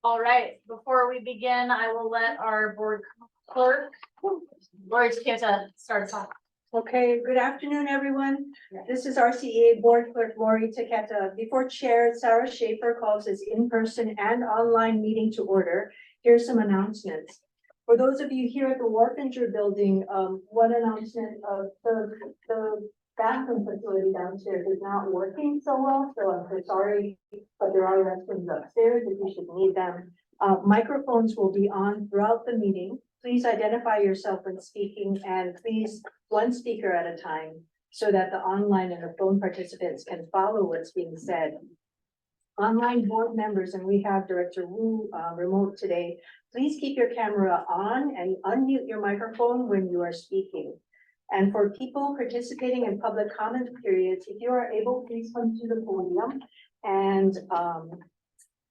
All right, before we begin, I will let our board clerk, Lori Taketa, start us off. Okay, good afternoon, everyone. This is RCEA Board Clerk Lori Taketa. Before Chair Sarah Schaefer calls this in-person and online meeting to order, here's some announcements. For those of you here at the Wharfinger building, one announcement of the bathroom facility downstairs is not working so well, so I'm so sorry, but there are restrooms upstairs if you should need them. Microphones will be on throughout the meeting. Please identify yourself when speaking, and please one speaker at a time so that the online and the phone participants can follow what's being said. Online board members, and we have Director Wu remote today, please keep your camera on and unmute your microphone when you are speaking. And for people participating in public comment periods, if you are able, please come to the podium and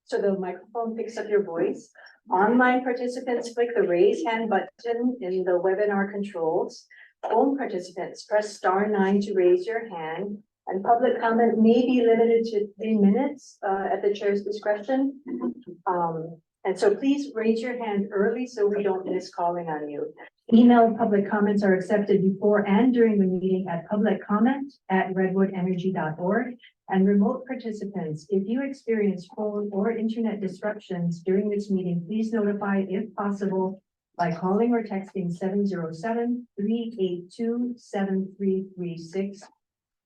so the microphone picks up your voice. Online participants, click the raise hand button in the webinar controls. Phone participants, press *9 to raise your hand. And public comment may be limited to 3 minutes at the chair's discretion. And so please raise your hand early so we don't miss calling on you. Email public comments are accepted before and during the meeting at publiccomment@redwoodenergy.org. And remote participants, if you experience phone or internet disruptions during this meeting, please notify if possible by calling or texting 707-382-7336.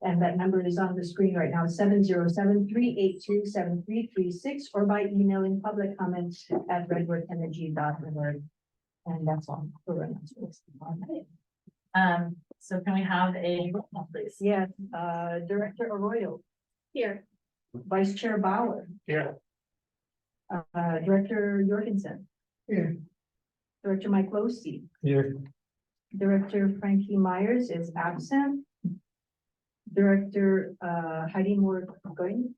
And that number is on the screen right now, 707-382-7336, or by emailing public comments at redwoodenergy.org. And that's all for announcements. So can we have a roll call, please? Yes, Director Arroyo. Here. Vice Chair Bauer. Here. Director Jorgensen. Here. Director Mike Losey. Here. Director Frankie Myers is absent. Director Heidi Moore Gunya.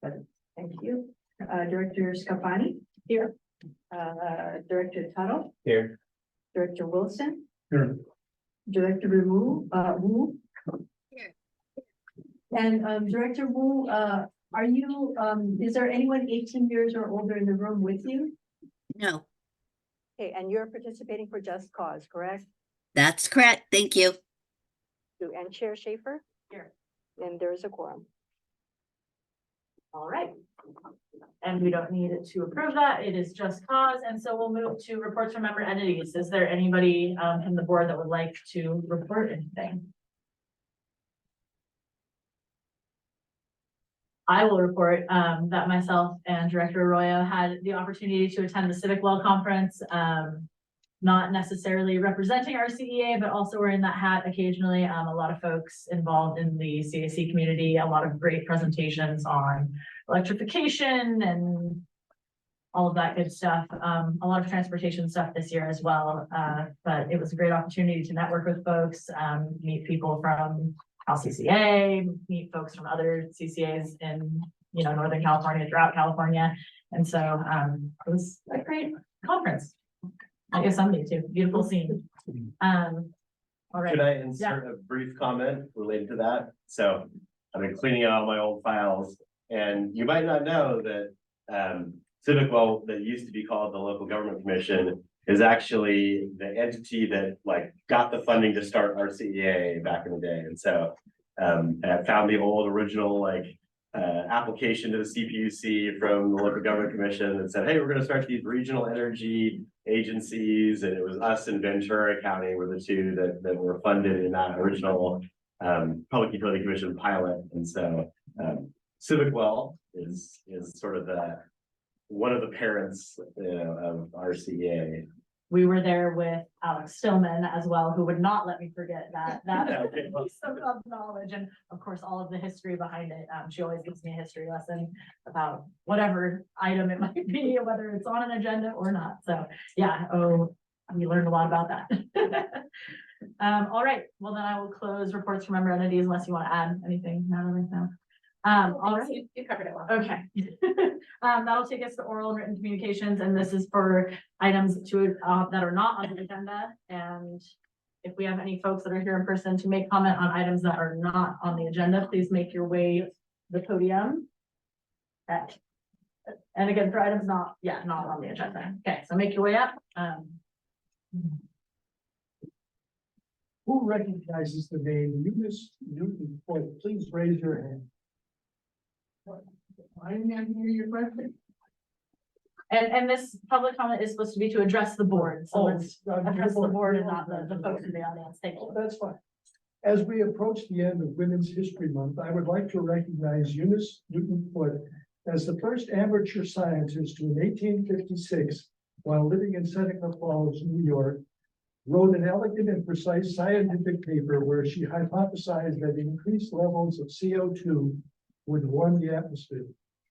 Thank you. Director Scafani. Here. Director Tuttle. Here. Director Wilson. Here. Director Wu. Here. And Director Wu, are you, is there anyone 18 years or older in the room with you? No, Okay, and you're participating for Just Cause, correct? that's correct. Thank you. And Chair Schaefer? Here. And there is a quorum. All right. And we don't need it to approve that. It is just cause. And so we'll move to reports from member entities. Is there anybody from the board that would like to report anything? I will report that myself and Director Arroyo had the opportunity to attend the Civic Well Conference, not necessarily representing RCEA, but also wearing that hat occasionally. A lot of folks involved in the CAC community, a lot of great presentations on electrification and all of that good stuff. A lot of transportation stuff this year as well. But it was a great opportunity to network with folks, meet people from RCEA, meet folks from other CCAs in Northern California, throughout California. And so it was a great conference. I guess Sunday too. Beautiful scene. All right. Could I insert a brief comment related to that? So I've been cleaning out all my old files, and you might not know that Civic Well, that used to be called the Local Government Commission, is actually the entity that got the funding to start RCEA back in the day. And so I found the old original application to the CPUC from the Local Government Commission that said, hey, we're going to start these regional energy agencies, and it was us and Ventura County were the two that were funded in that original Public Utility Commission pilot. And so Civic Well is sort of one of the parents of RCEA. We were there with Alex Stillman as well, who would not let me forget that piece of knowledge, and of course all of the history behind it. She always gives me a history lesson about whatever item it might be, whether it's on an agenda or not. So yeah, we learned a lot about that. All right, well then I will close reports from member entities unless you want to add anything, Natalie. No. All right, you covered it well. Okay. That'll take us to oral and written communications, and this is for items that are not on the agenda. And if we have any folks that are here in person to make comment on items that are not on the agenda, please make your way to the podium. And again, for items not on the agenda. Okay, so make your way up. Who recognizes the name Eunice Newton Foote? Please raise your hand. I didn't hear your question. And this public comment is supposed to be to address the board, so let's address the board and not the folks. folks in the audience. Thank you. That's fine. As we approach the end of Women's History Month, I would like to recognize Eunice Newton Foote as the first amateur scientist who in 1856, while living in Seneca Falls, New York, wrote an elegant and precise scientific paper where she hypothesized that increased levels of CO2 would warm the atmosphere.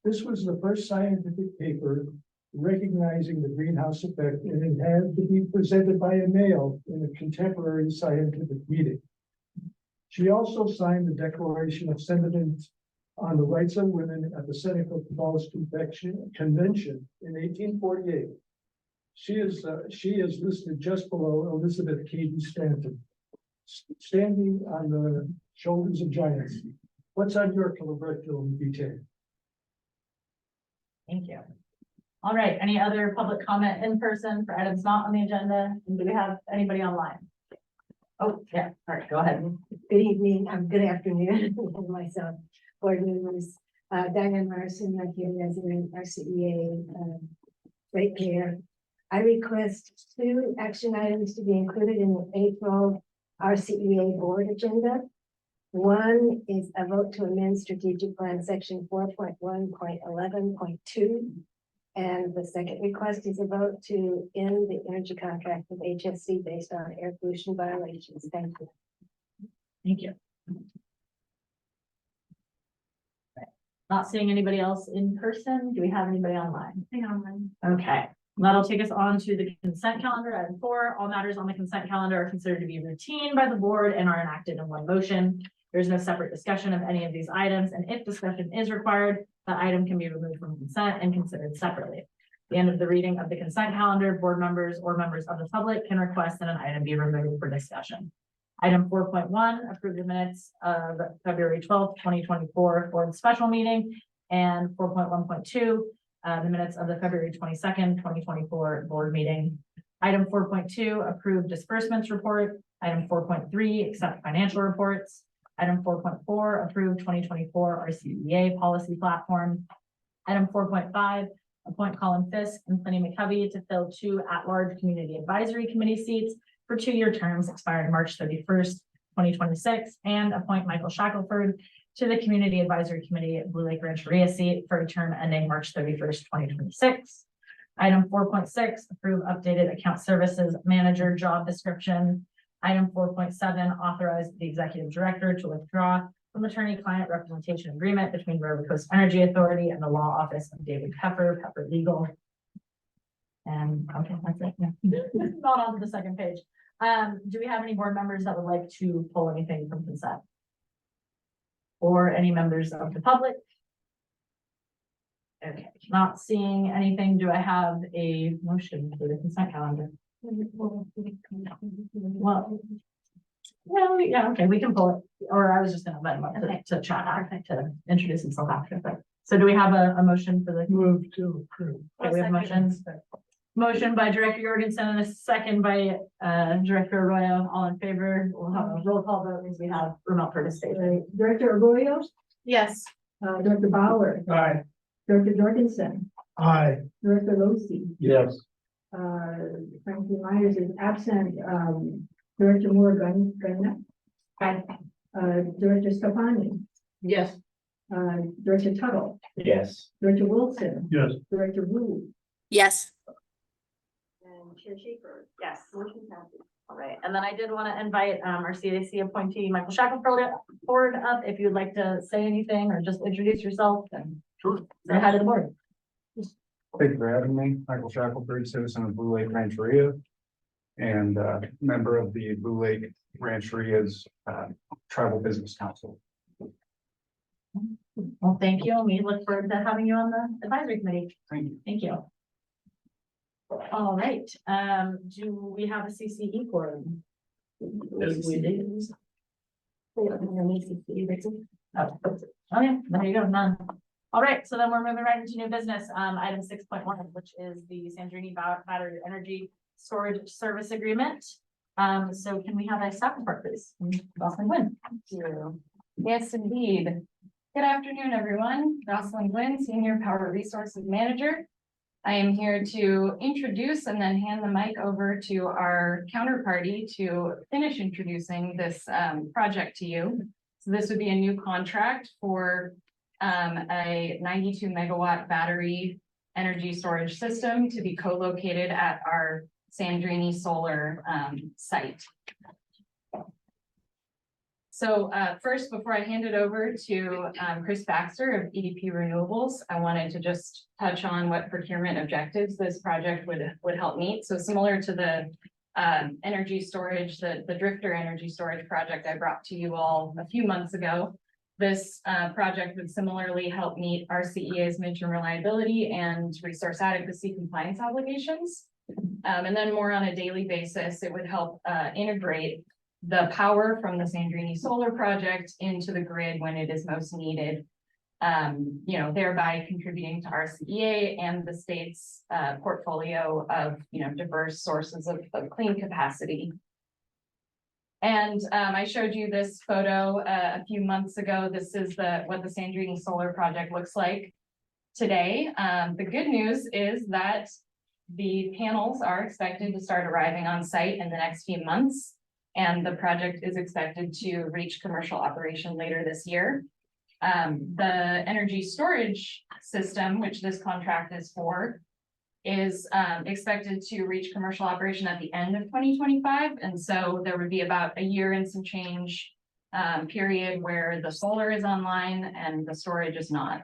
This was the first scientific paper recognizing the greenhouse effect, and it had to be presented by a male in a contemporary scientific meeting. She also signed the Declaration of Sentiments on the Rights of Women at the Seneca Falls Convention in 1848. She is listed just below Elizabeth Cady Stanton, standing on the shoulders of giants. What's on your colorectal detail? Thank you. All right, any other public comment in person for items not on the agenda? And do we have anybody online? Oh, yeah, all right, go ahead. Good evening, good afternoon, myself, board members, Diane Morrison, I'm here resident RCEA, right here. I request 2 action items to be included in the April RCEA board agenda. One is a vote to amend strategic plan section 4.1.11.2. And the second request is a vote to end the energy contract with HFC based on air pollution violations. Thank you. Thank you. Not seeing anybody else in person. Do we have anybody online? Okay, that'll take us on to the consent calendar. Item 4, all matters on the consent calendar are considered to be routine by the board and are enacted in one motion. There's no separate discussion of any of these items, and if discussion is required, the item can be removed from consent and considered separately. At the end of the reading of the consent calendar, board members or members of the public can request that an item be removed for discussion. Item 4.1, approve the minutes of February 12th, 2024 for the special meeting, and 4.1.2, the minutes of the February 22nd, 2024 board meeting. Item 4.2, approve disbursements report. Item 4.3, accept financial reports. Item 4.4, approve 2024 RCEA policy platform. Item 4.5, appoint Colin Fisk and Plenty McCovey to fill 2 at-large community advisory committee seats for 2-year terms expiring March 31st, 2026, and appoint Michael Shackelford to the Community Advisory Committee at Blue Lake Rancheria seat for a term ending March 31st, 2026. Item 4.6, approve updated account services manager job description. Item 4.7, authorize the executive director to withdraw from attorney-client representation agreement between Redwood Coast Energy Authority and the law office of David Pepper Legal. And okay, that's it. Yeah. Not on to the second page. Do we have any board members that would like to pull anything from consent? Or any members of the public? Okay, not seeing anything. Do I have a motion for the consent calendar? Well, yeah, okay, we can pull it, or I was just gonna let him up to chat, to introduce himself after, but, so do we have a motion for the? Move to approve. Okay, we have motions. Motion by Director Jorgensen and a second by Director Arroyo, all in favor, we'll have a roll call vote, because we have remote participation. Director Arroyo, Yes. Director Bauer, Aye. Director Jorgensen, Aye. Director Losi, Yes. Frankie Myers is absent, Director Moore Gunn, Director Stefani, Yes. Director Tuttle, Yes. Director Wilson, Yes. Director Wu, Yes. and Chair Schaefer. Yes. Motion passes. All right, and then I did want to invite our CAC appointee, Michael Shackelford up, if you'd like to say anything or just introduce yourself and say hi to the board. Thank you for having me. Michael Shackelford, citizen of Blue Lake Rancheria and member of the Blue Lake Rancheria's Tribal Business Council. Well, thank you, and we look forward to having you on the advisory committee. Thank you. Thank you. All right, do we have a CCE quorum? Yes. We do. Oh, yeah, there you go, none. All right, so then we're moving right into new business, item 6.1, which is the Sandrini Battery Energy Storage Service Agreement. So can we have a staff report, please? Jocelyn Nguyen. Thank you. Yes, indeed. Good afternoon, everyone. Jocelyn Nguyen, Senior Power Resources Manager. I am here to introduce and then hand the mic over to our counterparty to finish introducing this project to you. So this would be a new contract for a 92 megawatt battery energy storage system to be co-located at our Sandrini solar site. So first, before I hand it over to Chris Baxter of EDP Renewables, I wanted to just touch on what procurement objectives this project would help meet. So similar to the energy storage, the Drifter energy storage project I brought to you all a few months ago, this project would similarly help meet RCEA's midterm reliability and resource adequacy compliance obligations. And then more on a daily basis, it would help integrate the power from the Sandrini solar project into the grid when it is most needed, thereby contributing to RCEA and the state's portfolio of, diverse sources of clean capacity. And I showed you this photo a few months ago. This is what the Sandrini solar project looks like today. The good news is that the panels are expected to start arriving on site in the next few months, and the project is expected to reach commercial operation later this year. The energy storage system, which this contract is for, is expected to reach commercial operation at the end of 2025. And so there would be about a year and some change period where the solar is online and the storage is not.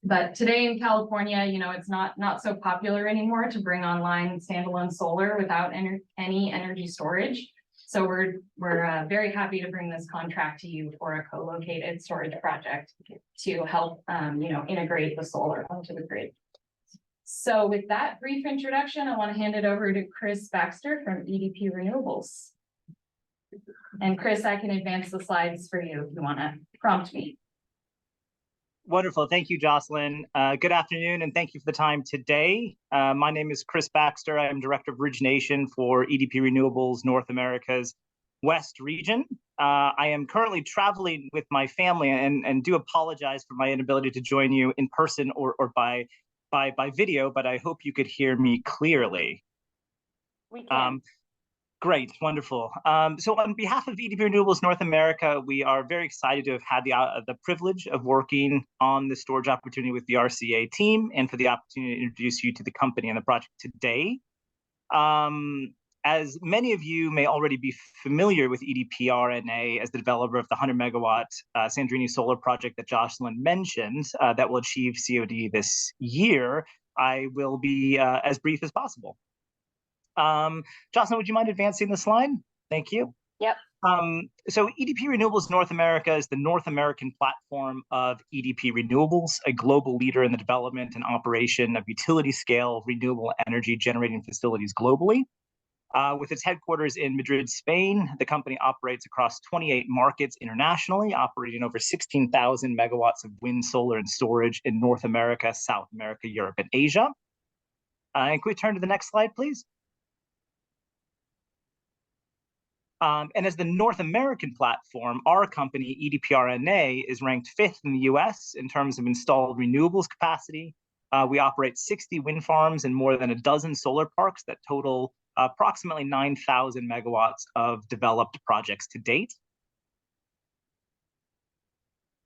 But today in California, it's not so popular anymore to bring online standalone solar without any energy storage. So we're very happy to bring this contract to you for a co-located storage project to help integrate the solar onto the grid. So with that brief introduction, I want to hand it over to Chris Baxter from EDP Renewables. And Chris, I can advance the slides for you if you want to prompt me. Wonderful. Thank you, Jocelyn. Good afternoon, and thank you for the time today. My name is Chris Baxter. I am Director of Origination for EDP Renewables North America's West region. I am currently traveling with my family and do apologize for my inability to join you in person or by video, but I hope you could hear me clearly. We can. Great, wonderful. So on behalf of EDP Renewables North America, we are very excited to have had the privilege of working on the storage opportunity with the RCEA team and for the opportunity to introduce you to the company and the project today. As many of you may already be familiar with EDP RNA as the developer of the 100 megawatt Sandrini solar project that Jocelyn mentioned that will achieve COD this year, I will be as brief as possible. Jocelyn, would you mind advancing the slide? Thank you. Yep. So EDP Renewables North America is the North American platform of EDP Renewables, a global leader in the development and operation of utility-scale renewable energy generating facilities globally. With its headquarters in Madrid, Spain, the company operates across 28 markets internationally, operating over 16,000 megawatts of wind, solar, and storage in North America, South America, Europe, and Asia. And can we turn to the next slide, please? And as the North American platform, our company, EDPRNA, is ranked 5th in the US in terms of installed renewables capacity. We operate 60 wind farms and more than a dozen solar parks that total approximately 9,000 megawatts of developed projects to date.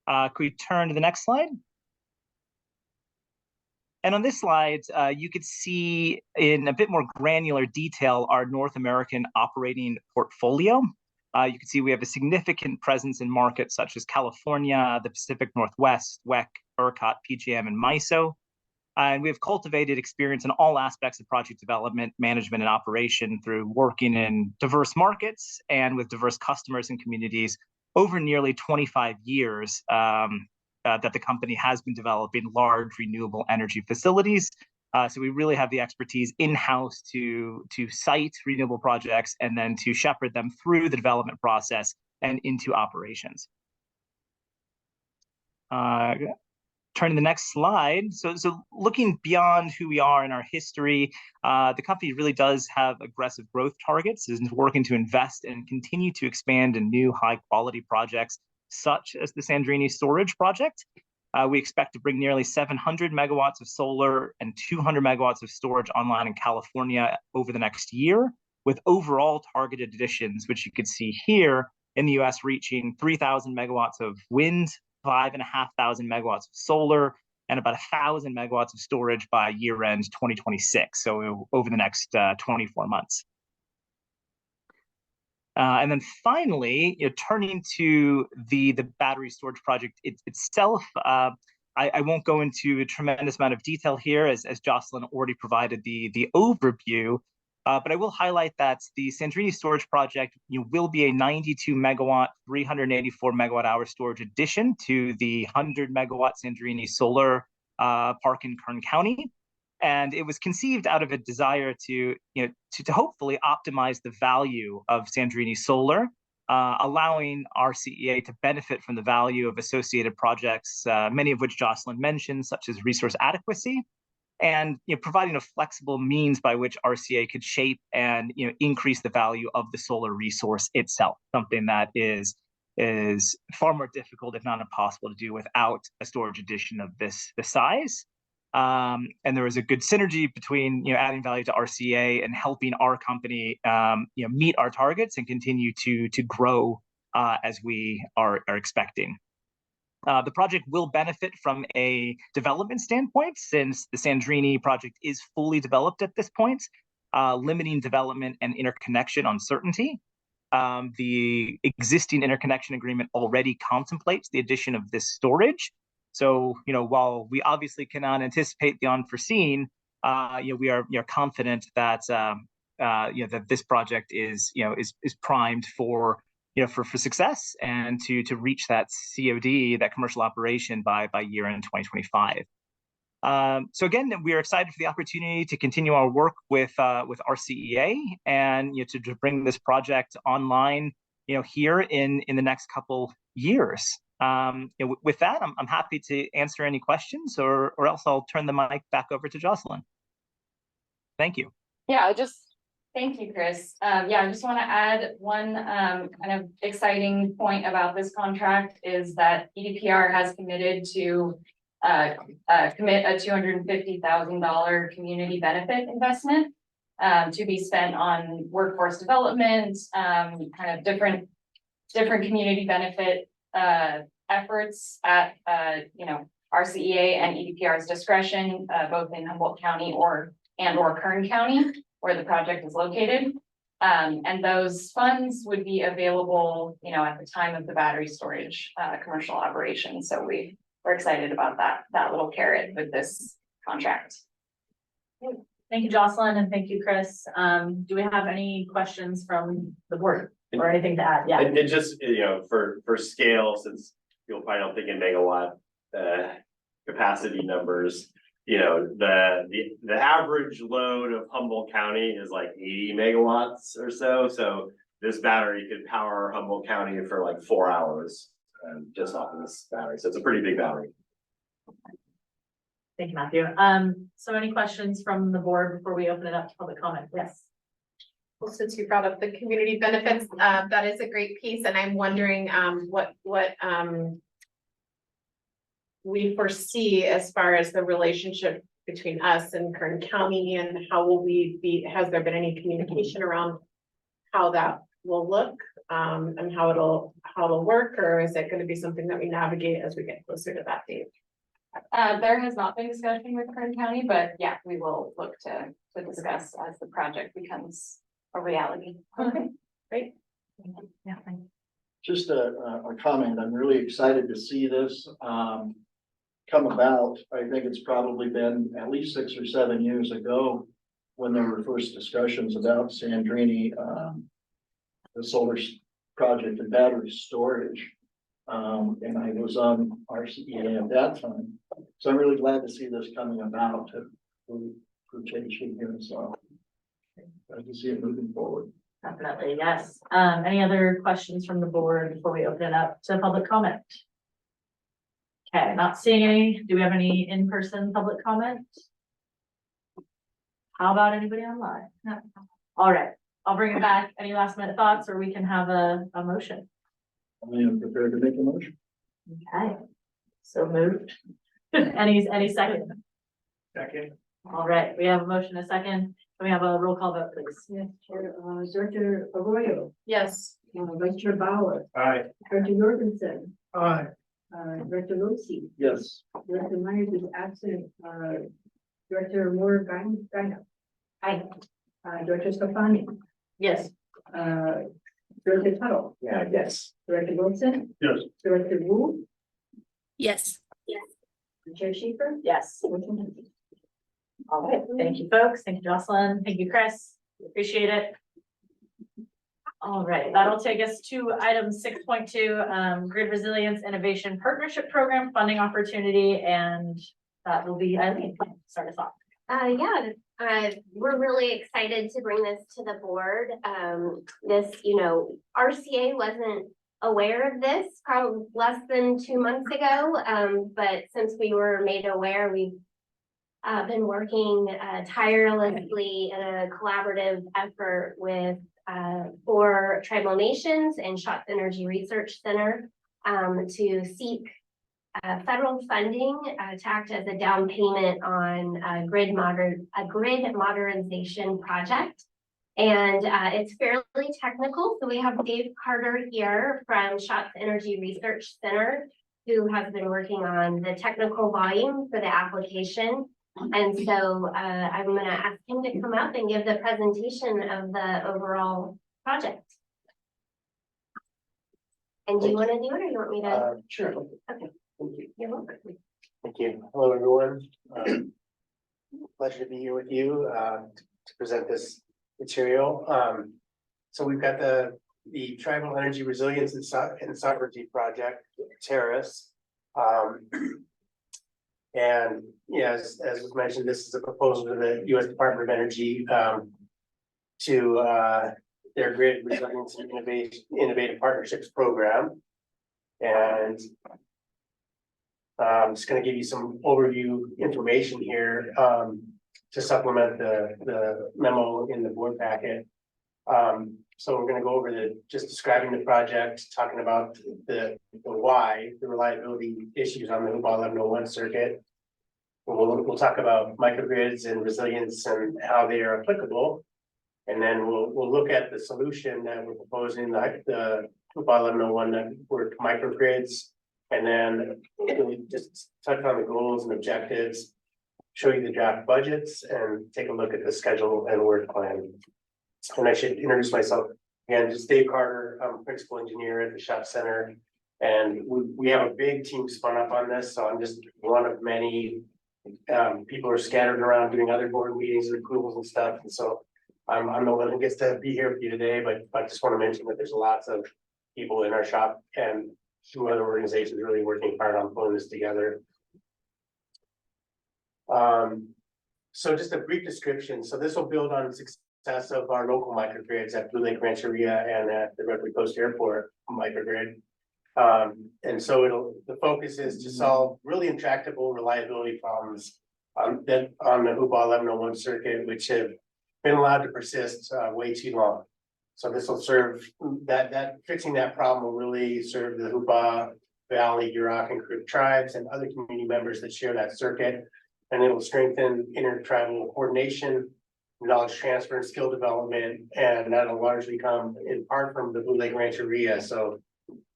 Could we turn to the next slide? And on this slide, you could see in a bit more granular detail our North American operating portfolio. You can see we have a significant presence in markets such as California, the Pacific Northwest, WEC, ERCOT, PJM, and MISO. And we have cultivated experience in all aspects of project development, management, and operation through working in diverse markets and with diverse customers and communities over nearly 25 years. That the company has been developing large renewable energy facilities. So we really have the expertise in-house to site renewable projects and then to shepherd them through the development process and into operations. turn to the next slide. So looking beyond who we are in our history, the company really does have aggressive growth targets, is working to invest and continue to expand in new high-quality projects, such as the Sandrini Storage Project. We expect to bring nearly 700 megawatts of solar and 200 megawatts of storage online in California over the next year, with overall targeted additions, which you can see here in the US, reaching 3,000 megawatts of wind, 5,500 megawatts of solar, and about 1,000 megawatts of storage by year end 2026, so over the next 24 months. And then finally, turning to the battery storage project itself, I won't go into a tremendous amount of detail here, as Jocelyn already provided the overview, but I will highlight that the Sandrini Storage Project will be a 92 megawatt, 384 megawatt hour storage addition to the 100 megawatt Sandrini Solar Park in Kern County. And it was conceived out of a desire to hopefully optimize the value of Sandrini Solar, allowing RCEA to benefit from the value of associated projects, many of which Jocelyn mentioned, such as resource adequacy, and providing a flexible means by which RCEA could shape and increase the value of the solar resource itself, something that is far more difficult, if not impossible, to do without a storage addition of this size. And there was a good synergy between adding value to RCEA and helping our company meet our targets and continue to grow as we are expecting. The project will benefit from a development standpoint, since the Sandrini project is fully developed at this point, limiting development and interconnection uncertainty. The existing interconnection agreement already contemplates the addition of this storage. So, while we obviously cannot anticipate the unforeseen, we are confident that that this project is primed for success and to reach that COD, that commercial operation, by year end 2025. So again, we are excited for the opportunity to continue our work with RCEA and to bring this project online here in the next couple years. With that, I'm happy to answer any questions, or else I'll turn the mic back over to Jocelyn. Thank you. Yeah, thank you, Chris. I just want to add one kind of exciting point about this contract is that EDPR has committed to commit a $250,000 community benefit investment to be spent on workforce development, kind of different community benefit efforts at RCEA and EDPR's discretion, both in Humboldt County or Kern County, where the project is located. And those funds would be available, at the time of the battery storage commercial operation. So we're excited about that little carrot with this contract. Thank you, Jocelyn, and thank you, Chris. Do we have any questions from the board or anything to add? Yeah. And just, for scale, since you'll probably don't think in megawatt capacity numbers, the average load of Humboldt County is like 80 megawatts or so. So this battery could power Humboldt County for like 4 hours just off of this battery. So it's a pretty big battery. Thank you, Matthew. So any questions from the board before we open it up to public comment? Yes. Well, since you brought up the community benefits, that is a great piece, and I'm wondering what we foresee as far as the relationship between us and Kern County, and how will we be? Has there been any communication around how that will look and how it'll work, or is it going to be something that we navigate as we get closer to that date? There has not been discussion with Kern County, but yeah, we will look to discuss as the project becomes a reality. Okay, great. Yeah, thank you. Just a comment. I'm really excited to see this come about. I think it's probably been at least 6 or 7 years ago when there were first discussions about Sandrini, the solar project and battery storage. And I was on RCEA at that time. So I'm really glad to see this coming about to changing here as well. I can see it moving forward. Definitely, yes. Any other questions from the board before we open it up to public comment? Okay, not seeing any. Do we have any in-person public comment? How about anybody online? No. All right, I'll bring it back. Any last minute thoughts, or we can have a motion? I am prepared to make a motion. Okay, so moved. Any second? Second. All right, we have a motion, a second. Can we have a roll call vote, please? Yes, Chair, Director Arroyo, Yes. Vice Chair Bauer, Aye. Director Jorgensen, Aye. Director Lucy, Yes. Director Myers is absent, Director Moore Gaino. Aye. Director Stefani, Yes. Director Tuttle, Yes. Director Wilson, Yes. Director Wu, Yes. and Chair Schaefer. Yes. All right, thank you, folks. Thank you, Jocelyn. Thank you, Chris. Appreciate it. All right, that'll take us to item 6.2, Grid Resilience Innovation Partnership Program Funding Opportunity, and that will be Eileen. Start us off. We're really excited to bring this to the board. RCA wasn't aware of this probably less than 2 months ago. But since we were made aware, we've been working tirelessly in a collaborative effort with 4 tribal nations and Shots Energy Research Center to seek federal funding to act as a down payment on a grid modernization project. And it's fairly technical. So we have Dave Carter here from Shots Energy Research Center, who has been working on the technical volume for the application. And so I'm going to ask him to come up and give the presentation of the overall project. And do you want to do it, or you want me to? Sure. Okay. Thank you. You're welcome. Thank you. Hello, everyone. Pleasure to be here with you to present this material. So we've got the Tribal Energy Resilience and Sovereignty Project, TERRAS. And yeah, as was mentioned, this is a proposal to the U.S. Department of Energy to their Grid Resilience and Innovative Partnerships Program. And I'm just going to give you some overview information here to supplement the memo in the board packet. So we're going to go over just describing the project, talking about the why, the reliability issues on the Hoopa 1101 circuit. We'll talk about microgrids and resilience and how they are applicable. And then we'll look at the solution that we're proposing, the Hoopa 1101 network microgrids. And then we'll just touch on the goals and objectives, show you the draft budgets, and take a look at the schedule and work plan. And I should introduce myself again, just Dave Carter. I'm principal engineer at the Shop Center. And we have a big team spun up on this. So I'm just one of many people are scattered around doing other board meetings and approvals and stuff. And so I'm the one who gets to be here with you today, but I just want to mention that there's lots of people in our shop and 2 other organizations really working hard on pulling this together. So just a brief description. So this will build on success of our local microgrids at Blue Lake Rancheria and at the Redwood Coast Airport microgrid. And so the focus is to solve really intractable reliability problems on the Hoopa 1101 circuit, which have been allowed to persist way too long. So this will serve fixing that problem will really serve the Hoopa Valley, Yurok, and Yurok tribes and other community members that share that circuit. And it will strengthen intertribal coordination, knowledge transfer, and skill development. And that'll largely come in part from the Blue Lake Rancheria. So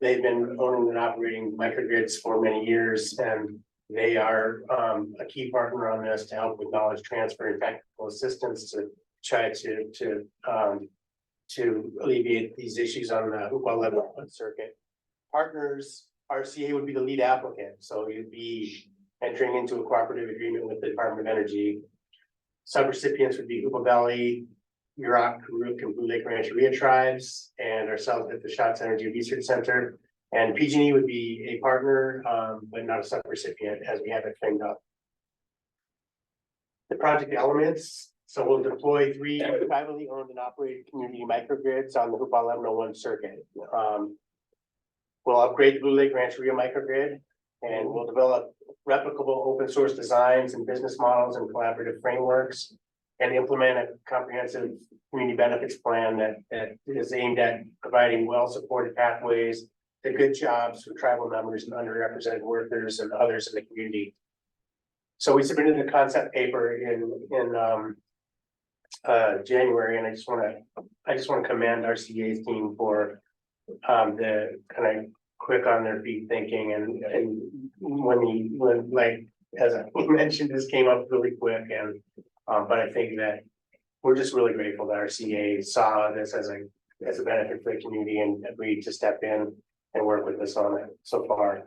they've been owning and operating microgrids for many years, and they are a key partner on this to help with knowledge transfer and technical assistance to try to alleviate these issues on the Hoopa 1101 circuit. Partners, RCEA would be the lead applicant, so you'd be entering into a cooperative agreement with the Department of Energy. Subrecipients would be Hoopa Valley, Yurok, and Blue Lake Rancheria tribes, and ourselves at the Shots Energy Research Center. And PG&E would be a partner, but not a subrecipient, as we have it framed up. The project elements. So we'll deploy 3 privately owned and operated community microgrids on the Hoopa 1101 circuit. We'll upgrade the Blue Lake Rancheria microgrid. And we'll develop replicable open source designs and business models and collaborative frameworks. And implement a comprehensive community benefits plan that is aimed at providing well-supported pathways to good jobs for tribal members and underrepresented workers and others in the community. So we submitted a concept paper in January, and I just want to commend our RCEA's team for the kind of quick on their feet thinking, and when like as I mentioned, this came up really quick, and but I think that we're just really grateful that our RCEA saw this as a benefit for the community and agreed to step in and work with us on it so far.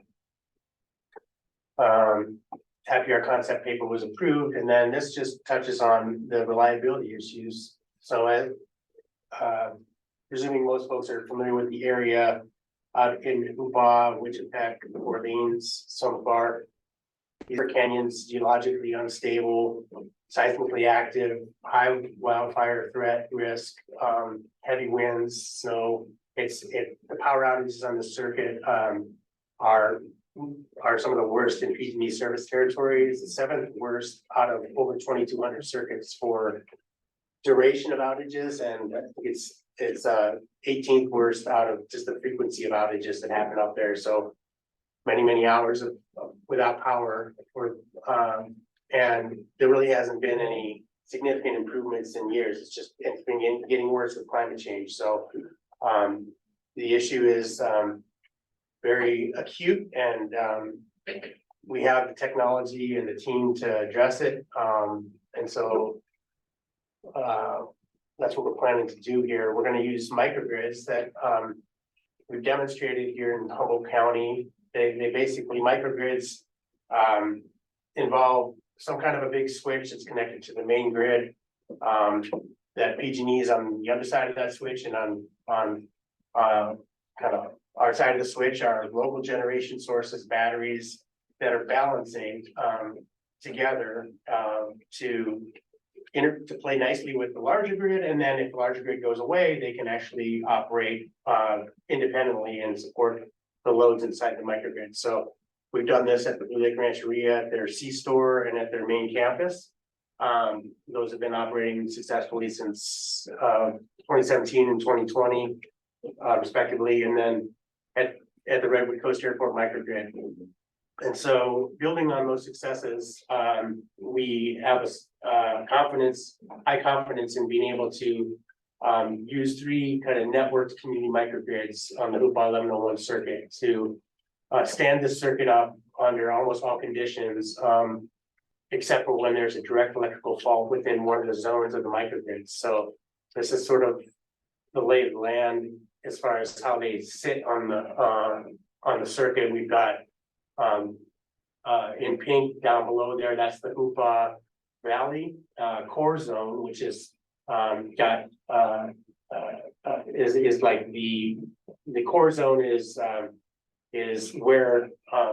Happy our concept paper was approved, and then this just touches on the reliability issues. So presuming most folks are familiar with the area out in Uba, Wichita, Orleans, so far. These are canyons geologically unstable, seismically active, high wildfire threat risk, heavy winds, snow. The power outages on the circuit are some of the worst in PG&E service territories, the 7th worst out of over 2,200 circuits for duration of outages, and I think it's 18th worst out of just the frequency of outages that happen up there. So many hours of without power, and there really hasn't been any significant improvements in years. It's been getting worse with climate change. So the issue is very acute, and we have the technology and the team to address it. And so that's what we're planning to do here. We're going to use microgrids that we've demonstrated here in Humboldt County. They basically, microgrids involve some kind of a big switch that's connected to the main grid. That PG&E is on the other side of that switch, and on kind of our side of the switch are local generation sources, batteries that are balancing together to play nicely with the larger grid. And then if the larger grid goes away, they can actually operate independently and support the loads inside the microgrid. So we've done this at the Blue Lake Rancheria, at their C-store, and at their main campus. Those have been operating successfully since 2017 and 2020, respectively, and then at the Redwood Coast Airport microgrid. And so, building on those successes, we have a high confidence in being able to use 3 kind of networked community microgrids on the Hoopa 1101 circuit to stand this circuit up under almost all conditions, except for when there's a direct electrical fault within one of the zones of the microgrid. So this is sort of the lay of the land as far as how they sit on the circuit. We've got in pink down below there, that's the Hoopa Valley core zone, which is got is like the core zone is where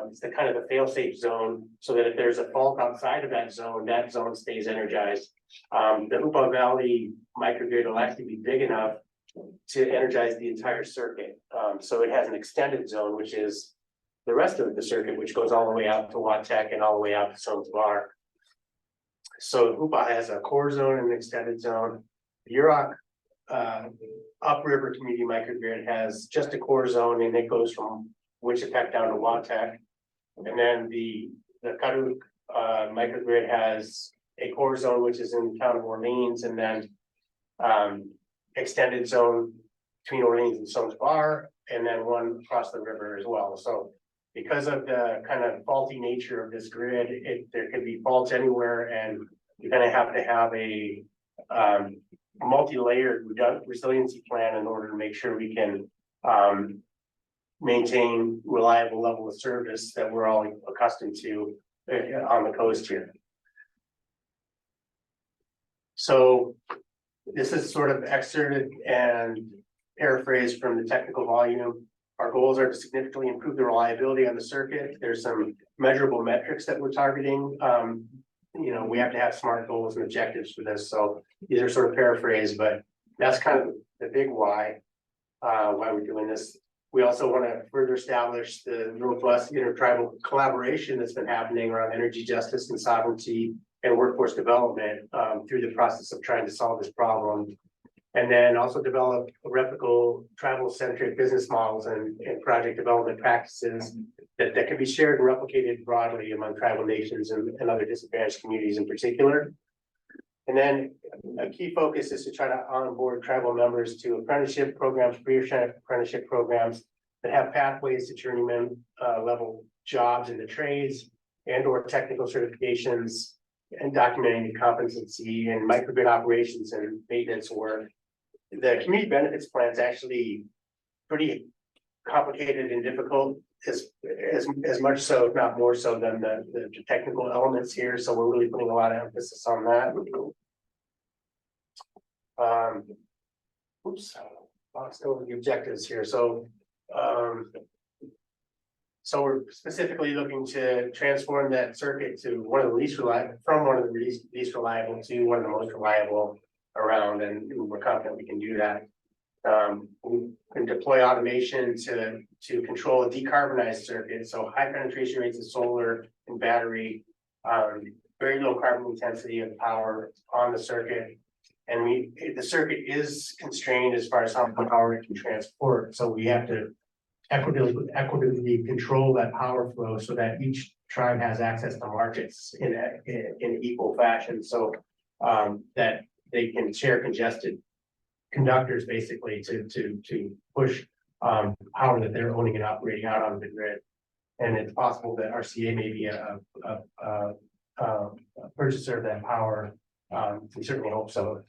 it's the kind of the fail-safe zone, so that if there's a fault outside of that zone stays energized. The Hoopa Valley microgrid will actually be big enough to energize the entire circuit. So it has an extended zone, which is the rest of the circuit, which goes all the way out to Watek and all the way out to Somes Bar. So Hoopa has a core zone and an extended zone. The Yurok upriver community microgrid has just a core zone, and it goes from Wichita down to Watek. And then the Karuk microgrid has a core zone, which is in the town of Orleans, and then extended zone between Orleans and Somes Bar, and then one across the river as well. So because of the kind of faulty nature of this grid, there could be faults anywhere, and you're going to have a multi-layered resiliency plan in order to make sure we can maintain reliable level of service that we're all accustomed to on the coast here. So this is sort of excerpted and paraphrased from the technical volume. Our goals are to significantly improve the reliability on the circuit. There's some measurable metrics that we're targeting. We have to have SMART goals and objectives for this. So these are sort of paraphrased, but that's kind of the big why we're doing this. We also want to further establish the robust intertribal collaboration that's been happening around energy justice and sovereignty and workforce development through the process of trying to solve this problem. And then also develop replicable tribal-centric business models and project development practices that can be shared and replicated broadly among tribal nations and other disadvantaged communities in particular. And then a key focus is to try to onboard tribal members to apprenticeship programs, apprenticeship programs that have pathways to journeyman level jobs in the trades and or technical certifications and documenting the competency in microgrid operations and maintenance work. The community benefits plan is actually pretty complicated and difficult, as much so, if not more so, than the technical elements here. So we're really putting a lot of emphasis on that. Oops, lost over the objectives here. So we're specifically looking to transform that circuit to one of the least reliable, from one of the least reliable to one of the most reliable around, and we're confident we can do that. We can deploy automation to control a decarbonized circuit, so high penetration rates of solar and battery, very low carbon intensity of power on the circuit. And the circuit is constrained as far as how much power it can transport, so we have to equitably control that power flow so that each tribe has access to markets in equal fashion, so that they can share congested conductors basically to push power that they're owning and operating out on the grid. And it's possible that RCEA may be a purchaser of that power. We certainly hope so.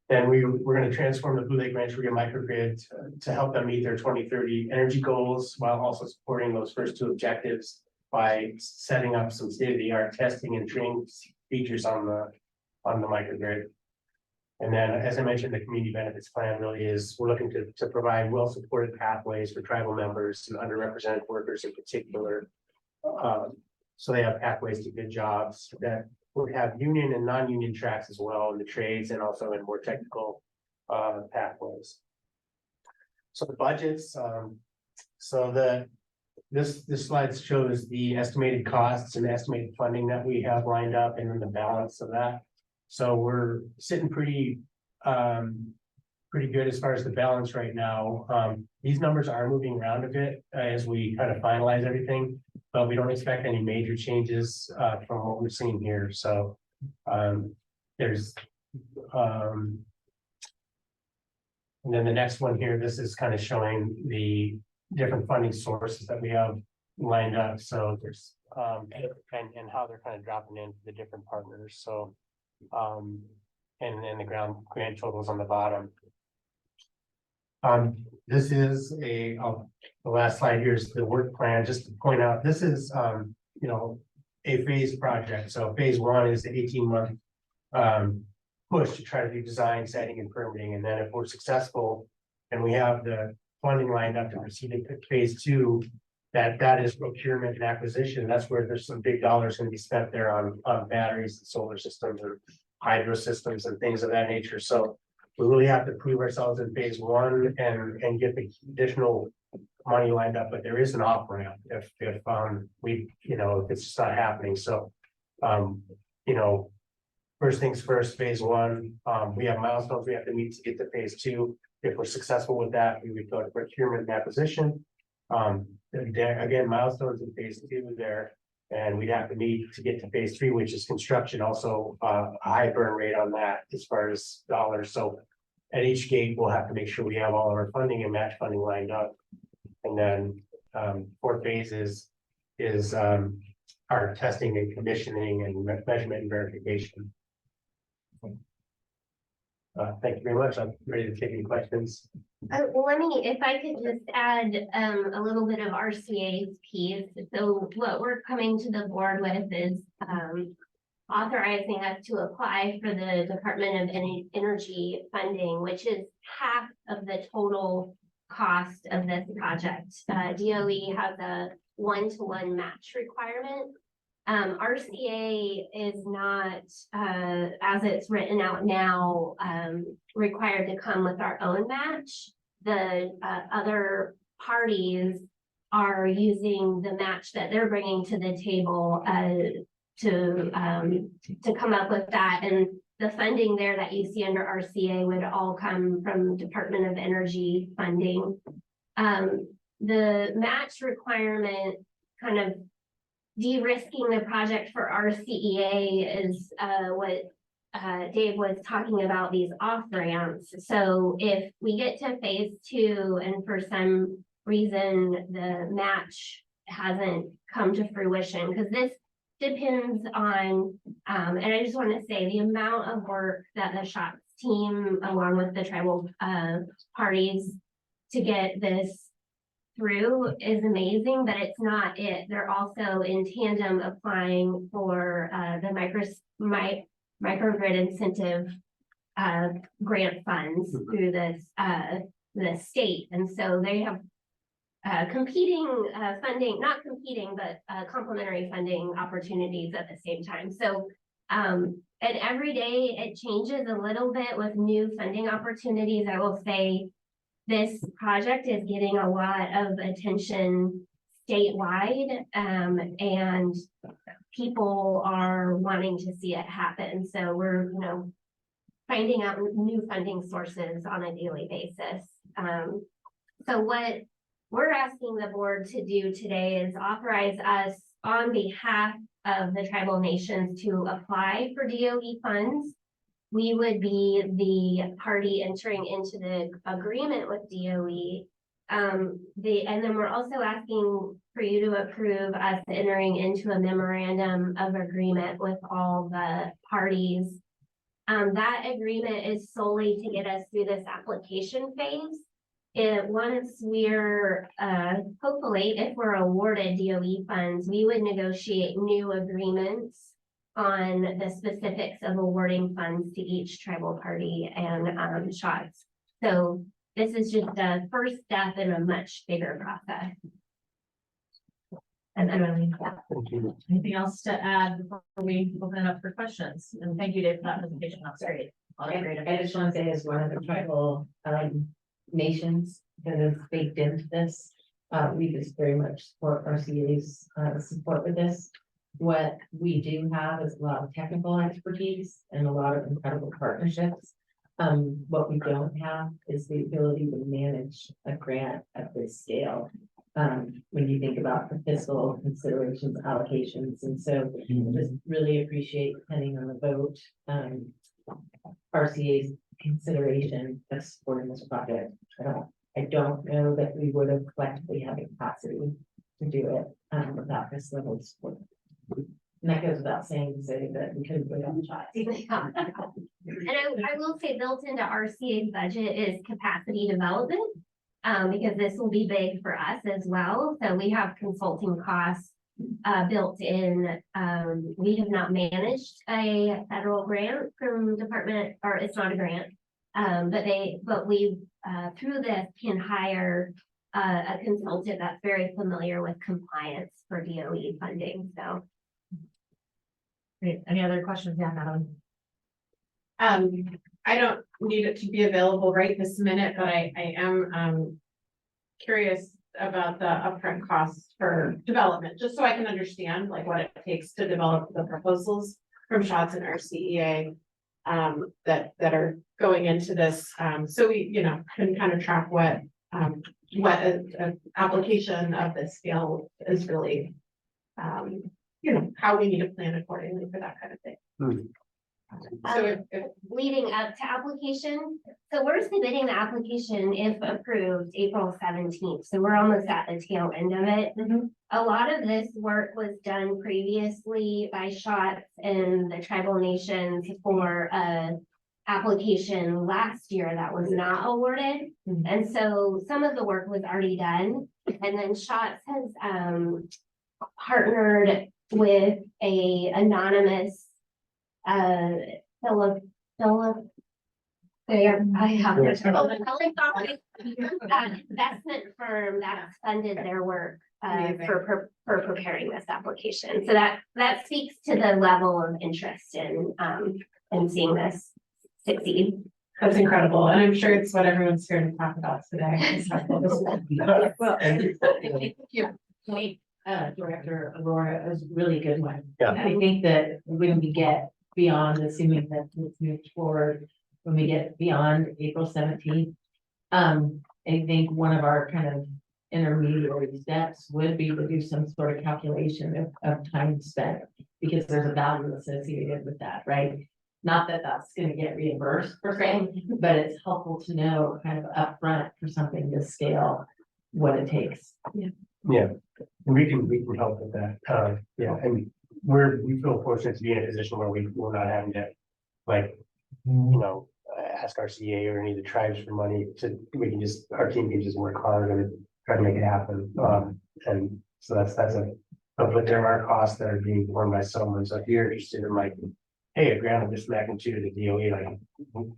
Then we're going to transform the Blue Lake Ranch Rio microgrid to help them meet their 2030 energy goals while also supporting those first two objectives by setting up some state-of-the-art testing and training features on the microgrid. And then, as I mentioned, the community benefits plan really is, we're looking to provide well-supported pathways for tribal members and underrepresented workers in particular. So they have pathways to good jobs that would have union and non-union tracks as well in the trades and also in more technical pathways. So the budgets, this slide shows the estimated costs and estimated funding that we have lined up and then the balance of that. So we're sitting pretty good as far as the balance right now. These numbers are moving around a bit as we kind of finalize everything, but we don't expect any major changes from what we're seeing here. So there's and then the next one here, this is kind of showing the different funding sources that we have lined up. So there's and how they're kind of dropping into the different partners. So and then the grant totals on the bottom. This is the last slide here is the work plan. Just to point out, this is a phased project. So phase one is the 18-month push to try to do design, setting, and permitting. And then if we're successful and we have the funding lined up to proceed to phase two, that is procurement and acquisition. That's where there's some big dollars going to be spent there on batteries and solar systems or hydro systems and things of that nature. So we really have to prove ourselves in phase one and get the additional money lined up. But there is an off ramp if it's just not happening. So first things first, phase one, we have milestones we have to meet to get to phase two. If we're successful with that, we would go to procurement and acquisition. Again, milestones in phase two there, and we'd have to meet to get to phase three, which is construction. Also, a high burn rate on that as far as dollars. So at each gate, we'll have to make sure we have all of our funding and match funding lined up. And then fourth phase is our testing and commissioning and measurement and verification. Thank you very much. I'm ready to take any questions. If I could just add a little bit of RCEA's piece. So what we're coming to the board with is authorizing us to apply for the Department of Energy funding, which is half of the total cost of this project. DOE has a 1-to-1 match requirement. RCEA is not, as it's written out now, required to come with our own match. the other parties are using the match that they're bringing to the table to come up with that. And the funding there that you see under RCA would all come from Department of Energy funding. The match requirement kind of de-risking the project for RCEA is what Dave was talking about, these off-ramps. So if we get to phase 2 and for some reason the match hasn't come to fruition, because this depends on, and I just want to say the amount of work that the shots team, along with the tribal parties, to get this through is amazing, but it's not it. They're also in tandem applying for the microgrid incentive grant funds through this the state, and so they have competing funding, not competing, but complementary funding opportunities at the same time. So, and every day it changes a little bit with new funding opportunities. I will say this project is getting a lot of attention statewide, and people are wanting to see it happen. So we're, finding out new funding sources on a daily basis. So what we're asking the board to do today is authorize us on behalf of the tribal nations to apply for DOE funds. We would be the party entering into the agreement with DOE. And then we're also asking for you to approve us entering into a memorandum of agreement with all the parties. That agreement is solely to get us through this application phase. Once we're, hopefully, if we're awarded DOE funds, we would negotiate new agreements on the specifics of awarding funds to each tribal party and shots. So this is just the first step in a much bigger process. And anything else to add before we open it up for questions? And thank you, Dave, for that presentation. That's great. I just want to say, as one of the tribal nations that is baked into this, we just very much support RCA's support with this. What we do have is a lot of technical expertise and a lot of incredible partnerships. What we don't have is the ability to manage a grant at this scale. When you think about the fiscal considerations, allocations, and so just really appreciate, depending on the vote, RCA's consideration of supporting this project. I don't know that we would have collectively had the capacity to do it without this level of support. And that goes without saying to say that we couldn't put on the shots. And I will say, built into RCA's budget is capacity development, because this will be big for us as well. So we have consulting costs built in. We have not managed a federal grant from department, or it's not a grant, but we through this can hire a consultant that's very familiar with compliance for DOE funding. So. Great. Any other questions? Yeah, Madeline. I don't need it to be available right this minute, but I am curious about the upfront costs for development, just so I can understand like what it takes to develop the proposals from shots and RCEA that are going into this. So we, can kind of track what an application of this scale is really, how we need to plan accordingly for that kind of thing. So leading up to application, so we're submitting the application, if approved, April 17th. So we're almost at the tail end of it. A lot of this work was done previously by shots and the tribal nations for application last year that was not awarded. And so some of the work was already done. And then shots has partnered with a anonymous Philip, I have investment firm that funded their work for preparing this application. So that speaks to the level of interest in seeing this succeed. That's incredible, and I'm sure it's what everyone's here to talk about today. Well, Thank you. Director Aurora is a really good one. Yeah. I think that when we get beyond, assuming that this moves forward, when we get beyond April 17th, I think one of our kind of intermediary steps would be to do some sort of calculation of time spent, because there's a value associated with that, right? Not that that's gonna get reimbursed per se, but it's helpful to know kind of upfront for something to scale what it takes. Yeah, we can help with that. Yeah, and we feel fortunate to be in a position where we're not having to, like, ask RCEA or any of the tribes for money our team can just work hard and try to make it happen. And so that's a, but there are costs that are being borne by someone. So if you're interested in like, hey, a grant of this magnitude of the DOE, like,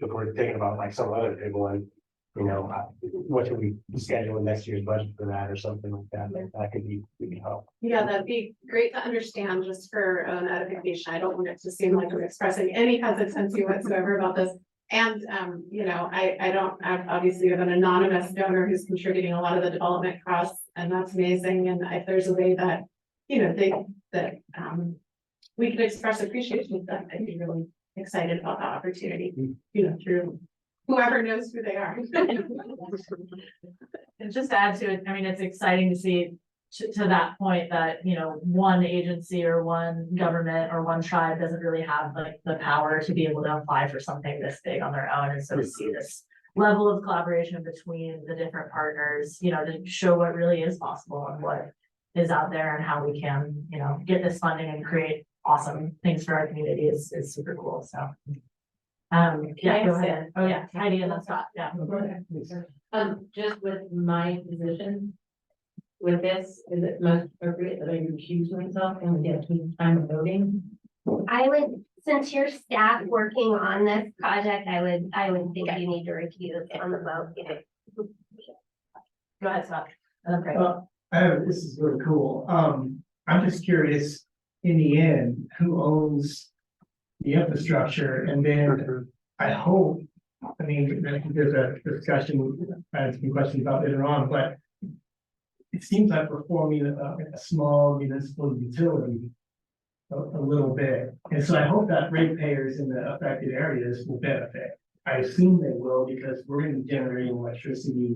if we're thinking about like some other big one, what should we schedule in next year's budget for that or something like that? That could be, we can help. Yeah, that'd be great to understand just for an edification. I don't want it to seem like I'm expressing any hesitancy whatsoever about this. And, I've obviously have an anonymous donor who's contributing a lot of the development costs, and that's amazing. And if there's a way that, we can express appreciation of that, I'd be really excited about that opportunity, through whoever knows who they are. And just to add to it, I mean, it's exciting to see to that point that, one agency or one government or one tribe doesn't really have like the power to be able to apply for something this big on their own. And so to see this level of collaboration between the different partners, to show what really is possible and what is out there and how we can, get this funding and create awesome things for our community is super cool. So. Yeah, go ahead. Oh, yeah, Heidi and then Scott. Yeah. Just with my position with this, is it most appropriate that I recuse myself and we get to time of voting? Since you're staff working on this project, I would think you need to recuse on the vote. Go ahead, Scott. Okay. This is really cool. I'm just curious, in the end, who owns the infrastructure? And then I hope, I think there's a discussion, I had some questions about later on, but it seems like we're forming a small municipal utility a little bit. And so I hope that ratepayers in the affected areas will benefit. I assume they will, because we're going to be generating electricity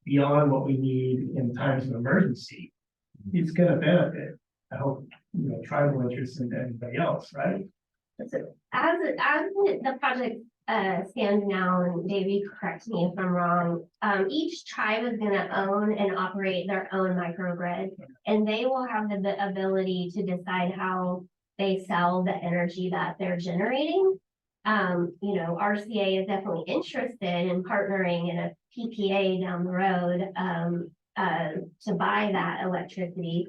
beyond what we need in times of emergency. It's going to benefit, I hope, tribal interests and everybody else, right? As the project stands now, and Davey, correct me if I'm wrong, each tribe is gonna own and operate their own microgrid, and they will have the ability to decide how they sell the energy that they're generating. RCEA is definitely interested in partnering in a PPA down the road to buy that electricity.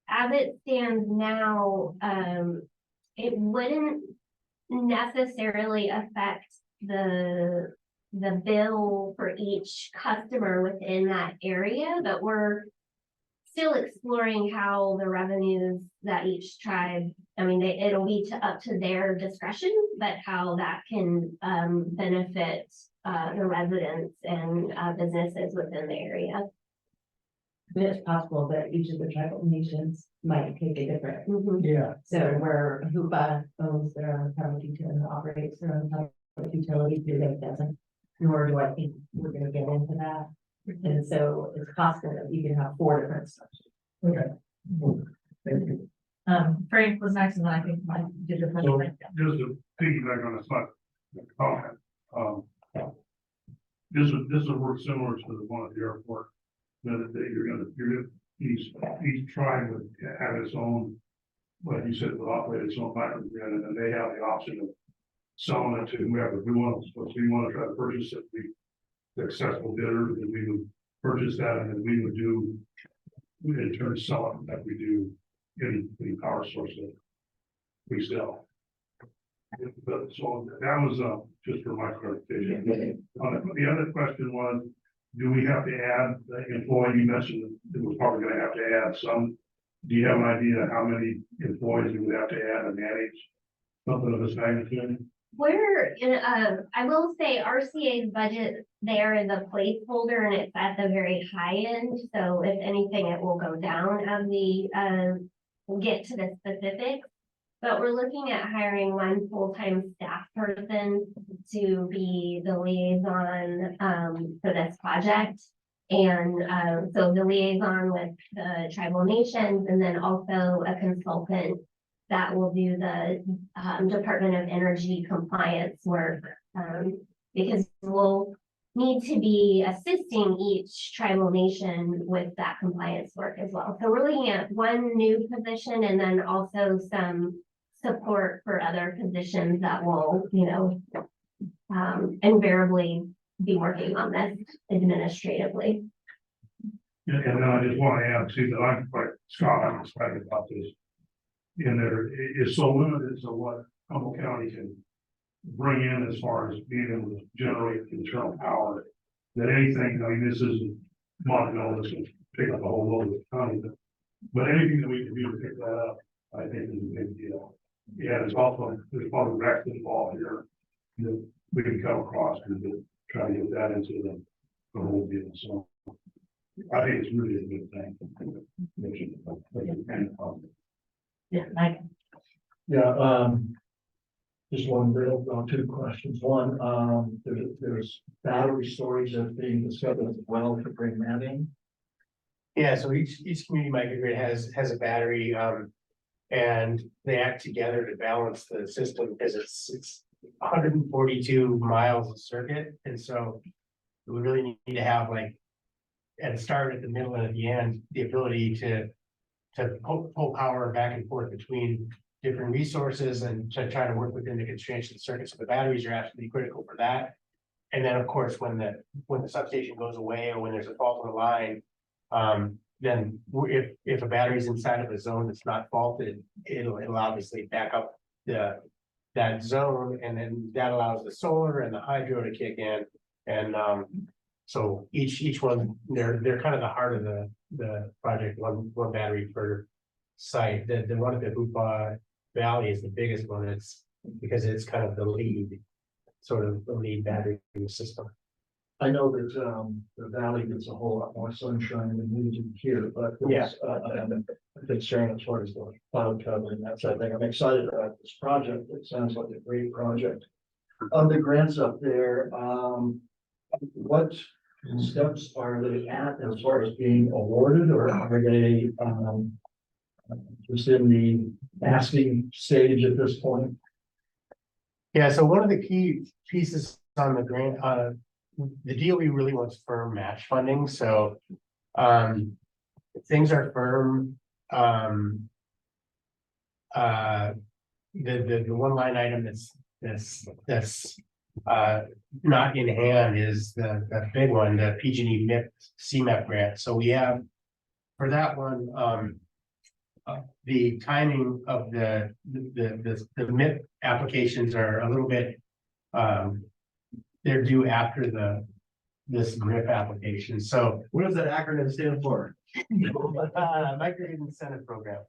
As it stands now, it wouldn't necessarily affect the bill for each customer within that area, but we're still exploring how the revenues that each tribe, it'll be up to their discretion, but how that can benefit the residents and businesses within the area. It's possible that each of the tribal nations might take a different. Yeah. So where Hupa owns their own public utility and operates their own public utility, Eureka doesn't, nor do I think we're gonna get into that. And so it's possible that you can have 4 different structures. Okay. Thank you. Frank was next, and then I think Mike did your So question. just to piggyback on this, comment, this will work similar to the one at the airport. That each tribe would have its own, like you said, would operate its own microgrid, and then they have the option of selling it to whoever we want. So if we want to try to purchase it, the successful bidder, then we would purchase that, and then we would in turn sell it like we do any power source that we sell. But so that was just for my clarification. The other question was, do we have to add the employee? You mentioned that we're probably going to have to add some. Do you have an idea how many employees you would have to add to manage something of this magnitude? We're in, I will say RCA's budget there is a placeholder and it's at the very high end. So if anything, it will go down as we, get to the specifics. But we're looking at hiring one full-time staff person to be the liaison, for this project. And, so the liaison with the tribal nations and then also a consultant that will do the Department of Energy compliance work. Because we'll need to be assisting each tribal nation with that compliance work as well. So we're looking at one new position and then also some support for other positions that will, you know, invariably be working on this administratively. And then I just want to add too, that I'm quite, Scott, I'm excited about this. And there is so limited to what Humboldt County can bring in as far as being able to generate internal power. That anything, I mean, this isn't Montreal, this will pick up a whole load of the county, but anything that we can do to pick that up, I think is a big deal. Yeah, there's probably recs involved here that we can come across and try to get that into the whole deal. So I think it's really a good thing. Yeah, Mike. Yeah, just one real, two questions. One, there's battery storage that's being discovered as well to bring that in. Yeah, so each community microgrid has a battery, and they act together to balance the system because it's 142 miles of circuit, and so we really need to have like at the start, at the middle, and at the end, the ability to pull power back and forth between different resources and to try to work within the constraints of the circuit. So the batteries are absolutely critical for that. And then, of course, when the substation goes away or when there's a fault in the line, then if a battery's inside of a zone that's not faulted, it'll obviously back up that zone, and then that allows the solar and the hydro to kick in. And so each one, they're kind of the heart of the project, one battery per site. The one at the Hoopa Valley is the biggest one. It's because it's kind of the lead battery in the system. I know that the valley gets a whole lot more sunshine than we do here, but Yeah. a concern as far as the cloud cover and that sort of thing. I'm excited about this project. It sounds like a great project. On the grants up there, what steps are they at as far as being awarded, or are they just in the asking stage at this point? Yeah, so one of the key pieces on the grant, the DOE really wants firm match funding, so things are firm. The one line item that's not in hand is the big one, the PG&E MIP CMAP grant. So we have for that one, the timing of the MIP applications are a little bit, they're due after this GRIP application. So What does that acronym stand for? Microgrid Incentive Program.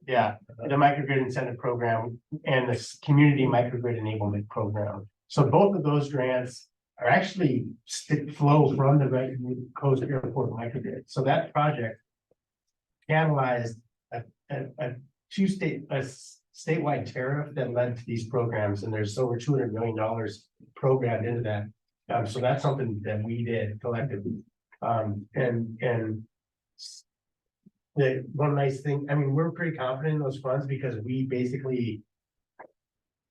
Yeah, the Microgrid Incentive Program and the Community Microgrid Enablement Program. So both of those grants are actually flow from the Redwood Coast Airport microgrid. So that project catalyzed a statewide tariff that led to these programs, and there's over $200 million programmed into that. So that's something that we did collectively. And the one nice thing, I mean, we're pretty confident in those funds because we basically,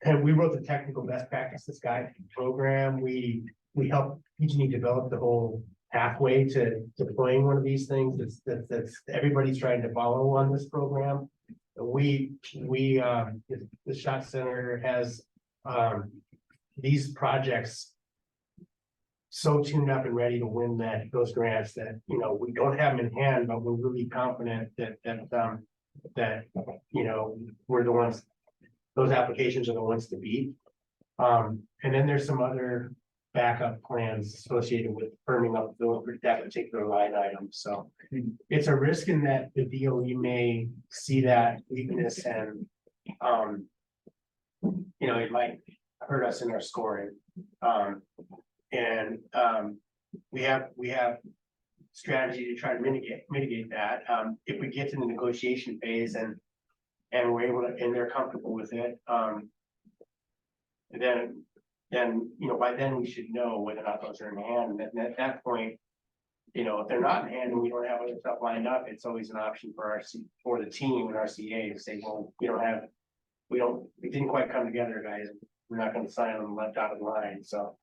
and we wrote the technical best practices guide program. We helped PG&E develop the whole pathway to deploying one of these things that's everybody's trying to follow on this program. The Shot Center has these projects so tuned up and ready to win those grants that, you know, we don't have them in hand, but we're really confident that you know, we're the ones, those applications are the ones to beat. And then there's some other backup plans associated with firming up that particular line item. So it's a risk in that the DOE may see that weakness and, you know, it might hurt us in our scoring. We have strategy to try to mitigate that. If we get to the negotiation phase and we're able to, and they're comfortable with it, then, you know, by then we should know whether or not those are in hand. And at that point, you know, if they're not in hand and we don't have other stuff lined up, it's always an option for the team and RCEA to say, well, we didn't quite come together, guys. We're not going to sign on the left out of the line. So,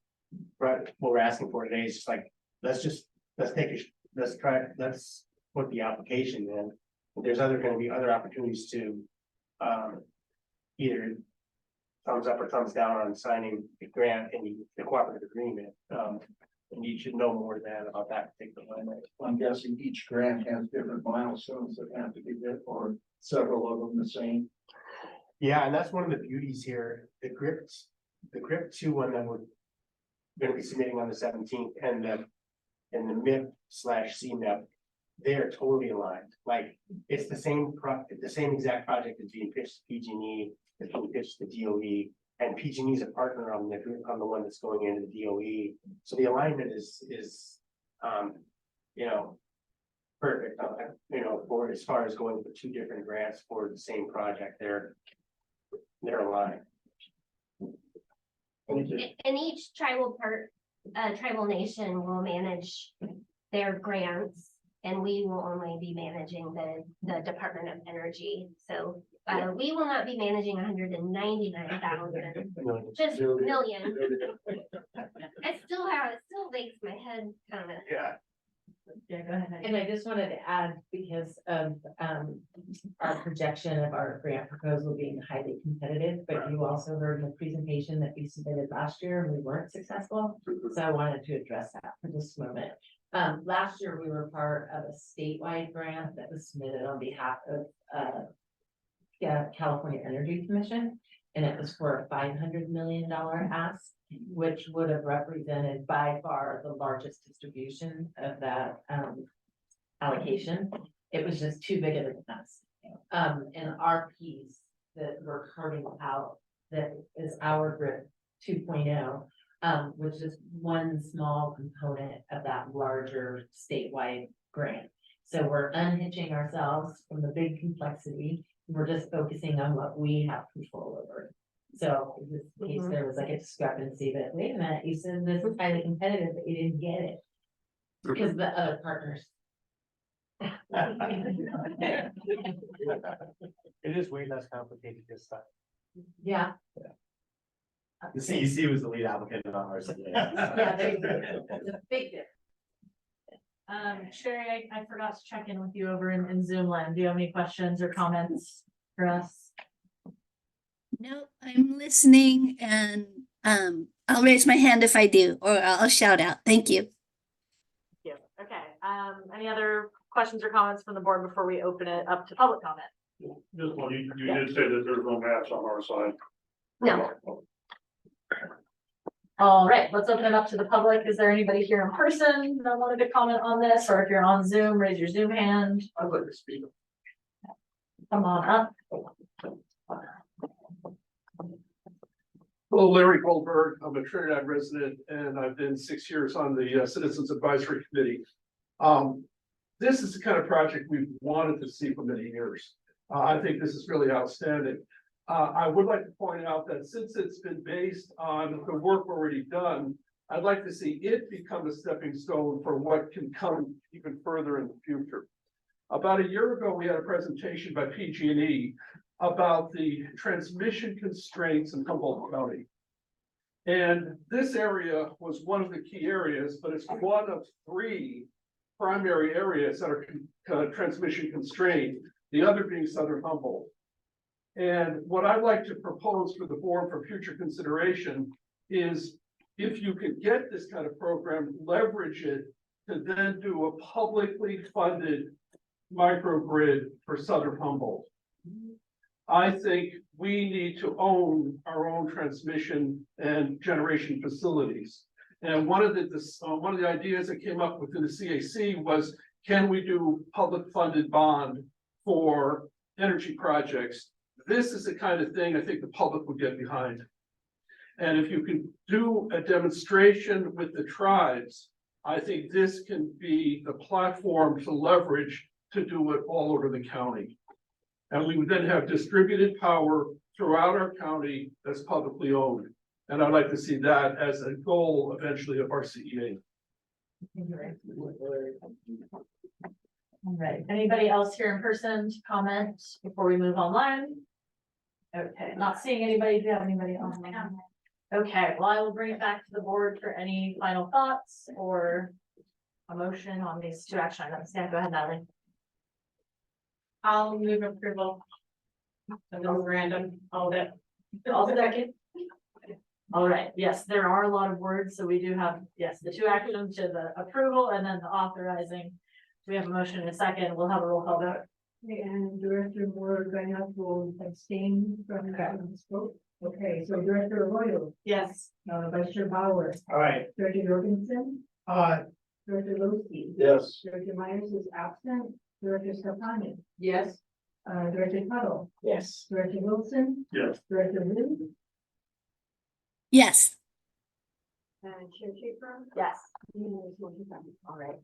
but what we're asking for today is just like, let's put the application in. There's going to be other opportunities to either thumbs up or thumbs down on signing the grant and the cooperative agreement. And you should know more than about that particular line. I'm guessing each grant has different milestones that have to be hit, or several of them the same. Yeah, and that's one of the beauties here. The GRIP 2 one that we're going to be submitting on the 17th, and the MIP/CMIP, they are totally aligned. Like it's the same exact project as being pitched to PG&E, it's being pitched to DOE, and PG&E is a partner on the one that's going into the DOE. So the alignment is you know, perfect. You know, for as far as going for 2 different grants for the same project, they're aligned. And each tribal nation will manage their grants, and we will only be managing the Department of Energy. So we will not be managing 199,000, just million. It still makes my head kind of. Yeah. Yeah, go ahead. And I just wanted to add, because of our projection of our grant proposal being highly competitive, but you also heard in the presentation that we submitted last year and we weren't successful. So I wanted to address that for just a moment. Last year, we were part of a statewide grant that was submitted on behalf of California Energy Commission, and it was for a $500 million ask, which would have represented by far the largest distribution of that allocation. It was just too big of a mess. And our piece that we're carving out, that is our GRIP 2.0, was just one small component of that larger statewide grant. So we're unhitching ourselves from the big complexity. We're just focusing on what we have control over. So in this case, there was like a discrepancy that, wait a minute, you said this is highly competitive, but you didn't get it. Because the other partners. It is way less complicated this time. Yeah. The CEC was the lead applicant on RCEA. Yeah, there you go. It's a big difference. Sherry, I forgot to check in with you over in Zoom land. Do you have any questions or comments for us? No, I'm listening, and I'll raise my hand if I do, or I'll shout out. Thank you. Yeah, okay. Any other questions or comments from the board before we open it up to public comment? Just one, you did say that there's no maps on our side. No. All right, let's open it up to the public. Is there anybody here in person that wanted to comment on this? Or if you're on Zoom, raise your Zoom hand. I'd like to speak. Come on up. Hello, Larry Goldberg. I'm a Trinidad resident and I've been 6 years on the Citizens Advisory Committee. This is the kind of project we've wanted to see for many years. I think this is really outstanding. I would like to point out that since it's been based on the work already done, I'd like to see it become a stepping stone for what can come even further in the future. About a year ago, we had a presentation by PG&E about the transmission constraints in Humboldt County. And this area was one of the key areas, but it's one of 3 primary areas that are transmission constrained, the other being Southern Humboldt. And what I'd like to propose for the board for future consideration is, if you could get this kind of program, leverage it to then do a publicly funded microgrid for Southern Humboldt. I think we need to own our own transmission and generation facilities. And one of the ideas that came up within the CAC was, can we do public funded bond for energy projects? This is the kind of thing I think the public would get behind. And if you can do a demonstration with the tribes, I think this can be the platform to leverage to do it all over the county. And we would then have distributed power throughout our county that's publicly owned. And I'd like to see that as a goal eventually of RCEA. All right, anybody else here in person to comment before we move online? Okay, not seeing anybody. Do you have anybody online? Okay, well, I will bring it back to the board for any final thoughts or a motion on these two action items. Yeah, go ahead, Natalie. I'll move approval. And those random, all that. I'll second. All right, yes, there are a lot of words, so we do have, yes, the two actions to the approval and then the authorizing. We have a motion in a second. We'll have a roll call vote. And Director Moore will abstain from this vote. Okay, so Director Arroyo, Yes. Vice Chair Bauer, All right, Director Jorgensen, Director Lowski. Yes. Director Myers is absent, Director Stefani, Yes. Director Tuttle, yes. Director Wilson, Yes. Director Liu, Yes. and Chair Schaefer. Yes. All right.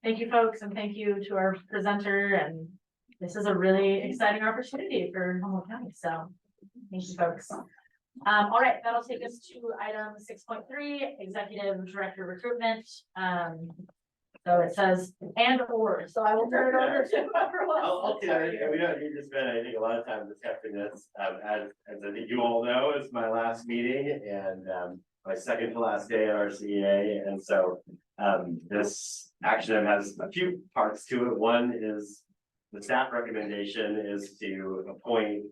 Thank you, folks, and thank you to our presenter. And this is a really exciting opportunity for Humboldt County. So thank you, folks. All right, that'll take us to item 6.3, Executive Director Recruitment. So it says and/or, so I will turn it over to whoever I'll wants. tell you, we don't need to spend, I think, a lot of time discussing this. As I think you all know, it's my last meeting and my second to last day at RCEA. And so this action has a few parts to it. One is the staff recommendation is to appoint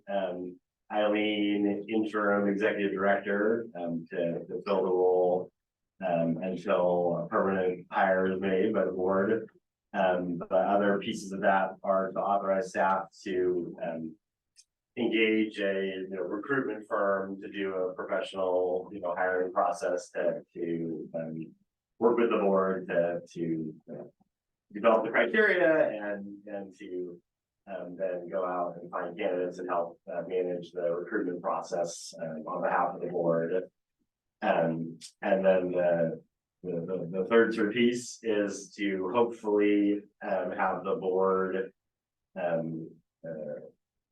Eileen interim executive director to fill the role until a permanent hire is made by the board. But other pieces of that are to authorize staff to engage a recruitment firm to do a professional hiring process to work with the board to develop the criteria and to then go out and find candidates and help manage the recruitment process on behalf of the board. And then the third sort of piece is to hopefully have the board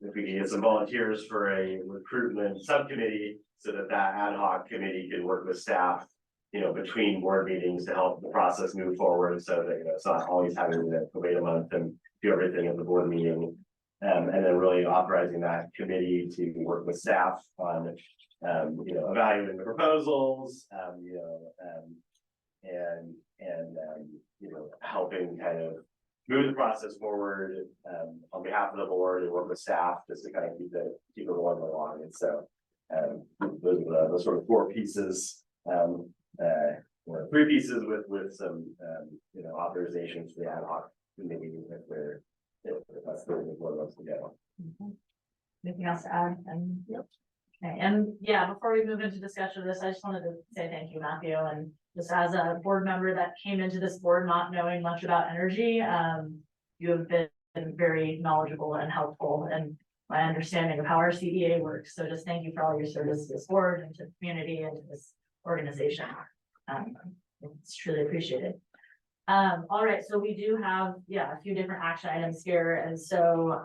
if we can get some volunteers for a recruitment subcommittee so that ad hoc committee can work with staff between board meetings to help the process move forward so that it's not always having to wait a month and do everything at the board meeting. And then really authorizing that committee to work with staff on evaluating the proposals, helping kind of move the process forward on behalf of the board and work with staff just to kind of keep it rolling along. And so those are the sort of four pieces, or three pieces with some authorizations for the ad hoc committee if that's the board wants to go. Anything else to add? Okay, and yeah, before we move into discussion of this, I just wanted to say thank you, Matthew, and just as a board member that came into this board not knowing much about energy, you have been very knowledgeable and helpful in my understanding of how our CEA works. So just thank you for all your service to this board and to the community and to this organization. It's truly appreciated. All right, so we do have, a few different action items here. And so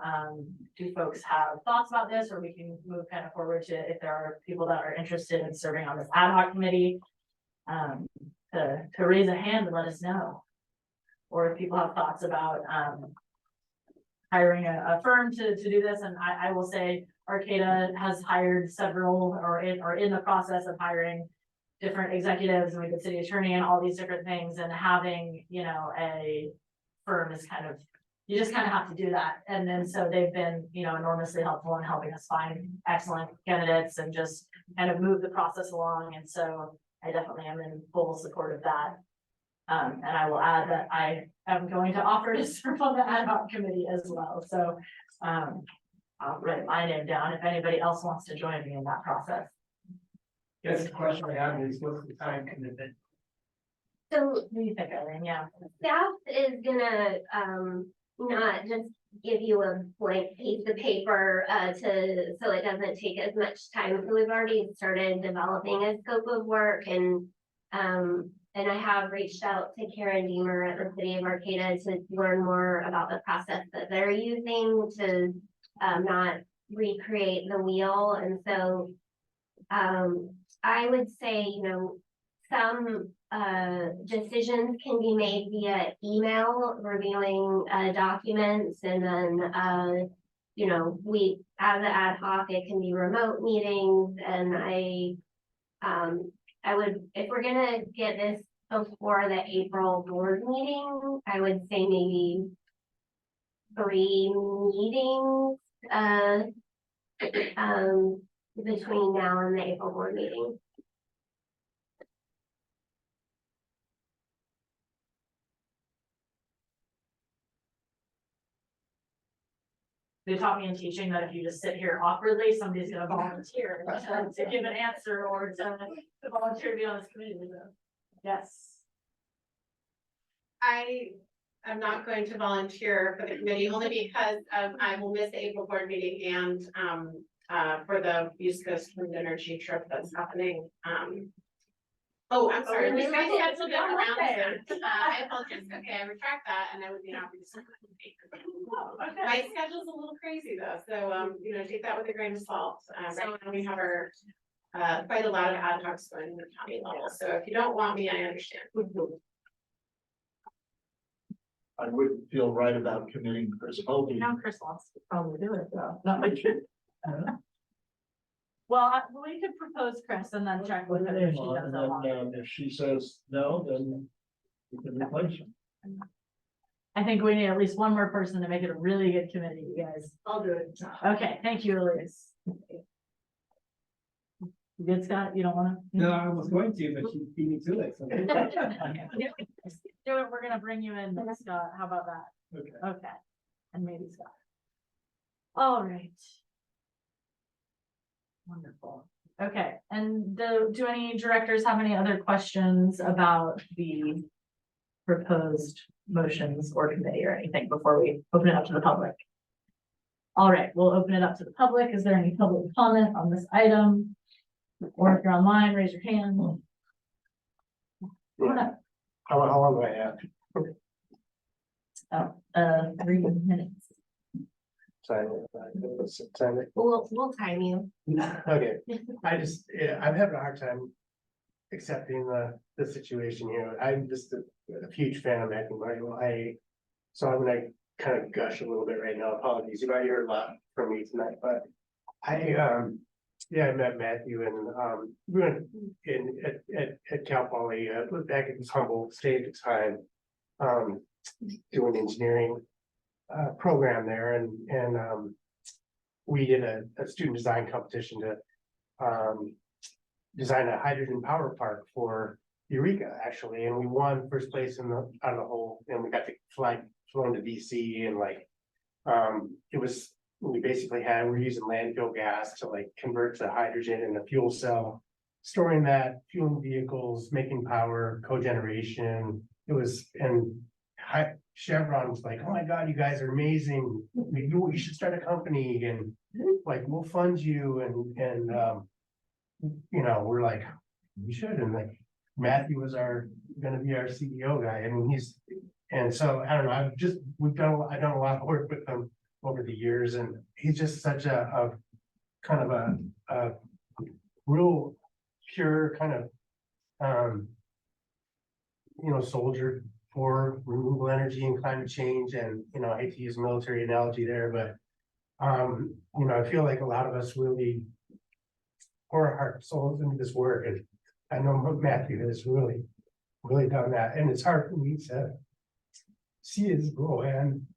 do folks have thoughts about this, or we can move kind of forward to if there are people that are interested in serving on this ad hoc committee to raise a hand and let us know. Or if people have thoughts about hiring a firm to do this. And I will say Arcata has hired several or are in the process of hiring different executives, and we did city attorney and all these different things, and having a firm is kind of, you just kind of have to do that. And then so they've been enormously helpful in helping us find excellent candidates and just kind of move the process along. And so I definitely am in full support of that. And I will add that I am going to offer to serve on the ad hoc committee as well. So I'll write my name down if anybody else wants to join me in that process. Yes, the question I have is what's the time commitment? So What do you think, Eileen? Yeah. staff is gonna not just give you a blank piece of paper, so it doesn't take as much time. So we've already started developing a scope of work and I have reached out to Karen Deemer at the City of Arcata to learn more about the process that they're using to not recreate the wheel. And so I would say, you know, some decisions can be made via email, reviewing documents, and then you know, we as an ad hoc, it can be remote meetings. And I would, if we're gonna get this before the April board meeting, I would say maybe 3 meetings between now and the April board meeting. They taught me in teaching that if you just sit here awkwardly, somebody's gonna volunteer to give an answer or to volunteer to be on this committee. So, yes. I am not going to volunteer for the committee only because I will miss the April board meeting and for the East Coast Wind Energy trip that's happening. Oh, I'm sorry. we We might scheduled schedule it it on around Monday. that. I apologize. Okay, I retract that and I would be happy to. My schedule's a little crazy though, so you know, take that with a grain of salt. Right now we have our quite a lot of ad hocs going in the county level. So if you don't want me, I understand. I wouldn't feel right about committing Chris Hogan. Now Chris wants to probably do it though. Not like well, we could propose Chris and then check with her if she does And that. then, if she says no, then we can replace him. I think we need at least one more person to make it a really good committee, you guys. I'll do it. Okay, thank you, Elise. You good, Scott? You don't wanna? No, I was going to, but she beat me to it. So. Do it, we're gonna bring you in, Scott. How about that? Okay. Okay, and maybe Scott. All right. Wonderful. Okay, and do any directors have any other questions about the proposed motions or committee or anything before we open it up to the public? All right, we'll open it up to the public. Is there any public comment on this item? Or if you're online, raise your hand. Come on up. How long do I have? 3 minutes. Sorry. We'll time you. Okay, I'm having a hard time accepting the situation here. I'm just a huge fan of Matthew Marshall. So I'm gonna kind of gush a little bit right now. Apologies. You've already heard a lot from me tonight, but I met Matthew and we went in at Cal Poly, back at Humboldt State at the time, doing engineering program there, and we did a student design competition to design a hydrogen power park for Eureka, actually, and we won first place out of the whole, and we got to flown to DC, and we're using landfill gas to convert to hydrogen in a fuel cell, storing that, fueling vehicles, making power, cogeneration. Chevron was like, "Oh my God, you guys are amazing. You should start a company and we'll fund you." And we're like, "We should." And Matthew was gonna be our CEO guy. I mean, so I don't know. I've done a lot of work with him over the years, and he's just such a kind of a real pure kind of soldier for renewable energy and climate change. And I hate to use a military analogy there, but I feel like a lot of us really pour our heart and souls into this work, and I know Matthew has really done that. And it's hard for me to see his grow and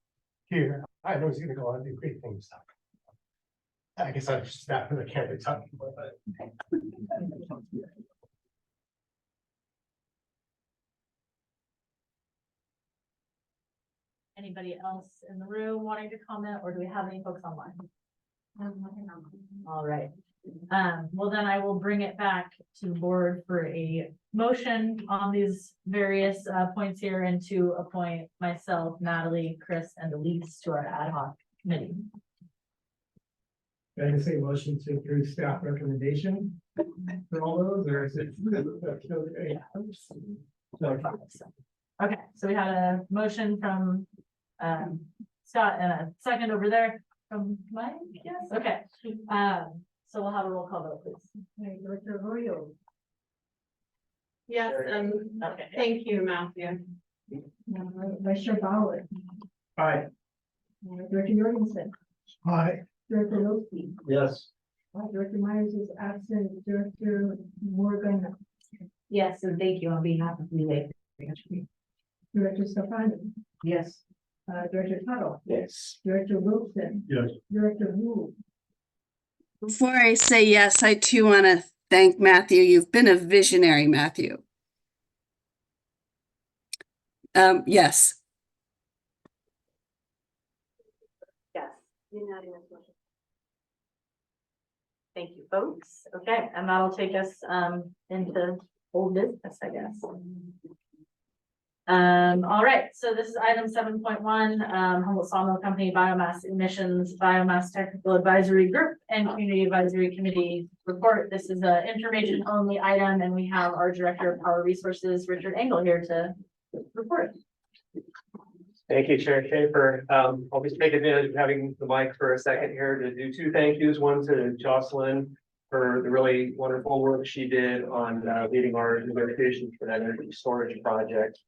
here. I know he's gonna go on and do great things. I guess I just not really can't be talking about that. Anybody else in the room wanting to comment, or do we have any folks online? All right, Well, then I will bring it back to the board for a motion on these various points here and to appoint myself, Natalie, Chris, and Elise to our ad hoc committee. Can I just say motion to approve staff recommendation for all those, or is it? Okay, so we had a motion from Scott and a second over there from Mike, yes, okay. So we'll have a roll call vote, please. Director Arroyo, Yes, Okay. thank you, Matthew. Vice Chair Bauer, Aye. Director Jorgensen, Aye. Director Lowski, Yes. Director Myers is absent, Director Morgan. Yes, and thank you on behalf of Relay. Director Stefani. Yes. Director Tuttle, Yes. Director Wilson, Yes. Director Wu. Before I say yes, I too want to thank Matthew. You've been a visionary, Matthew. Yes. Yes. Thank you, folks. Okay, and that'll take us into old business, I guess. All right, so this is item 7.1, Humboldt Sawmill Company Biomass Emissions, Biomass Technical Advisory Group and Community Advisory Committee report. This is an information only item, and we have our Director of Power Resources, Richard Engel, here to report. Thank you, Chair Schaefer. I'll just take advantage of having the mic for a second here to do two thank yous. One to Jocelyn for the really wonderful work she did on leading our negotiations for that energy storage project.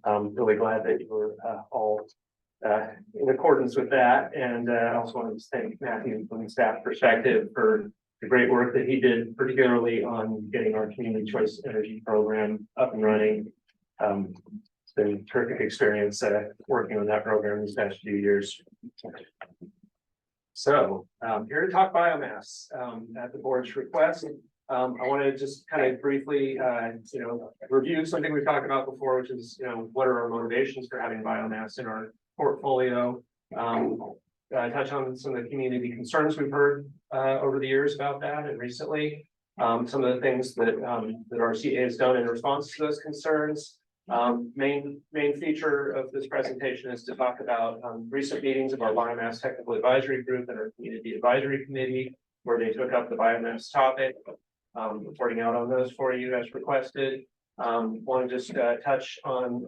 I'm really glad that you were all in accordance with that. And I also want to thank Matthew from the staff perspective for the great work that he did, particularly on getting our community choice energy program up and running. It's been a terrific experience working on that program these past few years. So here to talk biomass at the board's request. I want to just kind of briefly, review something we've talked about before, which is, what are our motivations for having biomass in our portfolio? Touch on some of the community concerns we've heard over the years about that, and recently some of the things that that RCEA has done in response to those concerns. Main feature of this presentation is to talk about recent meetings of our biomass technical advisory group and our community advisory committee, where they took up the biomass topic, reporting out on those for you as requested. Want to just touch on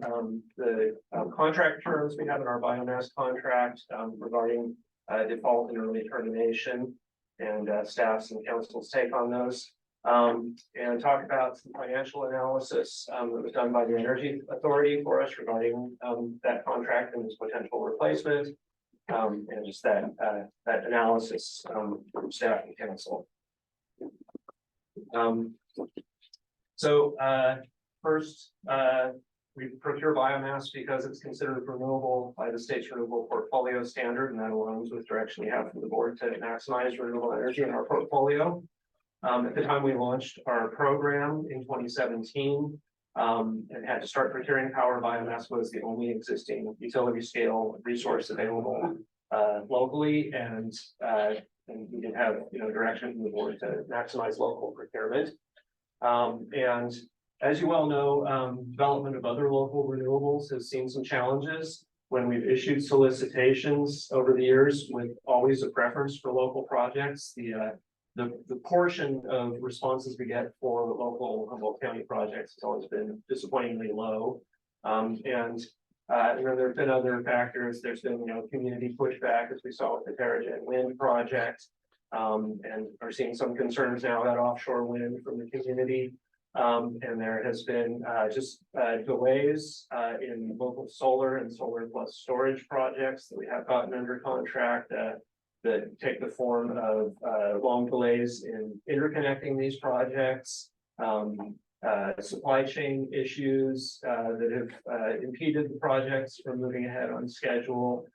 the contract terms we have in our biomass contract regarding default and early termination, and staff's and council's take on those. And talk about some financial analysis that was done by the Energy Authority for us regarding that contract and its potential replacement, and just that analysis from staff and council. First, we procure biomass because it's considered renewable by the state's renewable portfolio standard, and that aligns with direction we have from the board to maximize renewable energy in our portfolio. At the time we launched our program in 2017 and had to start procuring power, biomass was the only existing utility scale resource available locally, and we did have direction from the board to maximize local procurement. And as you well know, development of other local renewables has seen some challenges when we've issued solicitations over the years, with always a preference for local projects. The portion of responses we get for local Humboldt County projects has always been disappointingly low. And then there have been other factors. There's been, community pushback, as we saw with the Trinidad wind project, and are seeing some concerns now about offshore wind from the community. And there has been delays in local solar and solar plus storage projects that we have gotten under contract that take the form of long delays in interconnecting these projects, supply chain issues that have impeded the projects from moving ahead on schedule.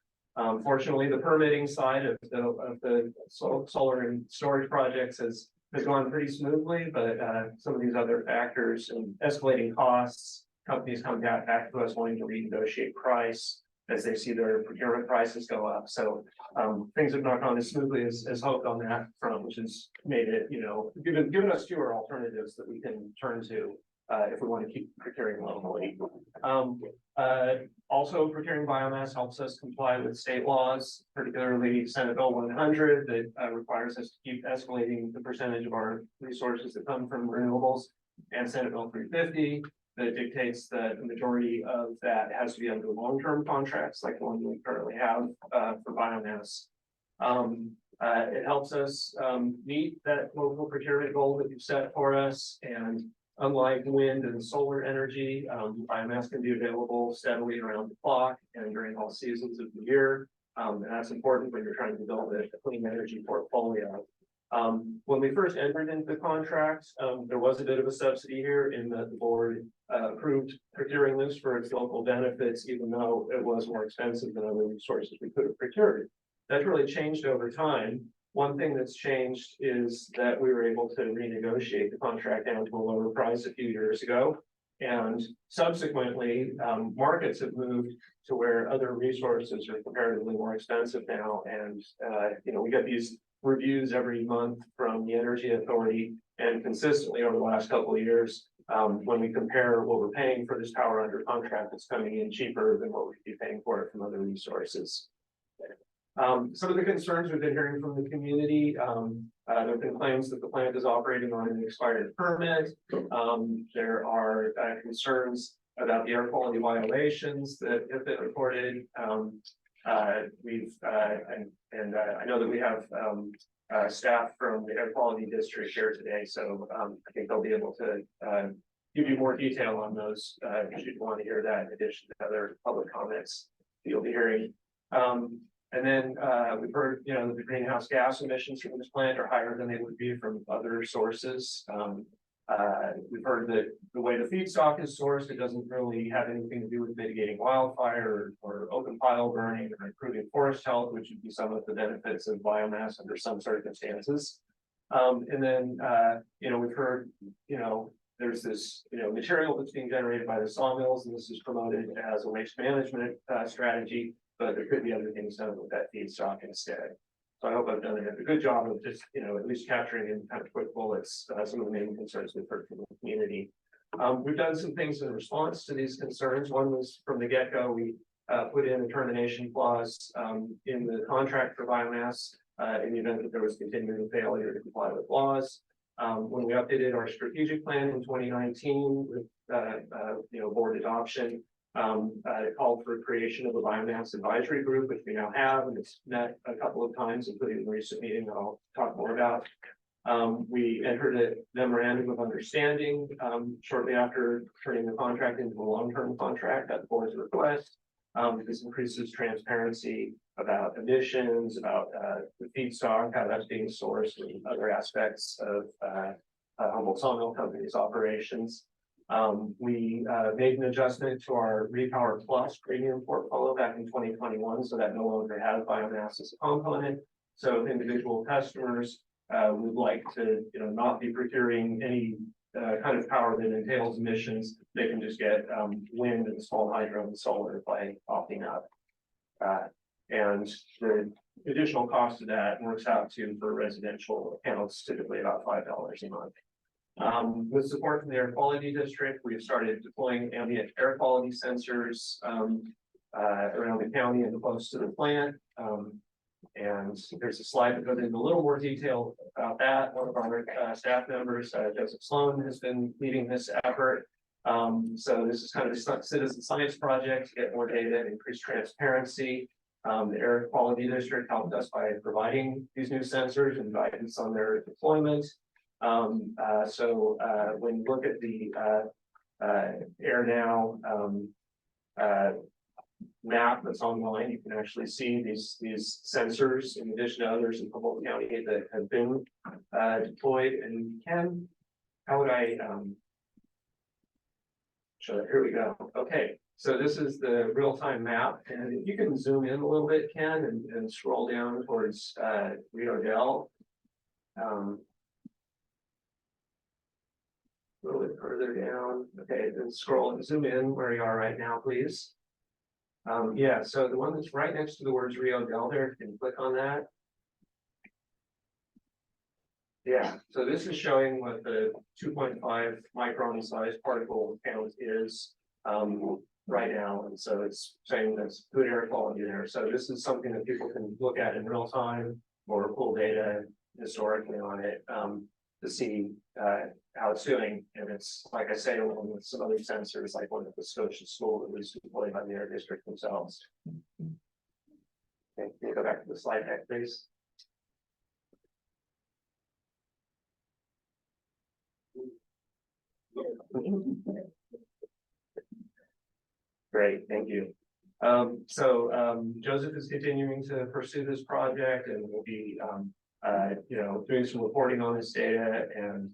Fortunately, the permitting side of the solar and storage projects has gone pretty smoothly, but some of these other factors and escalating costs, companies come back to us wanting to renegotiate price, as they see their procurement prices go up. So things have not gone as smoothly as hoped on that front, which has made it, given us fewer alternatives that we can turn to if we want to keep procuring locally. Also, procuring biomass helps us comply with state laws, particularly Senate Bill 100 that requires us to keep escalating the percentage of our resources that come from renewables, and Senate Bill 350 that dictates that the majority of that has to be under long-term contracts like the one we currently have for biomass. It helps us meet that local procurement goal that you've set for us, and unlike wind and solar energy, biomass can be available steadily around the clock and during all seasons of the year. And that's important when you're trying to build a clean energy portfolio. When we first entered into the contract, there was a bit of a subsidy here in that the board approved procuring this for its local benefits, even though it was more expensive than other resources we could have procured. That's really changed over time. One thing that's changed is that we were able to renegotiate the contract down to a lower price a few years ago. And subsequently, markets have moved to where other resources are comparatively more expensive now. And, we get these reviews every month from the Energy Authority, and consistently over the last couple of years, when we compare what we're paying for this power under contract, it's coming in cheaper than what we'd be paying for it from other resources. Some of the concerns we've been hearing from the community, there have been claims that the plant is operating on an expired permit. There are concerns about the air quality violations that have been reported. I know that we have staff from the air quality district here today, so I think they'll be able to give you more detail on those if you want to hear that, in addition to other public comments you'll be hearing. And then we've heard, that the greenhouse gas emissions from this plant are higher than they would be from other sources. We've heard that the way the feedstock is sourced, it doesn't really have anything to do with mitigating wildfire or open pile burning or improving forest health, which would be some of the benefits of biomass under some circumstances. And then, we've heard, there's this, material that's being generated by the sawmills, and this is promoted as a waste management strategy, but there could be other things done with that feedstock instead. So I hope I've done a good job of just, at least capturing in kind of quick bullets some of the main concerns we've heard from the community. We've done some things in response to these concerns. One was from the get-go, we put in a termination clause in the contract for biomass in the event that there was continuing failure to comply with laws. When we updated our strategic plan in 2019 with board adoption, it called for creation of a biomass advisory group, which we now have, and it's met a couple of times, including the recent meeting that I'll talk more about. We entered a memorandum of understanding shortly after turning the contract into a long-term contract at the board's request. This increases transparency about emissions, about the feedstock, how that's being sourced, and other aspects of Humboldt Sawmill Company's operations. We made an adjustment to our Repower Plus premium portfolio back in 2021, so that no longer has biomass as a component. So if individual customers would like to, not be procuring any kind of power that entails emissions, they can just get wind and small hydro and solar by opting out. And the additional cost of that works out to, for residential accounts, typically about $5 a month. With support from the Air Quality District, we've started deploying ambient air quality sensors around the county and close to the plant. And there's a slide that goes into a little more detail about that. One of our staff members, Joseph Sloan, has been leading this effort. So this is kind of a citizen science project to get more data and increase transparency. The Air Quality District helped us by providing these new sensors and guidance on their deployment. So when you look at the Air Now map that's online, you can actually see these sensors in addition to others in Humboldt County that have been deployed. And Ken, how would I show that? Here we go. Okay, so this is the real-time map, and if you can zoom in a little bit, Ken, and scroll down towards Rio Dell. A little bit further down. Okay, then scroll and zoom in where you are right now, please. Yeah, so the one that's right next to the words Rio Dell there, if you can click on that. Yeah, so this is showing what the 2.5 micron size particle count is right now. And so it's saying that's good air quality there. So this is something that people can look at in real time or pull data historically on it to see how it's doing. And it's, like I say, along with some other sensors, like one at the Scotia School that was deployed by the Air District themselves. Okay, can you go back to the slide deck, please? Great, thank you. Joseph is continuing to pursue this project and will be, doing some reporting on this data and,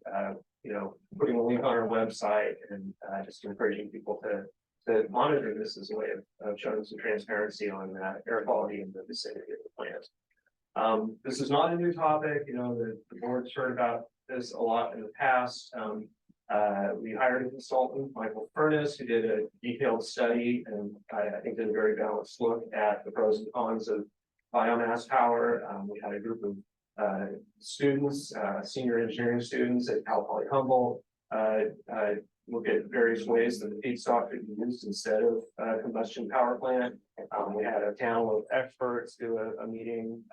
putting a link on our website and just encouraging people to monitor this as a way of showing some transparency on air quality in the vicinity of the plant. This is not a new topic. The board's heard about this a lot in the past. We hired a consultant, Michael Furness, who did a detailed study and I think did a very balanced look at the pros and cons of biomass power. We had a group of students, senior engineering students at County of Humboldt, look at various ways that the feedstock could be used instead of combustion power plant. We had a panel of experts do a meeting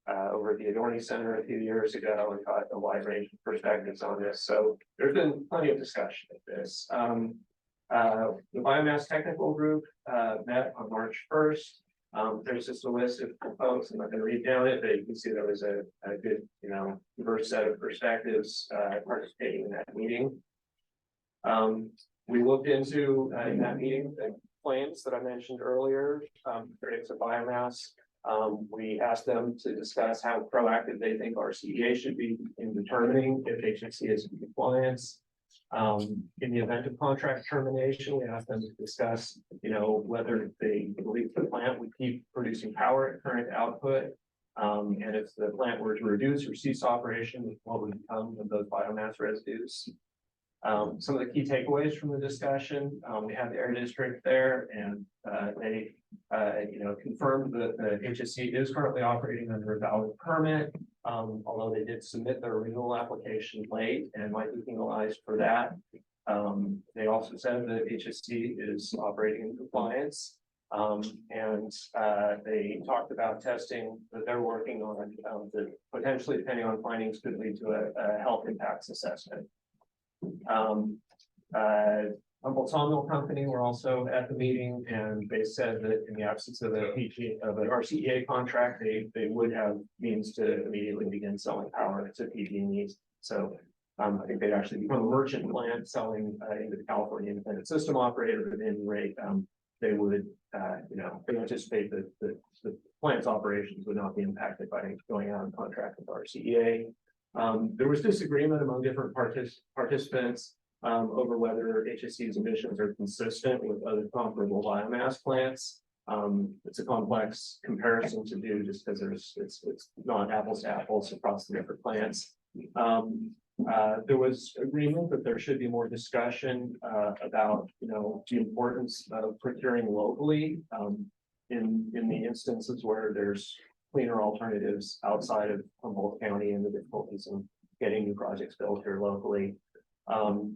over at the Adorney Center a few years ago and got a wide range of perspectives on this. So there's been plenty of discussion of this. The biomass technical group met on March 1st. There's just a list of folks. I'm not going to read down it, but you can see there was a good, diverse set of perspectives participating in that meeting. We looked into in that meeting the claims that I mentioned earlier, critics of biomass. We asked them to discuss how proactive they think RCEA should be in determining if HFC is in compliance. In the event of contract termination, we asked them to discuss, whether they believe the plant would keep producing power at current output. And if the plant were to reduce or cease operation, what would become of those biomass residues? Some of the key takeaways from the discussion, we had the Air District there and they confirmed that the HSC is currently operating under a valid permit, although they did submit their renewal application late and might be penalized for that. They also said that HSC is operating in compliance. And they talked about testing that they're working on that potentially, depending on findings, could lead to a health impacts assessment. Humboldt Sawmill Company were also at the meeting, and they said that in the absence of an RCEA contract, they would have means to immediately begin selling power to PG&Es. So I think they'd actually become a merchant plant selling into the California Independent System Operator, but at any rate, they would, they anticipate that the plant's operations would not be impacted by going out on contract with RCEA. There was disagreement among different participants over whether HSC's emissions are consistent with other comparable biomass plants. It's a complex comparison to do just because it's not apples to apples across the different plants. There was agreement that there should be more discussion about the importance of procuring locally in the instances where there's cleaner alternatives outside of Humboldt County and the difficulties in getting new projects built here locally.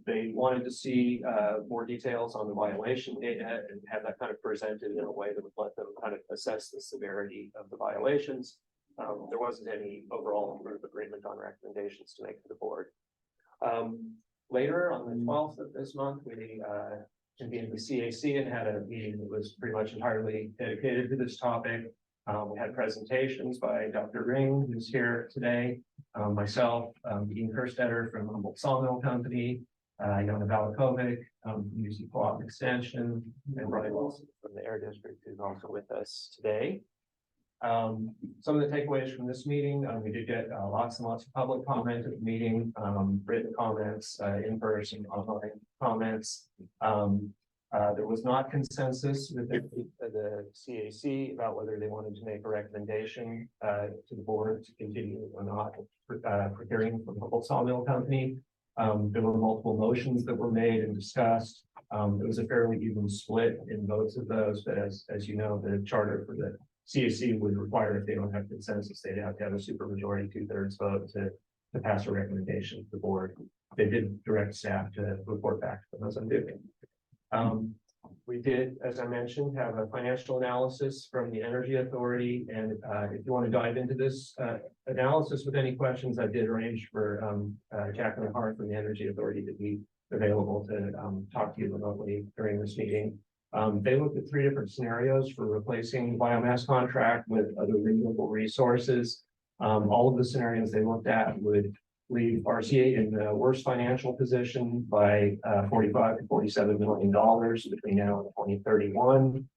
They wanted to see more details on the violation data and have that kind of presented in a way that would let them kind of assess the severity of the violations. There wasn't any overall agreement on recommendations to make to the board. Later on the 12th of this month, we convened the CAC and had a meeting that was pretty much entirely dedicated to this topic. We had presentations by Dr. Ring, who's here today, myself, Dean Kerstetter from Humboldt Sawmill Company, Yona Valakovic, UC Co-op Extension, and Brian Wilson from the Air District, who's also with us today. Some of the takeaways from this meeting, we did get lots and lots of public comment at the meeting, written comments, in-person, online comments. There was not consensus with the CAC about whether they wanted to make a recommendation to the board to continue or not procuring from Humboldt Sawmill Company. There were multiple motions that were made and discussed. It was a fairly even split in votes of those, but as you know, the charter for the CAC would require, if they don't have consensus, they'd have to have a supermajority, 2/3 vote to pass a recommendation to the board. They did direct staff to report back to them as I'm doing. We did, as I mentioned, have a financial analysis from the Energy Authority, and if you want to dive into this analysis with any questions, I did arrange for Jacqueline Hart from the Energy Authority to be available to talk to you remotely during this meeting. They looked at 3 different scenarios for replacing the biomass contract with other renewable resources. All of the scenarios they looked at would leave RCA in the worst financial position by $45 to $47 million between now and 2031,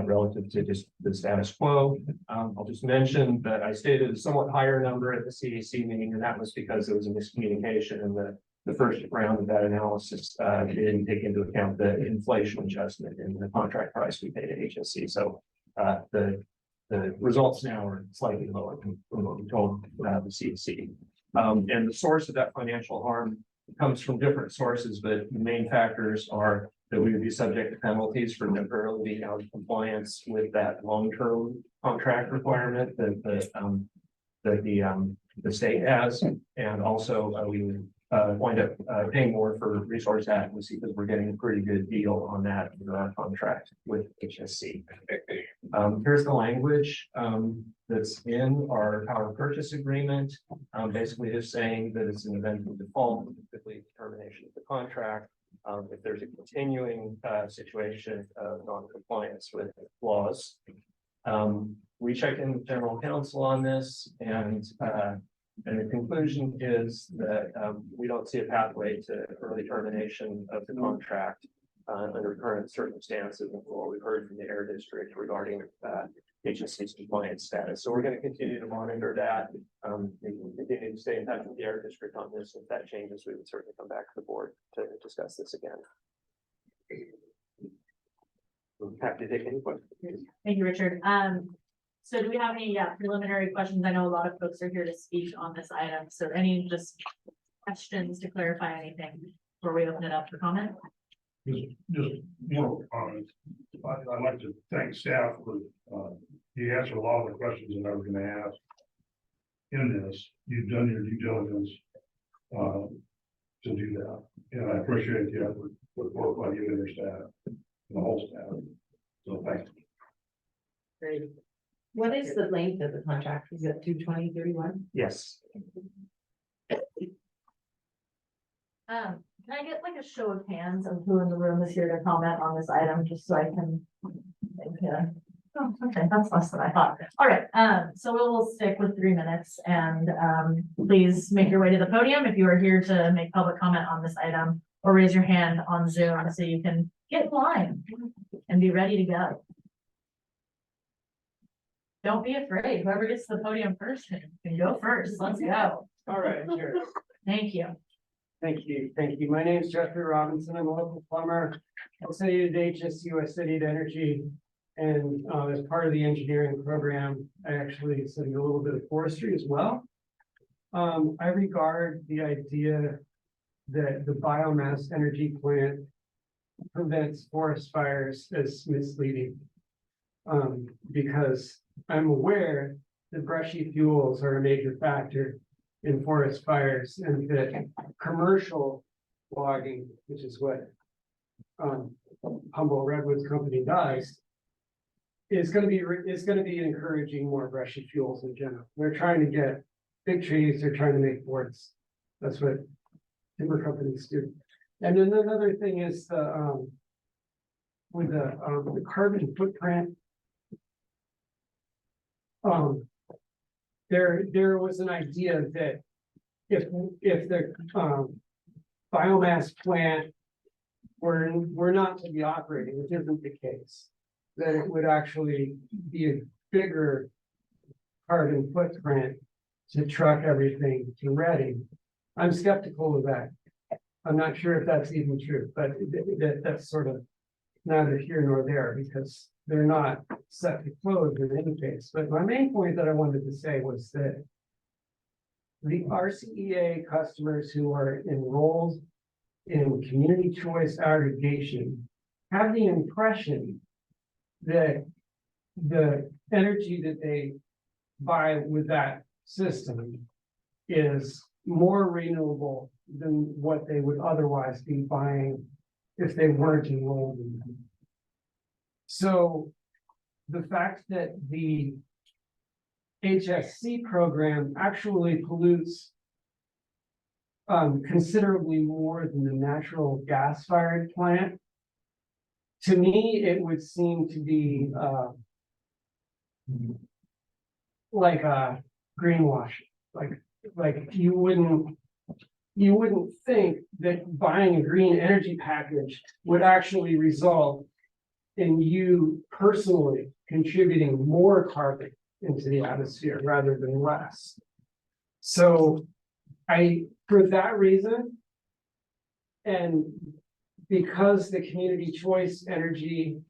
relative to just the status quo. I'll just mention that I stated a somewhat higher number at the CAC meeting, and that was because there was a miscommunication in the first round of that analysis. Didn't take into account the inflation adjustment in the contract price we paid at HSC. So the results now are slightly lower than what we told the CAC. And the source of that financial harm comes from different sources, but the main factors are that we would be subject to penalties for temporarily being out of compliance with that long-term contract requirement that the state has, and also we would wind up paying more for resource adequacy because we're getting a pretty good deal on that in our contract with HSC. Here's the language that's in our power purchase agreement, basically just saying that it's an event of default, typically termination of the contract. If there's a continuing situation of non-compliance with laws. We checked in with general counsel on this, and the conclusion is that we don't see a pathway to early termination of the contract under current circumstances and what we've heard from the Air District regarding HSC's compliance status. So we're going to continue to monitor that. We can continue to stay in touch with the Air District on this. If that changes, we would certainly come back to the board to discuss this again. I'm happy to take any questions. Thank you, Richard. So do we have any preliminary questions? I know a lot of folks are here to speak on this item. So any just questions to clarify anything before we open it up for comment? Just more comments. I'd like to thank staff for, you answered a lot of the questions that I was going to ask in this. You've done your due diligence to do that. And I appreciate the effort with work by you and your staff, and the whole staff. So thank you. Great. What is the length of the contract? Is it 2/20/31? Yes. Can I get like a show of hands of who in the room is here to comment on this item, just so I can. Oh, okay, that's less than I thought. All right, so we'll stick with 3 minutes, and please make your way to the podium if you are here to make public comment on this item, or raise your hand on Zoom so you can get in line and be ready to go. Don't be afraid. Whoever gets to the podium first can go first. Let's go. All right, sure. Thank you. Thank you. Thank you. My name is Jeffrey Robinson. I'm a local plumber. I studied at HSU. I studied energy. And as part of the engineering program, I actually studied a little bit of forestry as well. I regard the idea that the biomass energy plant prevents forest fires as misleading. Because I'm aware that brushy fuels are a major factor in forest fires, and that commercial logging, which is what Humboldt Redwood Company does, is going to be encouraging more brushy fuels in general. They're trying to get big trees. They're trying to make boards. That's what timber companies do. And then another thing is with the carbon footprint. There was an idea that if the biomass plant were not to be operating, which isn't the case, that it would actually be a bigger carbon footprint to truck everything to Reading. I'm skeptical of that. I'm not sure if that's even true, but that's sort of neither here nor there, because they're not set to close in any case. But my main point that I wanted to say was that the RCEA customers who are enrolled in community choice aggregation have the impression that the energy that they buy with that system is more renewable than what they would otherwise be buying if they weren't enrolled in them. So the fact that the HSC program actually pollutes considerably more than the natural gas-fired plant, to me, it would seem to be like a greenwashing. Like you wouldn't think that buying a green energy package would actually result in you personally contributing more carbon into the atmosphere rather than less. So for that reason, and because the community choice energy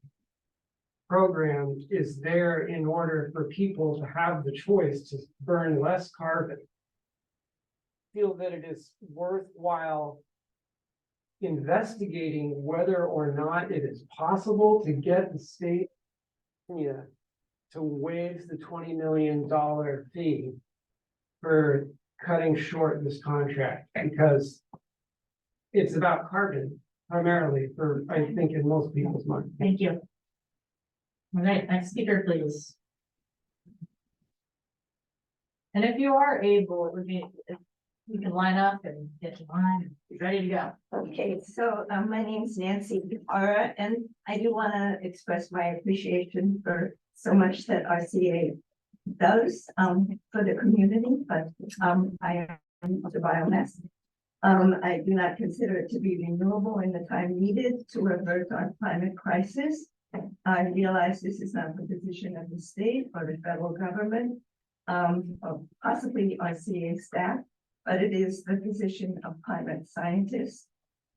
program is there in order for people to have the choice to burn less carbon, I feel that it is worthwhile investigating whether or not it is possible to get the state to waive the $20 million fee for cutting short this contract, because it's about carbon primarily for, I think, in most people's mind. Thank you. All right, next speaker, please. And if you are able, it would be, if you can line up and get in line and be ready to go. Okay, so my name is Nancy Ara, and I do want to express my appreciation for so much that RCA does for the community, but I am the biomass. I do not consider it to be renewable in the time needed to revert our climate crisis. I realize this is not the position of the state or the federal government, or possibly RCA staff, but it is the position of climate scientists.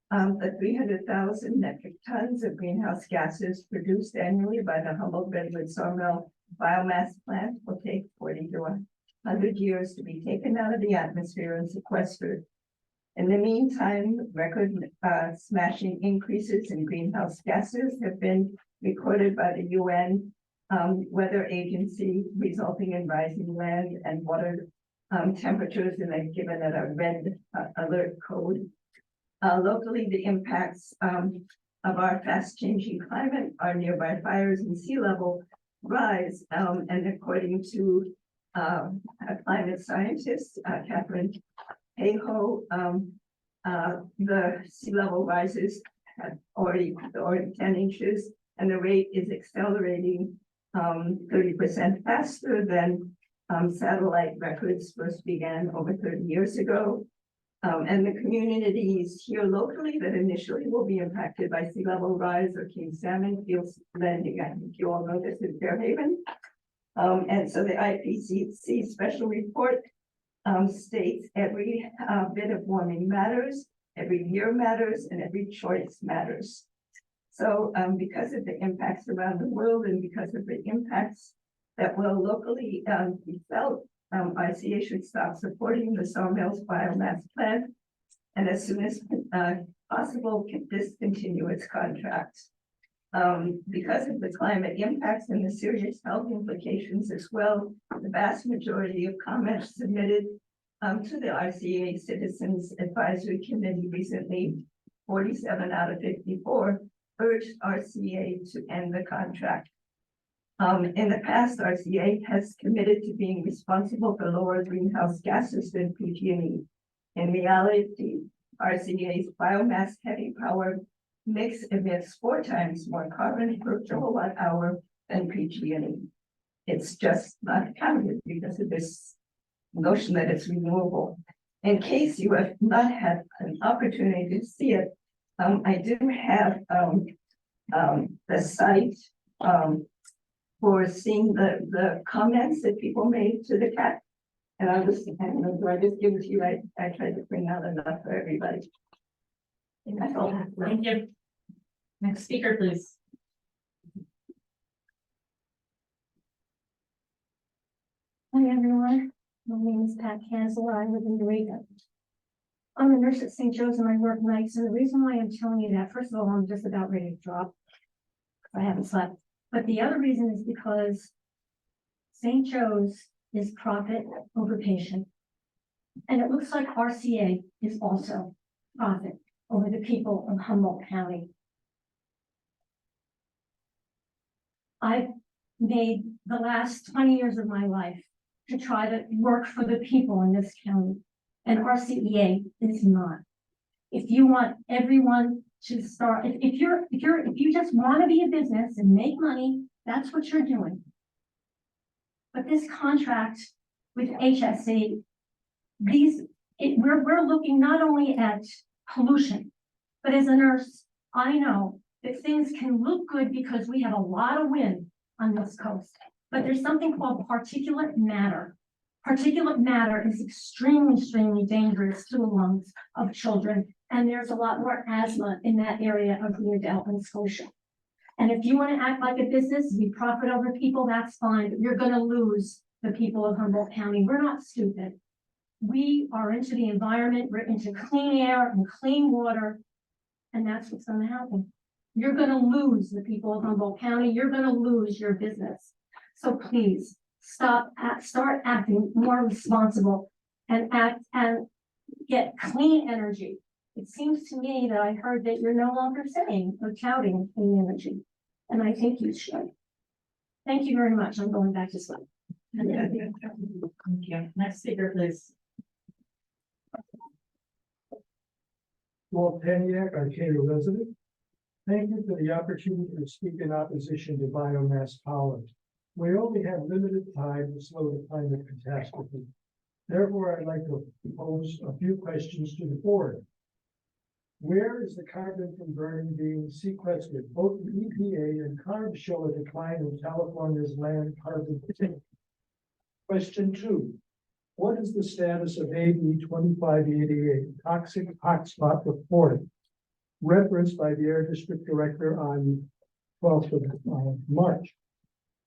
The 300,000 metric tons of greenhouse gases produced annually by the Humboldt Redwood sawmill biomass plant will take 40 to 100 years to be taken out of the atmosphere and sequestered. In the meantime, record smashing increases in greenhouse gases have been recorded by the UN Weather Agency, resulting in rising land and water temperatures, and they've given it a red alert code. Locally, the impacts of our fast changing climate are nearby fires and sea level rise. And according to a climate scientist, Catherine Hayhoe, the sea level rises have already 10 inches, and the rate is accelerating 30% faster than satellite records first began over 30 years ago. And the communities here locally that initially will be impacted by sea level rise or king salmon fields landing, I think you all know this in Fairhaven. And so the IPCC special report states every bit of warming matters, every year matters, and every choice matters. So because of the impacts around the world and because of the impacts that will locally be felt, RCA should stop supporting the sawmill's biomass plant, and as soon as possible, can discontinue its contract. Because of the climate impacts and the serious health implications as well, the vast majority of comments submitted to the RCA Citizens Advisory Committee recently, 47 out of 54, urged RCA to end the contract. In the past, RCA has committed to being responsible for lower greenhouse gases than PG&E. In reality, RCA's biomass heavy power mix emits 4 times more carbon per kilowatt hour than PG&E. It's just not counted because of this notion that it's renewable. In case you have not had an opportunity to see it, I do have the site for seeing the comments that people made to the cat. And I don't know, do I just give it to you? I tried to bring out enough for everybody. And that's all. Thank you. Next speaker, please. Hi, everyone. My name is Pat Cancel. I live in Eureka. I'm a nurse at St. Joe's and I work nights, and the reason why I'm telling you that, first of all, I'm just about ready to drop. I haven't slept, but the other reason is because St. Joe's is profit over patient. And it looks like RCA is also profit over the people of Humboldt County. I've made the last 20 years of my life to try to work for the people in this county, and RCEA is not. If you want everyone to start, if you just want to be a business and make money, that's what you're doing. But this contract with HSC, we're looking not only at pollution, but as a nurse, I know that things can look good because we have a lot of wind on this coast, but there's something called particulate matter. Particulate matter is extremely dangerous to the lungs of children, and there's a lot more asthma in that area of Rio Dell and Scotia. And if you want to act like a business, you profit over people, that's fine, but you're going to lose the people of Humboldt County. We're not stupid. We are into the environment, we're into clean air and clean water, and that's what's going to happen. You're going to lose the people of Humboldt County. You're going to lose your business. So please start acting more responsible and get clean energy. It seems to me that I heard that you're no longer saying or touting clean energy, and I think you should. Thank you very much. I'm going back to sleep. Thank you. Next speaker, please. Walt Paniak, Arcata resident. Thank you for the opportunity to speak in opposition to biomass power. We only have limited time to slow the climate catastrophe. Therefore, I'd like to pose a few questions to the board. Where is the carbon from burning being sequestered? Both the EPA and CARB show a decline in California's land carbon sink. Question 2. What is the status of AB 2588, toxic hotspot report, referenced by the Air District Director on 12th of March?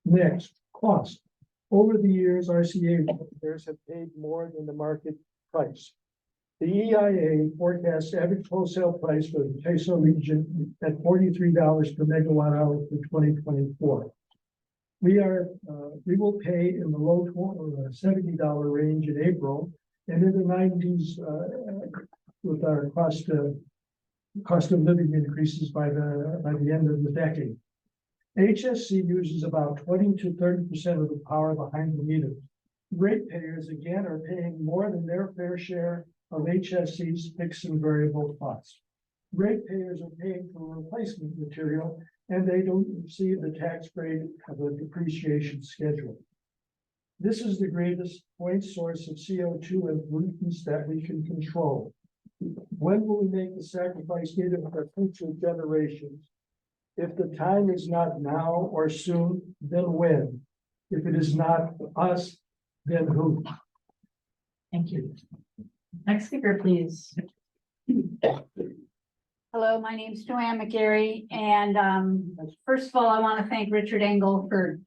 Next, cost. Over the years, RCA players have paid more than the market price. The EIA forecasts average wholesale price for the CAISO region at $43 per megawatt hour for 2024. We will pay in the low $70 range in April, and in the 90s with our cost of living increases by the end of the decade. HSC uses about 20 to 30% of the power behind the meter. Ratepayers again are paying more than their fair share of HSC's fixed and variable costs. Ratepayers are paying for replacement material, and they don't receive the tax credit of a depreciation schedule. This is the greatest point source of CO2 and pollutants that we can control. When will we make the sacrifice needed for future generations? If the time is not now or soon, then when? If it is not us, then who? Thank you. Next speaker, please. Hello, my name is Joanne McGarry, and first of all, I want to thank Richard Engel for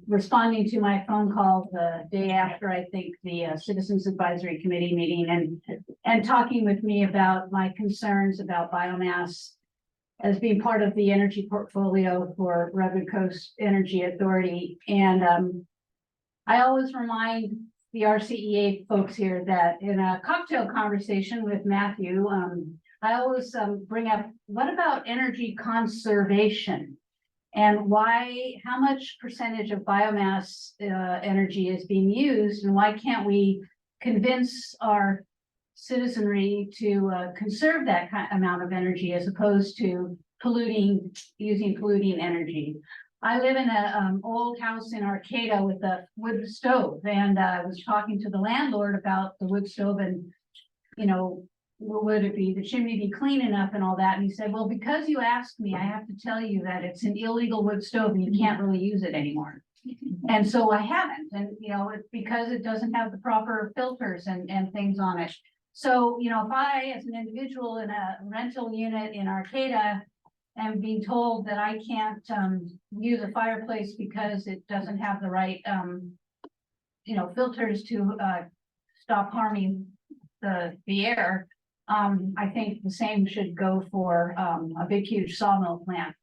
responding to my phone call the day after, I think, the Citizens Advisory Committee meeting and talking with me about my concerns about biomass as being part of the energy portfolio for Redwood Coast Energy Authority. And I always remind the RCEA folks here that in a cocktail conversation with Matthew, I always bring up, what about energy conservation? And how much percentage of biomass energy is being used, and why can't we convince our citizenry to conserve that amount of energy as opposed to using polluting energy? I live in an old house in Arcata with a wood stove, and I was talking to the landlord about the wood stove and, would the chimney be clean enough and all that? And he said, well, because you asked me, I have to tell you that it's an illegal wood stove and you can't really use it anymore. And so I haven't, and it's because it doesn't have the proper filters and things on it. So, if I, as an individual in a rental unit in Arcata, am being told that I can't use a fireplace because it doesn't have the right, filters to stop harming the air, I think the same should go for, a big, huge sawmill plant.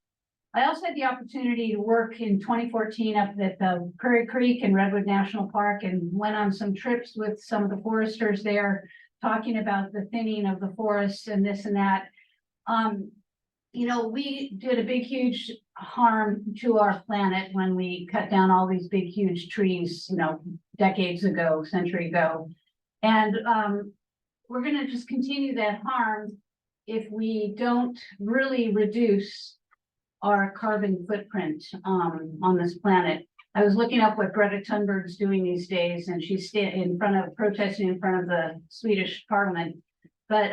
I also had the opportunity to work in 2014 up at the Prairie Creek and Redwood National Park and went on some trips with some of the foresters there, talking about the thinning of the forests and this and that. We did a big, huge harm to our planet when we cut down all these big, huge trees, decades ago, century ago. And we're gonna just continue that harm if we don't really reduce our carbon footprint on this planet. I was looking up what Greta Thunberg's doing these days, and she's protesting in front of the Swedish parliament. But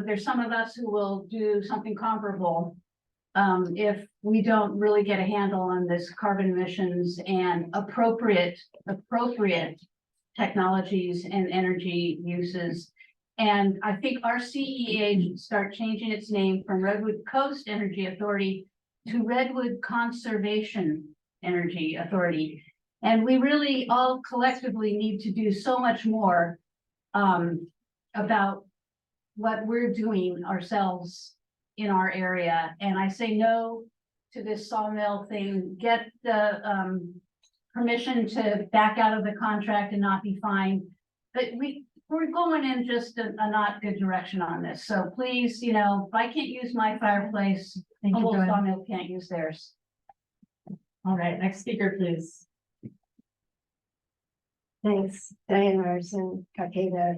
there's some of us who will do something comparable if we don't really get a handle on this carbon emissions and appropriate technologies and energy uses. And I think RCEA should start changing its name from Redwood Coast Energy Authority to Redwood Conservation Energy Authority. And we really all collectively need to do so much more about what we're doing ourselves in our area. And I say no to this sawmill thing. Get the permission to back out of the contract and not be fined. But we're going in just a not good direction on this. So please, if I can't use my fireplace, Humboldt sawmill can't use theirs. All right, next speaker, please. Thanks, Diane Larson, Arcata.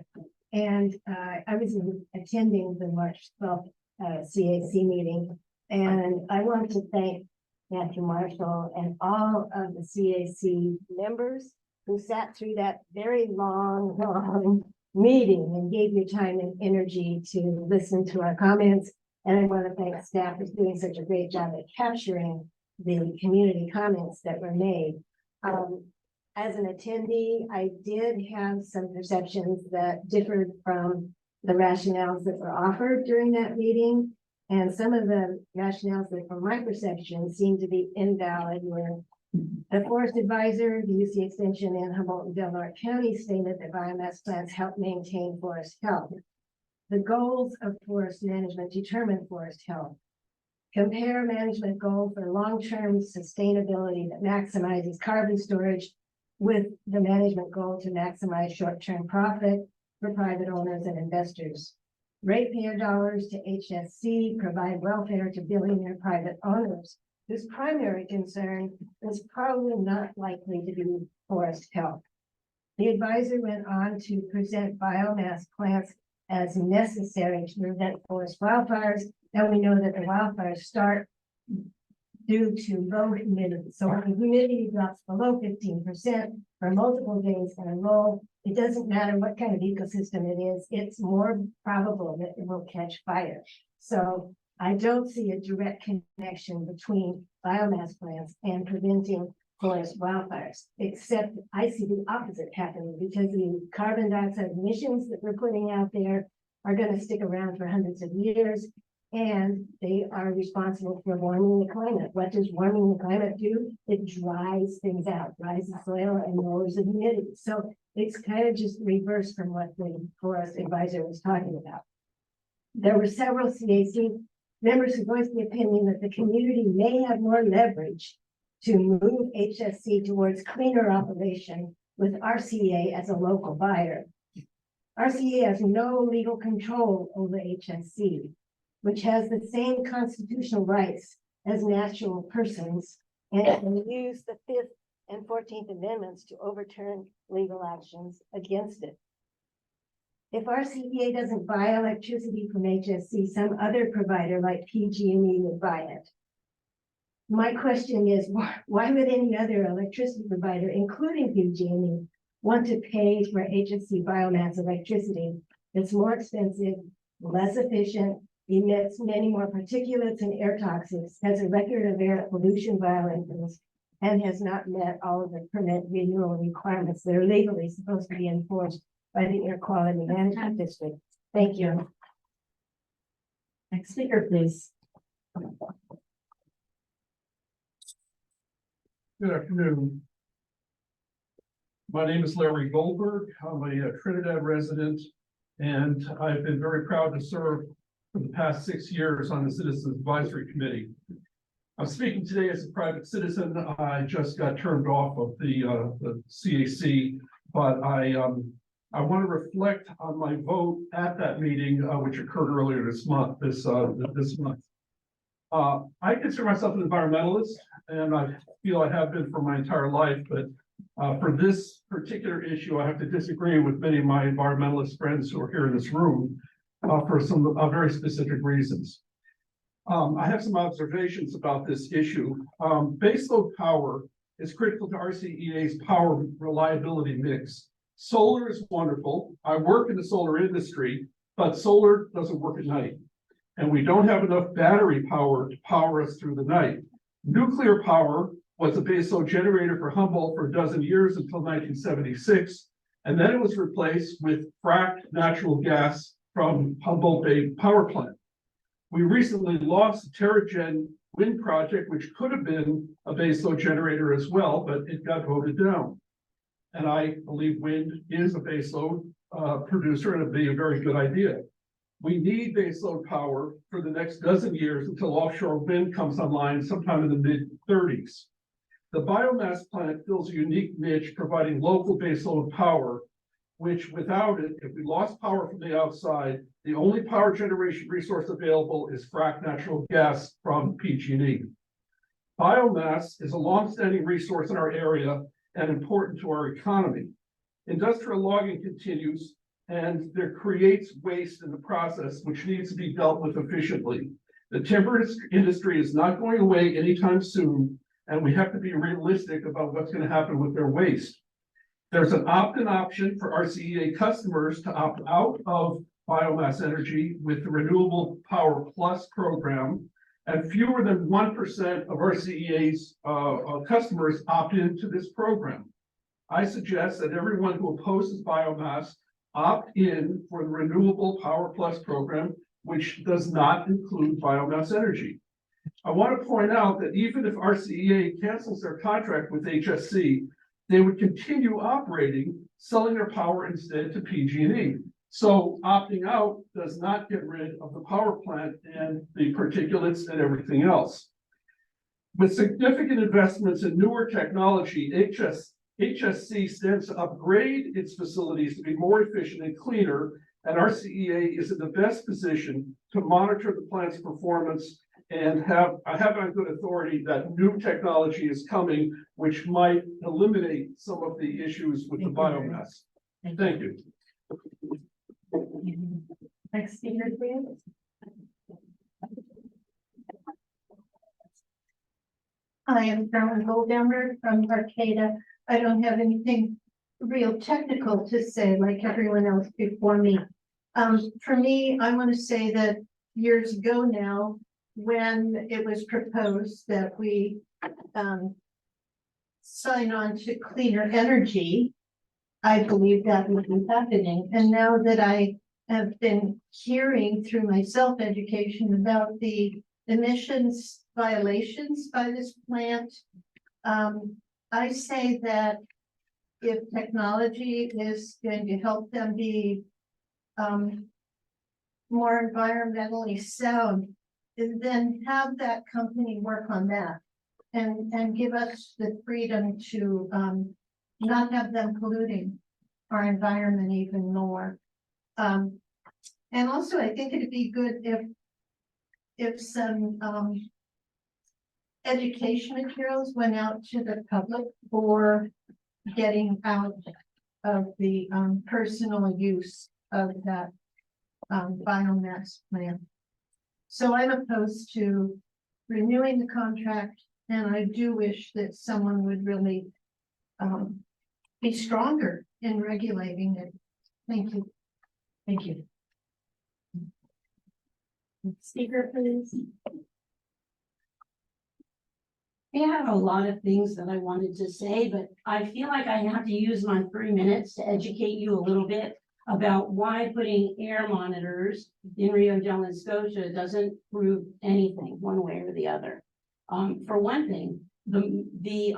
And I was attending the March 12th CAC meeting. And I want to thank Matthew Marshall and all of the CAC members who sat through that very long meeting and gave your time and energy to listen to our comments. And I want to thank staff for doing such a great job at capturing the community comments that were made. As an attendee, I did have some perceptions that differed from the rationales that were offered during that meeting. And some of the rationales that, from my perception, seemed to be invalid were the forest advisor, the UC Extension, and Humboldt and Delaware County stated that biomass plants help maintain forest health. The goals of forest management determine forest health. Compare management goal for long-term sustainability that maximizes carbon storage with the management goal to maximize short-term profit for private owners and investors. Ratepayer dollars to HSC provide welfare to billionaire private owners whose primary concern is probably not likely to be forest health. The advisor went on to present biomass plants as necessary to prevent forest wildfires, and we know that the wildfires start due to low humidity. So when the humidity drops below 15% for multiple days in a row, it doesn't matter what kind of ecosystem it is, it's more probable that it will catch fire. So I don't see a direct connection between biomass plants and preventing forest wildfires, except I see the opposite happening because the carbon dioxide emissions that we're putting out there are going to stick around for hundreds of years. And they are responsible for warming the climate. What does warming the climate do? It dries things out, dries the soil and lowers the humidity. So it's kind of just reverse from what the forest advisor was talking about. There were several CAC members who voiced the opinion that the community may have more leverage to move HSC towards cleaner operation with RCEA as a local buyer. RCEA has no legal control over HSC, which has the same constitutional rights as natural persons, and can use the 5th and 14th Amendments to overturn legal actions against it. If RCEA doesn't buy electricity from HSC, some other provider like PG&E would buy it. My question is, why would any other electricity provider, including PG&E, want to pay for HSC biomass electricity that's more expensive, less efficient, emits many more particulates and air toxics, has a record of air pollution violations, and has not met all of the permit renewal requirements that are legally supposed to be enforced by the Air Quality Management District? Thank you. Next speaker, please. Good afternoon. My name is Larry Goldberg. I'm a Trinidad resident and I've been very proud to serve for the past 6 years on the Citizens Advisory Committee. I'm speaking today as a private citizen. I just got turned off of the CAC, but I want to reflect on my vote at that meeting, which occurred earlier this month. I consider myself an environmentalist, and I feel I have been for my entire life, but for this particular issue, I have to disagree with many of my environmentalist friends who are here in this room for some very specific reasons. I have some observations about this issue. Baseload power is critical to RCEA's power reliability mix. Solar is wonderful. I work in the solar industry, but solar doesn't work at night. And we don't have enough battery power to power us through the night. Nuclear power was a baseload generator for Humboldt for a dozen years until 1976. And then it was replaced with fracked natural gas from Humboldt Bay Power Plant. We recently lost the TerraGen wind project, which could have been a baseload generator as well, but it got voted down. And I believe wind is a baseload producer, and it'd be a very good idea. We need baseload power for the next dozen years until offshore wind comes online sometime in the mid-30s. The biomass plant fills a unique niche, providing local baseload power, which without it, if we lost power from the outside, the only power generation resource available is fracked natural gas from PG&E. Biomass is a longstanding resource in our area and important to our economy. Industrial logging continues, and there creates waste in the process, which needs to be dealt with efficiently. The timber industry is not going away anytime soon, and we have to be realistic about what's going to happen with their waste. There's an opt-in option for RCEA customers to opt out of biomass energy with the Renewable Power Plus program, and fewer than 1% of RCEA's customers opt into this program. I suggest that everyone who opposes biomass opt in for the Renewable Power Plus program, which does not include biomass energy. I want to point out that even if RCEA cancels their contract with HSC, they would continue operating, selling their power instead to PG&E. So opting out does not get rid of the power plant and the particulates and everything else. With significant investments in newer technology, HSC stands to upgrade its facilities to be more efficient and cleaner, and RCEA is in the best position to monitor the plant's performance and I have on good authority that new technology is coming, which might eliminate some of the issues with the biomass. Thank you. Next speaker, please. I am Carolyn Goldammer from Arcata. I don't have anything real technical to say like everyone else before me. For me, I want to say that years ago now, when it was proposed that we sign on to cleaner energy, I believe that would be happening. And now that I have been hearing through my self-education about the emissions violations by this plant, I say that if technology is going to help them be more environmentally sound, then have that company work on that and give us the freedom to not have them polluting our environment even more. And also, I think it'd be good if some education materials went out to the public for getting out of the personal use of that biomass plant. So I'm opposed to renewing the contract, and I do wish that someone would really be stronger in regulating it. Thank you. Thank you. Speaker, please. I have a lot of things that I wanted to say, but I feel like I have to use my 3 minutes to educate you a little bit about why putting air monitors in Rio Dell and Scotia doesn't prove anything one way or the other. For one thing, the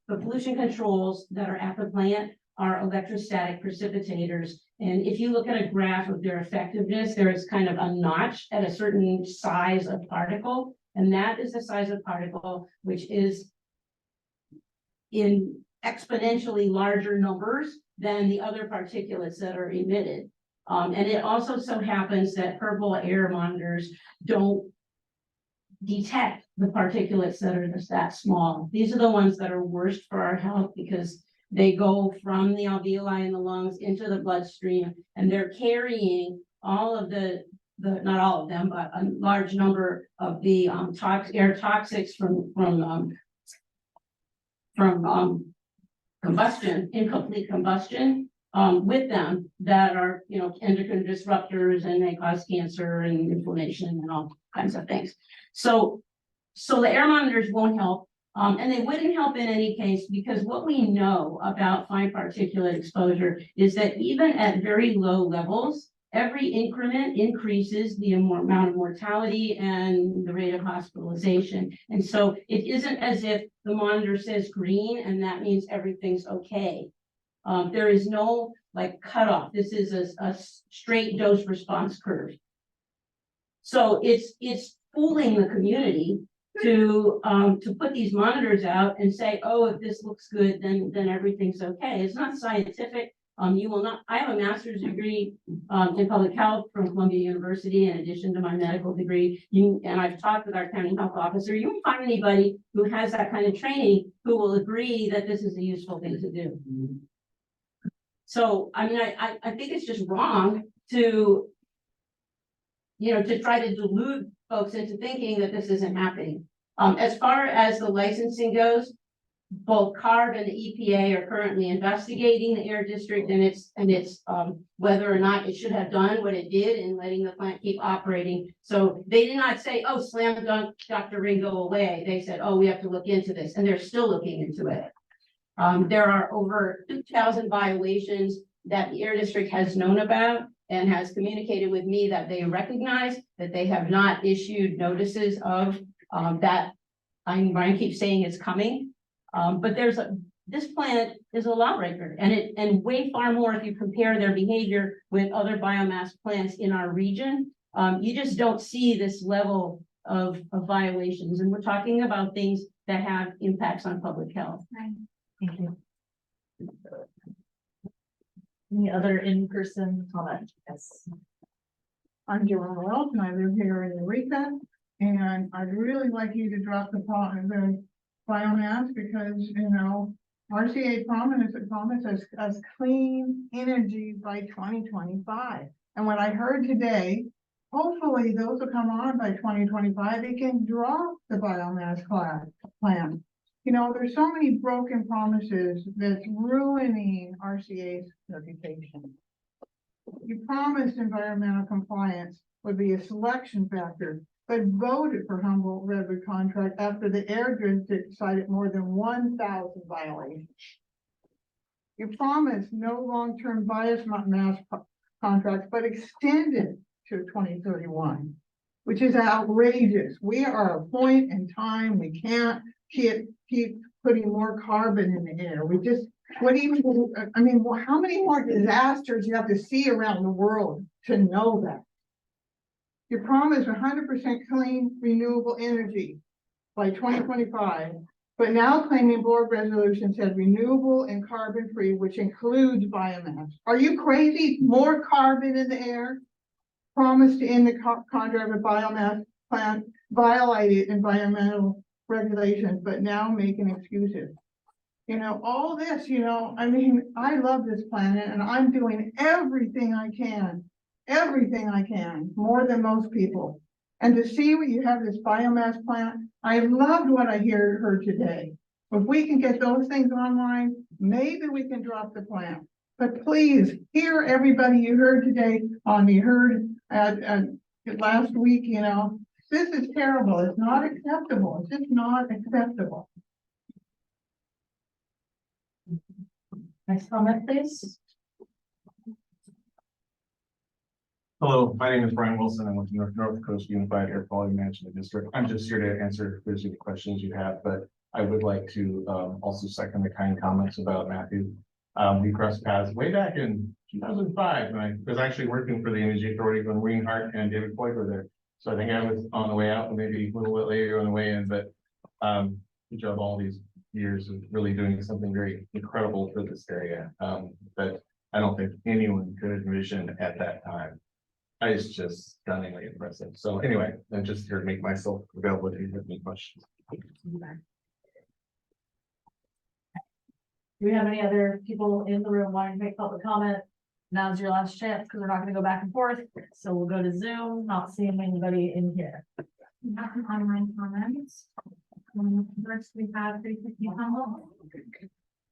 pollution controls that are at the plant are electrostatic precipitators. And if you look at a graph of their effectiveness, there is kind of a notch at a certain size of particle. And that is the size of particle, which is in exponentially larger numbers than the other particulates that are emitted. And it also so happens that purple air monitors don't detect the particulates that are just that small. These are the ones that are worst for our health because they go from the alveoli in the lungs into the bloodstream, and they're carrying all of the not all of them, but a large number of the air toxics from combustion, incomplete combustion, with them that are, you know, endocrine disruptors, and they cause cancer and inflammation and all kinds of things. So the air monitors won't help, and they wouldn't help in any case, because what we know about fine particulate exposure is that even at very low levels, every increment increases the amount of mortality and the rate of hospitalization. And so it isn't as if the monitor says green and that means everything's okay. There is no like cutoff. This is a straight dose response curve. So it's fooling the community to put these monitors out and say, oh, if this looks good, then everything's okay. It's not scientific. You will not. I have a master's degree in public health from Columbia University, in addition to my medical degree. And I've talked with our county health officer. You won't find anybody who has that kind of training who will agree that this is a useful thing to do. So, I mean, I think it's just wrong to, you know, to try to delude folks into thinking that this isn't happening. As far as the licensing goes, both CARB and the EPA are currently investigating the air district and its whether or not it should have done what it did in letting the plant keep operating. So they did not say, oh, slam dunk, Dr. Ringo away. They said, oh, we have to look into this, and they're still looking into it. There are over 2,000 violations that the air district has known about and has communicated with me that they recognize, that they have not issued notices of that. Brian keeps saying it's coming. But this plant is a lawbreaker, and way far more if you compare their behavior with other biomass plants in our region. You just don't see this level of violations, and we're talking about things that have impacts on public health. Right. Thank you. Any other in-person comment? Yes. I'm Joanna Wells, and I live here in Eureka, and I'd really like you to drop the biomass, because, you know, RCEA promises us clean energy by 2025. And what I heard today, hopefully those will come on by 2025. It can drop the biomass plan. You know, there's so many broken promises that's ruining RCEA's reputation. You promised environmental compliance would be a selection factor, but voted for Humboldt Redwood contract after the air district cited more than 1,000 violations. You promised no long-term biomass contracts, but extended to 2031, which is outrageous. We are a point in time. We can't keep putting more carbon in the air. I mean, how many more disasters you have to see around the world to know that? You promised 100% clean renewable energy by 2025, but now claiming board resolution said renewable and carbon-free, which includes biomass. Are you crazy? More carbon in the air? Promised to end the contract with biomass plant, violated environmental regulations, but now making excuses. You know, all this, you know, I mean, I love this planet and I'm doing everything I can, more than most people. And to see what you have this biomass plant, I loved what I heard today. If we can get those things online, maybe we can drop the plant. But please, hear everybody you heard today last week, you know, this is terrible. It's not acceptable. It's just not acceptable. Next comment, please. Hello, my name is Brian Wilson. I'm with North Coast Unified Air Quality Management District. I'm just here to answer if there's any questions you have, but I would like to also second the kind comments about Matthew. We crossed paths way back in 2005, when I was actually working for the Energy Authority when Wayne Hart and David Floyd were there. So I think I was on the way out, and maybe a little bit later on the way in, but good job all these years of really doing something very incredible for this area. But I don't think anyone could envision at that time. It's just stunningly impressive. So anyway, I'm just here to make myself available if you have any questions. Do we have any other people in the room wanting to make public comment? Now's your last chance, because we're not gonna go back and forth, so we'll go to Zoom, not seeing anybody in here. We have some online comments. First, we have 350 Humboldt.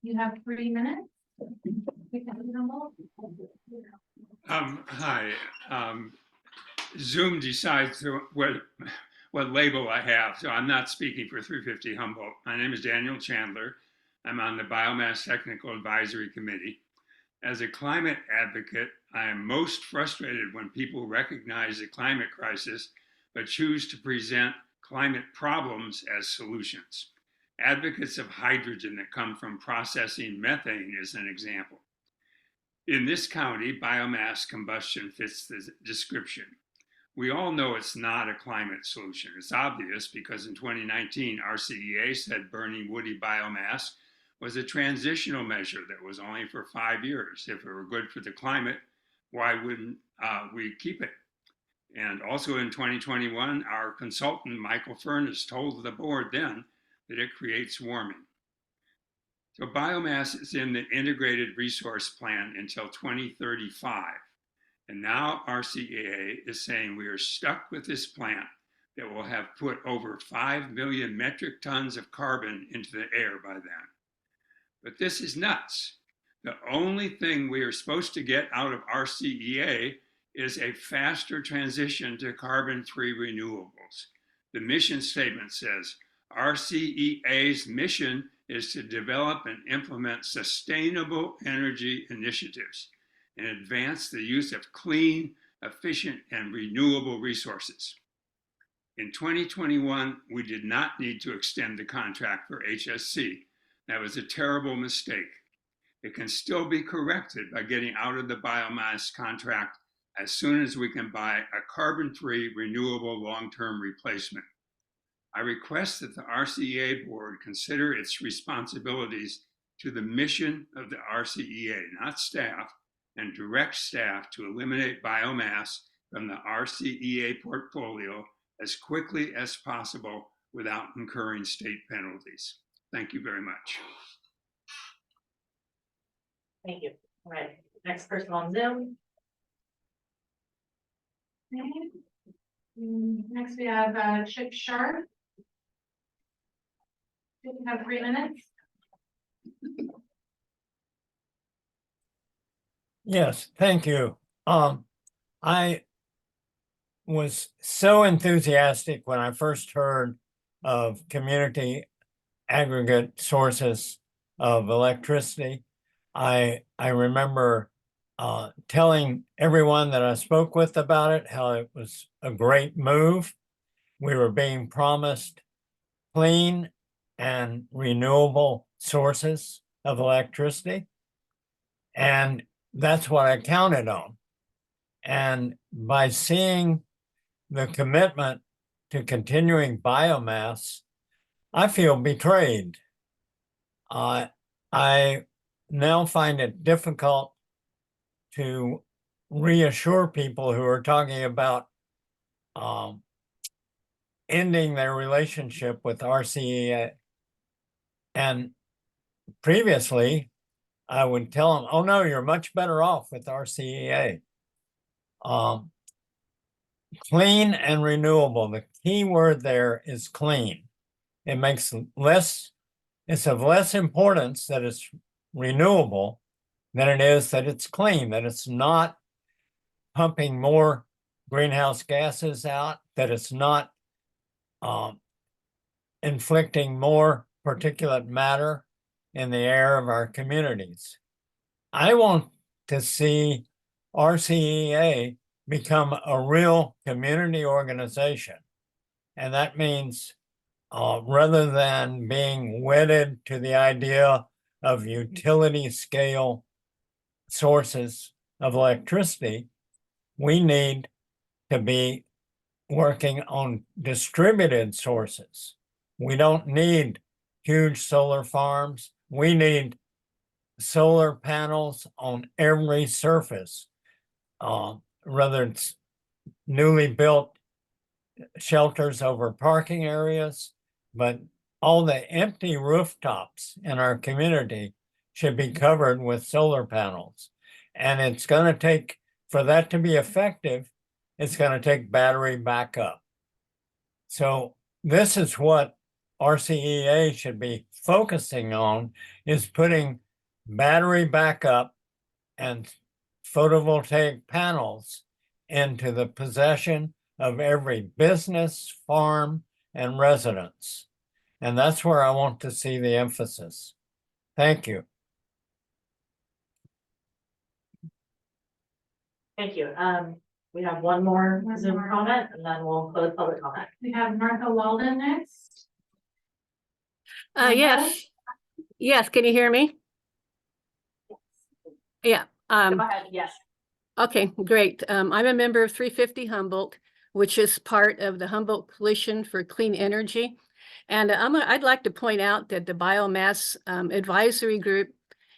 You have 3 minutes. 350 Humboldt. Hi, Zoom decides what label I have, so I'm not speaking for 350 Humboldt. My name is Daniel Chandler. I'm on the Biomass Technical Advisory Committee. As a climate advocate, I am most frustrated when people recognize the climate crisis, but choose to present climate problems as solutions. Advocates of hydrogen that come from processing methane is an example. In this county, biomass combustion fits the description. We all know it's not a climate solution. It's obvious because in 2019, RCEA said burning woody biomass was a transitional measure that was only for 5 years. If it were good for the climate, why wouldn't we keep it? And also in 2021, our consultant, Michael Furness, told the board then that it creates warming. So biomass is in the integrated resource plan until 2035. And now RCEA is saying we are stuck with this plant that will have put over 5 million metric tons of carbon into the air by then. But this is nuts. The only thing we are supposed to get out of RCEA is a faster transition to carbon-free renewables. The mission statement says, RCEA's mission is to develop and implement sustainable energy initiatives and advance the use of clean, efficient, and renewable resources. In 2021, we did not need to extend the contract for HSC. That was a terrible mistake. It can still be corrected by getting out of the biomass contract as soon as we can buy a carbon-free, renewable long-term replacement. I request that the RCEA board consider its responsibilities to the mission of the RCEA, not staff, and direct staff to eliminate biomass from the RCEA portfolio as quickly as possible without incurring state penalties. Thank you very much. Thank you. All right, next person on Zoom. Next, we have Chip Sharp. You have 3 minutes. Yes, thank you. I was so enthusiastic when I first heard of community aggregate sources of electricity. I remember telling everyone that I spoke with about it, how it was a great move. We were being promised clean and renewable sources of electricity. And that's what I counted on. And by seeing the commitment to continuing biomass, I feel betrayed. I now find it difficult to reassure people who are talking about ending their relationship with RCEA. And previously, I would tell them, oh no, you're much better off with RCEA. Clean and renewable, the key word there is clean. It makes it's of less importance that it's renewable than it is that it's clean, that it's not pumping more greenhouse gases out, that it's not inflicting more particulate matter in the air of our communities. I want to see RCEA become a real community organization. And that means rather than being wedded to the idea of utility scale sources of electricity, we need to be working on distributed sources. We don't need huge solar farms. We need solar panels on every surface, whether it's newly built shelters over parking areas, but all the empty rooftops in our community should be covered with solar panels. And it's going to take, for that to be effective, it's going to take battery backup. So this is what RCEA should be focusing on, is putting battery backup and photovoltaic panels into the possession of every business, farm, and residence. And that's where I want to see the emphasis. Thank you. Thank you. We have one more Zoom comment and then we'll close public comment. We have Martha Walden next. Yes. Yes, can you hear me? Yeah. Go ahead, yes. Okay, great. I'm a member of 350 Humboldt, which is part of the Humboldt Coalition for Clean Energy. And I'd like to point out that the Biomass Advisory Group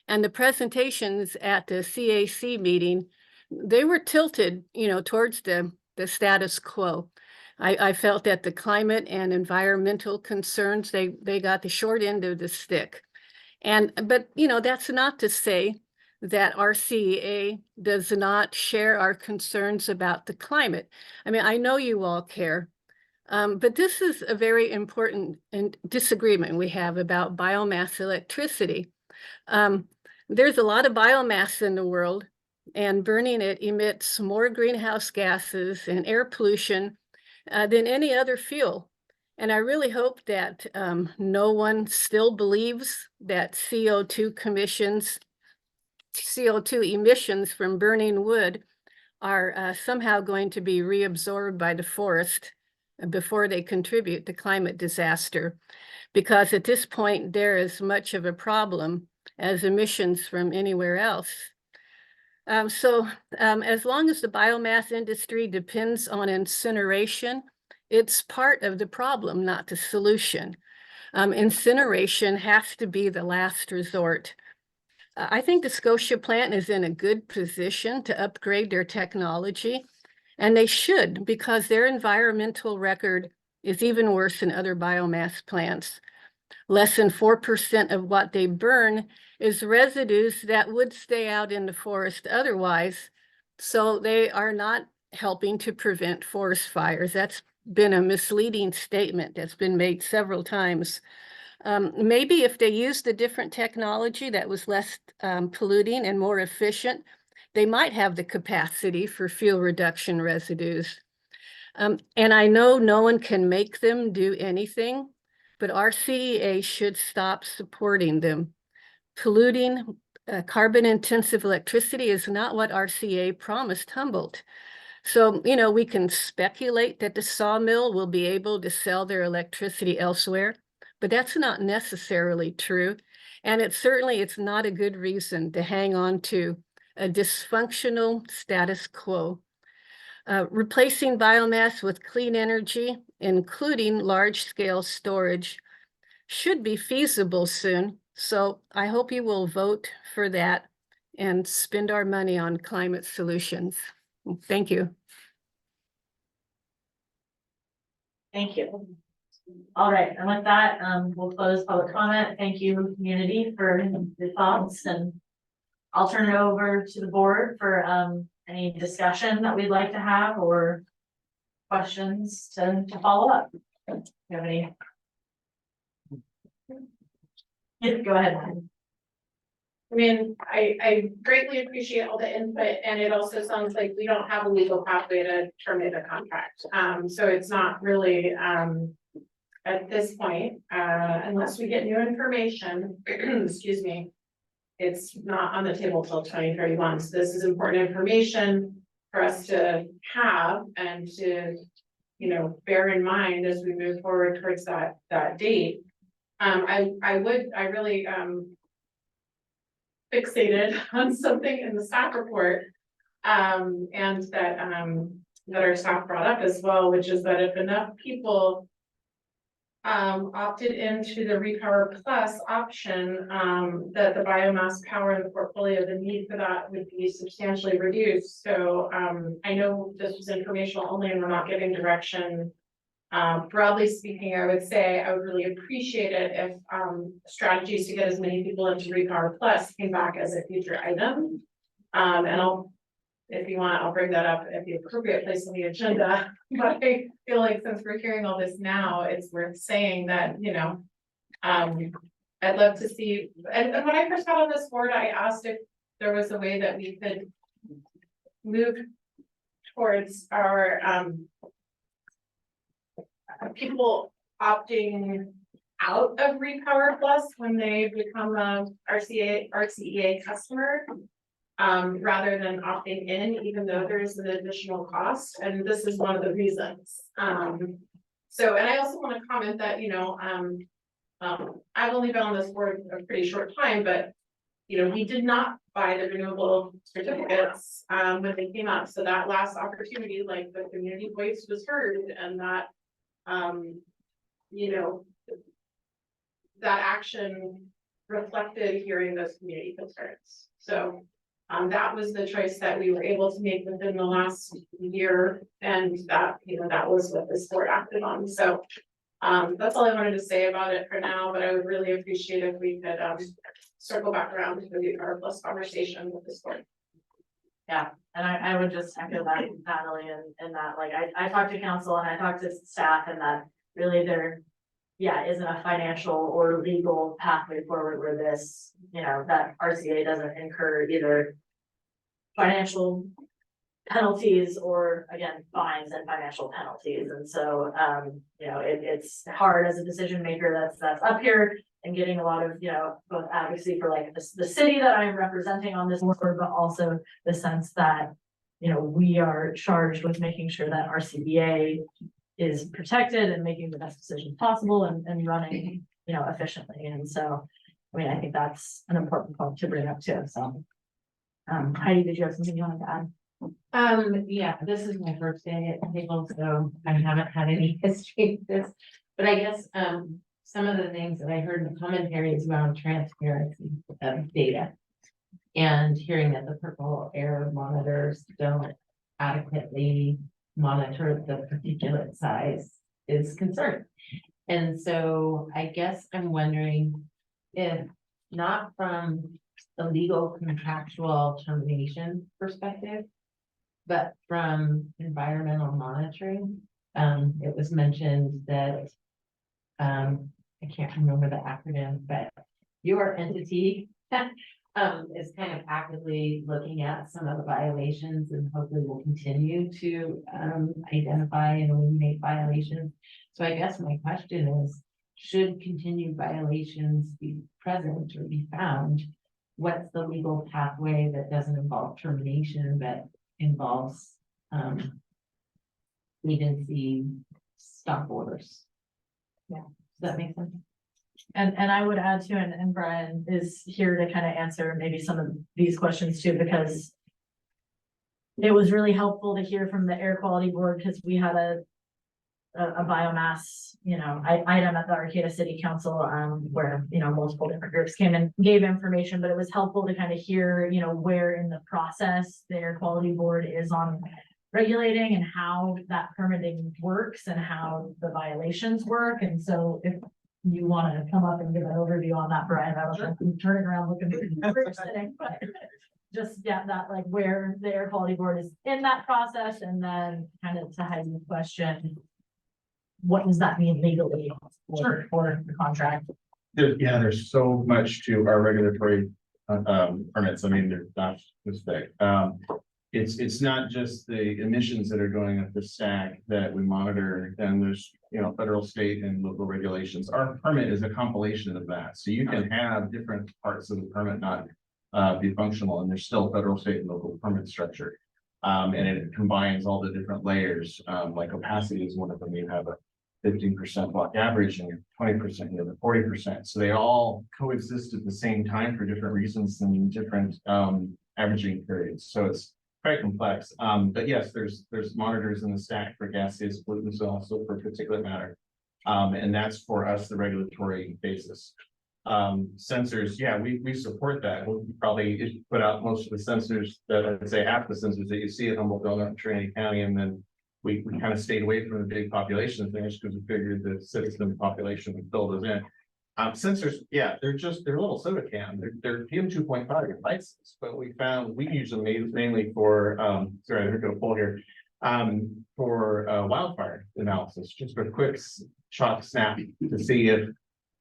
and the presentations at the CAC meeting, they were tilted, towards the status quo. I felt that the climate and environmental concerns, they got the short end of the stick. But that's not to say that RCEA does not share our concerns about the climate. I mean, I know you all care, but this is a very important disagreement we have about biomass electricity. There's a lot of biomass in the world, and burning it emits more greenhouse gases and air pollution than any other fuel. And I really hope that no one still believes that CO2 emissions from burning wood are somehow going to be reabsorbed by the forest before they contribute to climate disaster. Because at this point, they're as much of a problem as emissions from anywhere else. So as long as the biomass industry depends on incineration, it's part of the problem, not the solution. Incineration has to be the last resort. I think the Scotia plant is in a good position to upgrade their technology, and they should, because their environmental record is even worse than other biomass plants. Less than 4% of what they burn is residues that would stay out in the forest otherwise, so they are not helping to prevent forest fires. That's been a misleading statement that's been made several times. Maybe if they used a different technology that was less polluting and more efficient, they might have the capacity for fuel reduction residues. And I know no one can make them do anything, but RCEA should stop supporting them. Polluting carbon-intensive electricity is not what RCEA promised Humboldt. So, we can speculate that the sawmill will be able to sell their electricity elsewhere, but that's not necessarily true. And it's not a good reason to hang on to a dysfunctional status quo. Replacing biomass with clean energy, including large-scale storage, should be feasible soon. So I hope you will vote for that and spend our money on climate solutions. Thank you. Thank you. All right, and with that, we'll close public comment. Thank you, community, for the thoughts, and I'll turn it over to the board for any discussion that we'd like to have or questions to follow up. Do you have any? Yeah, go ahead. I mean, I greatly appreciate all the input, and it also sounds like we don't have a legal pathway to terminate a contract. So it's not really at this point, unless we get new information, excuse me, it's not on the table till 2031. So this is important information for us to have and to, bear in mind as we move forward towards that date. I really fixated on something in the staff report. And that, that our staff brought up as well, which is that if enough people opted into the Repower Plus option, that the biomass power in the portfolio, the need for that would be substantially reduced. So I know this was informational only and we're not giving direction. Broadly speaking, I would say I would really appreciate it if strategies to get as many people into Repower Plus came back as a future item. And if you want, I'll bring that up at the appropriate place on the agenda. But I feel like since we're hearing all this now, it's worth saying that, you know, I'd love to see, and when I first got on this board, I asked if there was a way that we could move towards our people opting out of Repower Plus when they become a RCEA customer. Rather than opting in, even though there's an additional cost, and this is one of the reasons. So, and I also want to comment that, you know, I've only been on this board a pretty short time, but, you know, we did not buy the renewable certificates when they came up. So that last opportunity, like the community voice was heard, and that, you know, that action reflected hearing those community concerns. So that was the choice that we were able to make within the last year, and that, you know, that was what this board acted on. So that's all I wanted to say about it for now, but I would really appreciate if we could circle back around to the Repower Plus conversation with this board. Yeah, and I would just echo that, Natalie, and that, like, I talked to council and I talked to staff, and that really there, yeah, isn't a financial or legal pathway forward where this, you know, that RCA doesn't incur either financial penalties or, again, fines and financial penalties. And so, you know, it's hard as a decision maker that's up here and getting a lot of, you know, both advocacy for like the city that I'm representing on this board, but also the sense that, you know, we are charged with making sure that our CBA is protected and making the best decisions possible and running, you know, efficiently. And so, I mean, I think that's an important point to bring up too. So, Heidi, did you have something you wanted to add? Yeah, this is my first day at the table, so I haven't had any history of this, but I guess, some of the things that I heard in the commentary is around transparency of data. And hearing that the purple air monitors don't adequately monitor the particulate size is concerning. And so I guess I'm wondering if not from the legal contractual termination perspective, but from environmental monitoring, it was mentioned that, I can't remember the acronym, but your entity is kind of actively looking at some of the violations and hopefully will continue to identify and eliminate violations. So I guess my question is, should continued violations be present or be found, what's the legal pathway that doesn't involve termination, but involves agency stop orders? Yeah. Does that make sense? And I would add to, and Brian is here to kind of answer maybe some of these questions too, because it was really helpful to hear from the air quality board, because we had a biomass, you know, item at the Arcata City Council, where, you know, multiple different groups came and gave information, but it was helpful to kind of hear, you know, where in the process the air quality board is on regulating and how that permitting works and how the violations work. And so if you want to come up and give an overview on that, Brian, I don't know if I'm turning around looking for you sitting, but just get that, like, where the air quality board is in that process, and then kind of to Heidi's question, what does that mean legally for the contract? There's so much to our regulatory permits. I mean, they're not this big. It's not just the emissions that are going up the stack that we monitor, and there's, you know, federal, state, and local regulations. Our permit is a compilation of that. So you can have different parts of the permit not be functional, and there's still federal, state, and local permit structure. And it combines all the different layers, like opacity is one of them. You have 15% block average and you have 20%, you have 40%. So they all coexist at the same time for different reasons and different averaging periods. So it's quite complex. But yes, there's monitors in the stack for gaseous pollutants and also for particulate matter. And that's for us, the regulatory basis. Sensors, yeah, we support that. We'll probably put out most of the sensors that I'd say half the sensors that you see at Humboldt, and Trinidad County, and then we kind of stayed away from the big population things because we figured the citizen population would fill those in. Sensors, yeah, they're a little soda can. They're PM 2.5 devices, but we found we use them mainly for sorry, I'm gonna pull here for wildfire analysis, just for quick shot snap to see if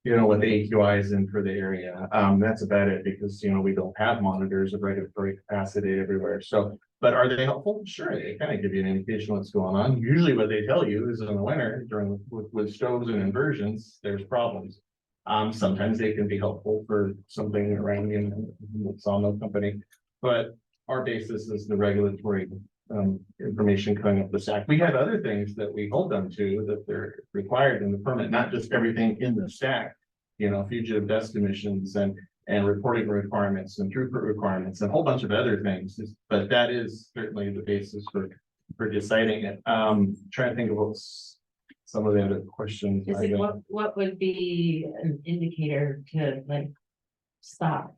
you know what the AQI is in for the area. That's about it because you know we don't have monitors of regulatory capacity everywhere. So, but are they helpful? Sure, they kind of give you an indication what's going on. Usually, what they tell you is in the winter during with stoves and inversions, there's problems. Sometimes they can be helpful for something around the sawmill company, but our basis is the regulatory information coming up the stack. We have other things that we hold them to that they're required in the permit, not just everything in the stack, you know, fugitive dust emissions and reporting requirements and throughput requirements and a whole bunch of other things. But that is certainly the basis for deciding it. Trying to think of what's some of the other questions. Is it what would be an indicator to like stop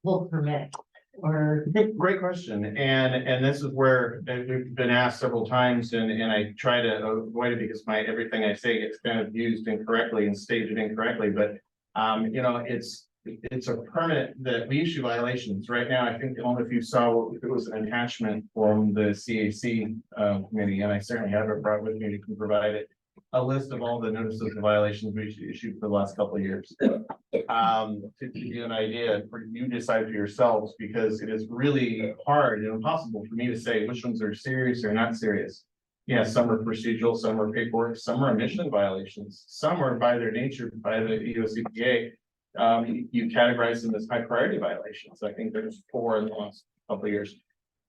full permit? Or great question, and this is where we've been asked several times, and I try to avoid it because everything I say gets kind of used incorrectly and stated incorrectly. But you know, it's a permit that we issue violations right now. I think I don't know if you saw it was an attachment from the CAC committee, and I certainly have it brought with me. You can provide it. A list of all the notices of violations we issued for the last couple of years. To give you an idea, you decide for yourselves because it is really hard and impossible for me to say which ones are serious or not serious. Yeah, some are procedural, some are paperwork, some are emission violations, some are by their nature by the EOCPA. You categorize them as high priority violations. I think there's 4 in the last couple of years.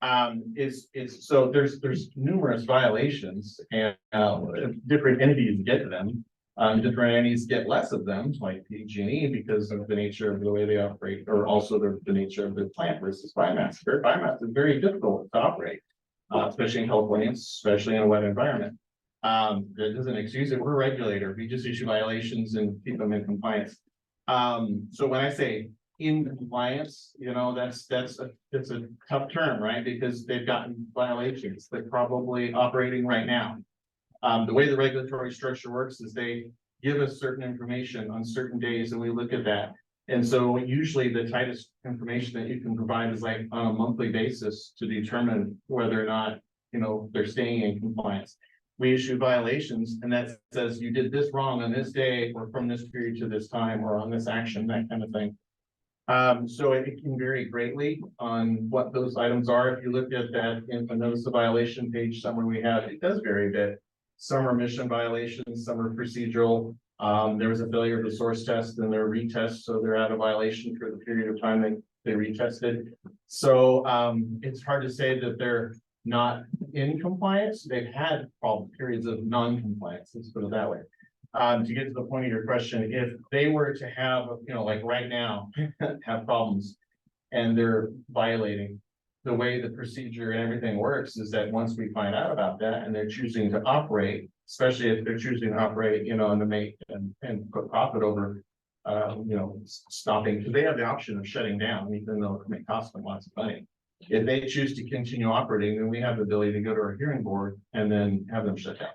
So there's numerous violations and different entities get them. Different entities get less of them, like PG&E, because of the nature of the way they operate, or also the nature of the plant versus biomass. Biomass is very difficult to operate, especially in California, especially in a wet environment. That doesn't excuse it. We're a regulator. We just issue violations and keep them in compliance. So when I say in compliance, you know, it's a tough term, right? Because they've gotten violations. They're probably operating right now. The way the regulatory structure works is they give us certain information on certain days and we look at that. And so usually the tightest information that you can provide is like on a monthly basis to determine whether or not, you know, they're staying in compliance. We issue violations and that says you did this wrong on this day or from this period to this time or on this action, that kind of thing. So it can vary greatly on what those items are. If you look at that in the notice of violation page somewhere we have, it does vary a bit. Some are emission violations, some are procedural. There was a failure of the source test and their retest, so they're out of violation for the period of time they retested. So it's hard to say that they're not in compliance. They've had problem periods of non-compliance, let's put it that way. To get to the point of your question, if they were to have, you know, like right now, have problems and they're violating, the way the procedure and everything works is that once we find out about that and they're choosing to operate, especially if they're choosing to operate, you know, and to make and put profit over, you know, stopping, because they have the option of shutting down, even though it may cost them lots of money. If they choose to continue operating, then we have the ability to go to our hearing board and then have them shut down.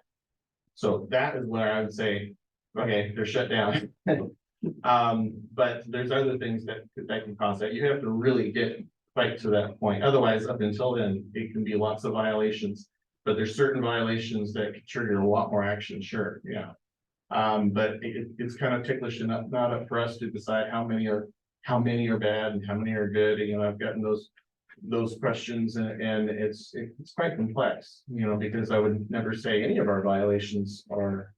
So that is where I would say, okay, they're shut down. But there's other things that can cause that. You have to really get right to that point. Otherwise, up until then, it can be lots of violations. But there's certain violations that can trigger a lot more action. Sure, yeah. But it's kind of ticklish enough, not up for us to decide how many are bad and how many are good. You know, I've gotten those questions and it's quite complex, you know, because I would never say any of our violations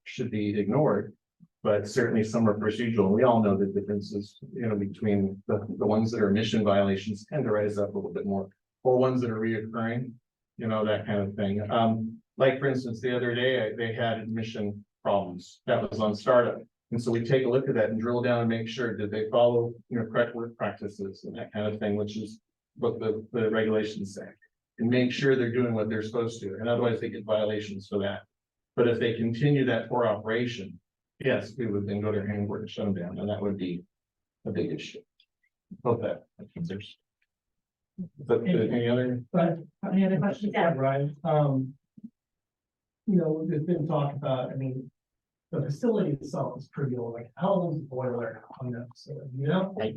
should be ignored, but certainly some are procedural. We all know the differences, you know, between the ones that are emission violations tend to rise up a little bit more, or ones that are reoccurring, you know, that kind of thing. Like for instance, the other day they had emission problems. That was on startup. And so we take a look at that and drill down and make sure that they follow, correct work practices and that kind of thing, which is what the regulations say. And make sure they're doing what they're supposed to, and otherwise they get violations for that. But if they continue that poor operation, yes, we would then go to handboard and shut them down, and that would be a big issue. Hope that answers. But any other? But any other questions? Yeah, Brian. There's been talk about, the facility itself is pretty old. Like, how old is the boiler on that facility? Like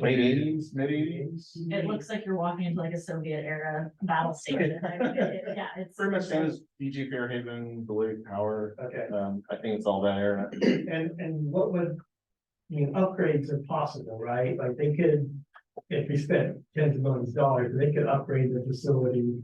late 80s, mid 80s. It looks like you're walking into like a Soviet era battle station. Yeah, it's Pretty much same as DG Fairhaven, Blue Power. Okay. I think it's all that era. And what would, upgrades are possible, right? Like they could, if we spent tens of millions of dollars, they could upgrade the facility.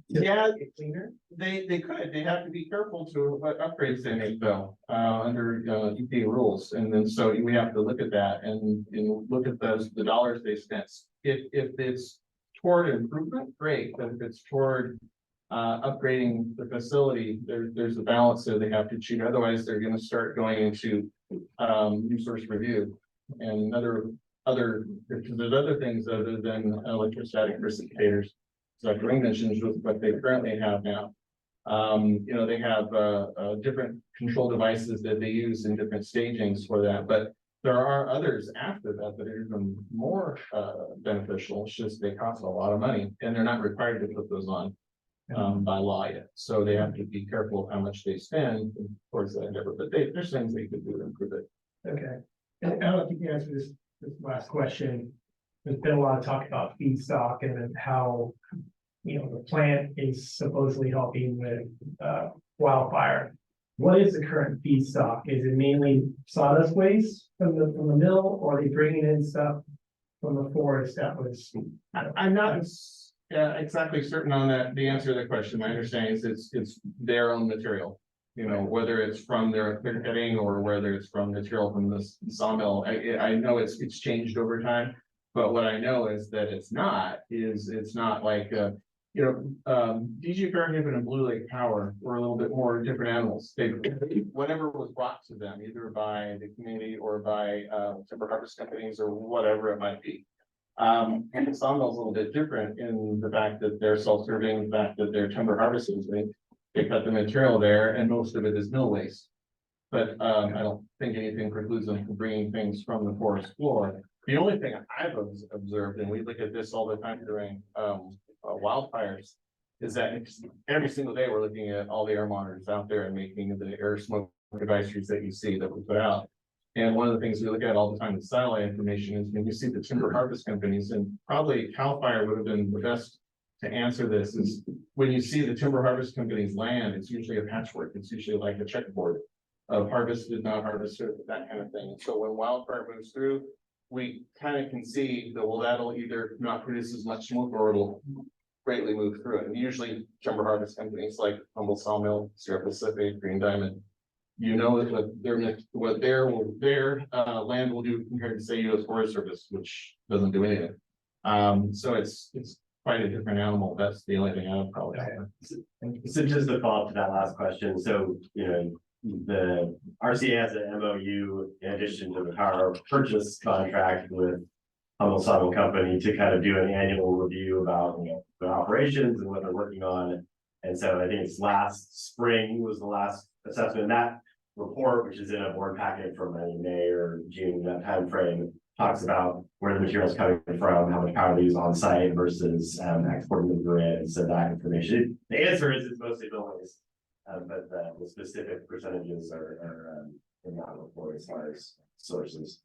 Yeah, cleaner. They could. They have to be careful to what upgrades they make though, under EPA rules. And then so we have to look at that and look at the dollars they spent. If it's toward improvement, great. But if it's toward upgrading the facility, there's a balance that they have to achieve. Otherwise, they're going to start going into resource review and because there's other things other than electrostatic precipitators. So Dwayne mentioned with what they currently have now. They have different control devices that they use in different stagings for that, but there are others after that that are even more beneficial. It's just they cost a lot of money and they're not required to put those on by law yet. So they have to be careful of how much they spend towards that endeavor, but there's things they could do to improve it. Okay. And I don't think you answered this last question. There's been a lot of talk about feedstock and then how, the plant is supposedly helping with wildfire. What is the current feedstock? Is it mainly sawdust waste from the mill, or are they bringing in stuff from the forest that was? I'm not exactly certain on that. The answer to the question, my understanding is it's their own material. Whether it's from their clear cutting or whether it's from material from the sawmill. I know it's changed over time, but what I know is that it's not like DG Fairhaven and Blue Lake Power were a little bit more different animals. Whatever was brought to them, either by the community or by timber harvest companies or whatever it might be. And the sawmill's a little bit different in the fact that they're self-serving, the fact that they're timber harvesters. They cut the material there and most of it is mill waste. But I don't think anything precludes them from bringing things from the forest floor. The only thing I've observed, and we look at this all the time during wildfires, is that every single day we're looking at all the air monitors out there and making the air smoke advisories that you see that we put out. And one of the things we look at all the time with satellite information is when you see the timber harvest companies, and probably CAL FIRE would have been the best to answer this, is when you see the timber harvest companies land, it's usually a patchwork. It's usually like a checkboard of harvested, not harvested, that kind of thing. And so when wildfire moves through, we kind of can see that, well, that'll either not produce as much smoke or it'll greatly move through it. And usually timber harvest companies like Humboldt Sawmill, Sierra Pacific, Green Diamond, what their land will do compared to say U.S. Forest Service, which doesn't do anything. So it's quite a different animal. That's the only thing I would probably say. So just to follow up to that last question, so the RCEA has an MOU in addition to the power purchase contract with Humboldt Sawmill Company to kind of do an annual review about the operations and what they're working on. And so I think it's last spring was the last assessment. That report, which is in a board packet from May or June, that time frame, talks about where the material is coming from, how much power they use on site versus exporting to the grid. And so that information, the answer is it's mostly buildings, but the specific percentages are in that report as far as sources.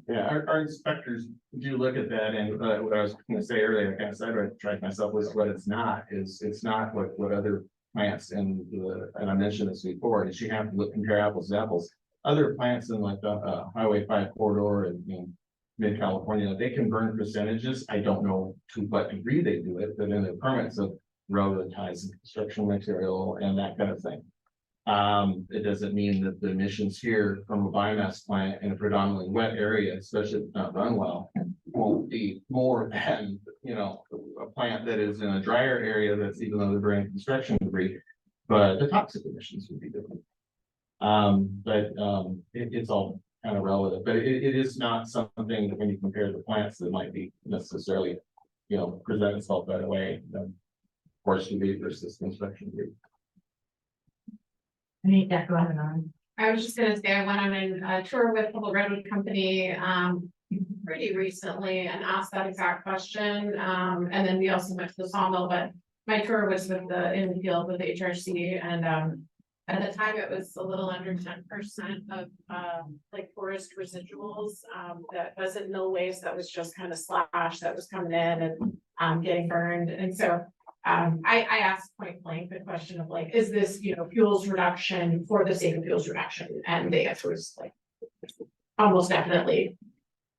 Yeah, our inspectors do look at that, and what I was going to say earlier, I kind of sidetracked myself, was what it's not what other plants and I mentioned this before, is you have to compare apples to apples. Other plants in like the Highway 5 corridor and in mid-California, they can burn percentages. I don't know to what degree they do it, but in the permits of railroad ties and construction material and that kind of thing. It doesn't mean that the emissions here from a biomass plant in a predominantly wet area, especially if it's not run well, won't be more than, a plant that is in a drier area that's, even though they're burning construction debris, but the toxic emissions would be different. It's all kind of relative, but it is not something when you compare the plants that might be necessarily, present itself that way. Forestry group versus construction group. Yeah, go ahead, Aaron. I was just gonna say, I went on a tour with the Redwood Company, pretty recently and asked that exact question. And then we also went to the sawmill, but my tour was with in the field with HRC, and, at the time it was a little under 10% of, like forest residuals, that wasn't mill waste, that was just kind of slash that was coming in and, getting burned. And so, I asked point blank the question of like, is this, fuels reduction for the sake of fuels reduction? And the answer was like, almost definitely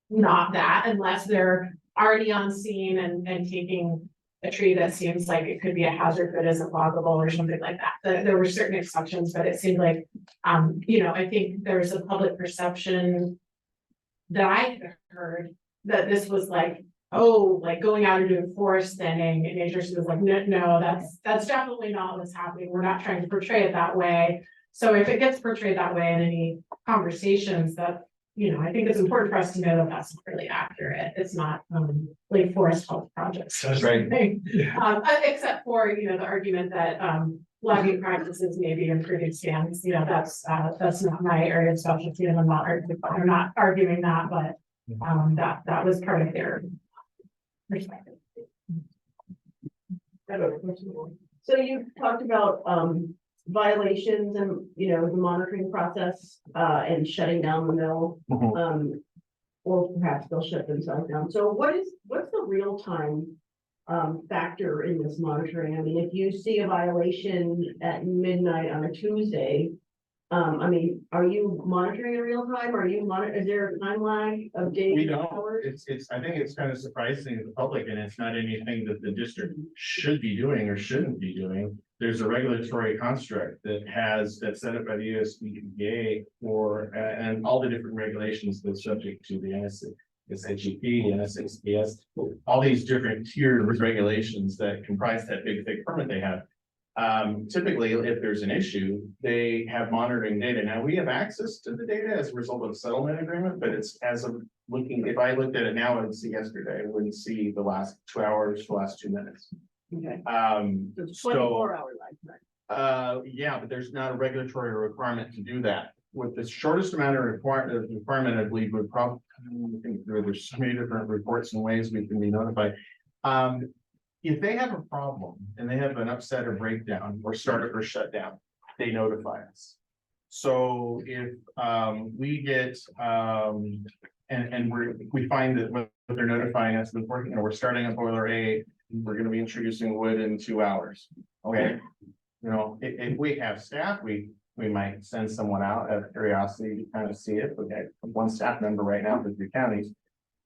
not that, unless they're already on scene and taking a tree that seems like it could be a hazard but isn't loggable or something like that. There were certain exceptions, but it seemed like, I think there's a public perception that I heard that this was like, oh, like going out and doing forest thinning, and HRC was like, no, that's definitely not what's happening. We're not trying to portray it that way. So if it gets portrayed that way in any conversations, that, I think it's important for us to know that that's really accurate. It's not like forest health projects or something. Except for, the argument that logging practices may be improving stands, that's not my area of specialty, and I'm not arguing that, but that was part of their perspective. So you talked about violations and, the monitoring process and shutting down the mill. Or perhaps they'll shut themselves down. So what's the real time factor in this monitoring? I mean, if you see a violation at midnight on a Tuesday, are you monitoring in real time? Is there a time lag of days? We don't. Hours? I think it's kind of surprising to the public, and it's not anything that the district should be doing or shouldn't be doing. There's a regulatory construct that's set up by the USDA and all the different regulations that are subject to the SHEP, the NSACS, all these different tiered regulations that comprise that big permit they have. Typically, if there's an issue, they have monitoring data. Now, we have access to the data as a result of the settlement agreement, but it's if I looked at it now, I would see yesterday, I wouldn't see the last 2 hours, the last 2 minutes. Okay. So 24-hour lifetime. Yeah, but there's not a regulatory requirement to do that. With the shortest amount of requirement, I believe would probably, there's so many different reports and ways we can be notified. If they have a problem and they have an upset or breakdown or startup or shutdown, they notify us. So if we get and we find that when they're notifying us, we're starting up boiler A, we're going to be introducing wood in 2 hours. Okay, if we have staff, we might send someone out out of curiosity to kind of see it. We got one staff member right now for 3 counties,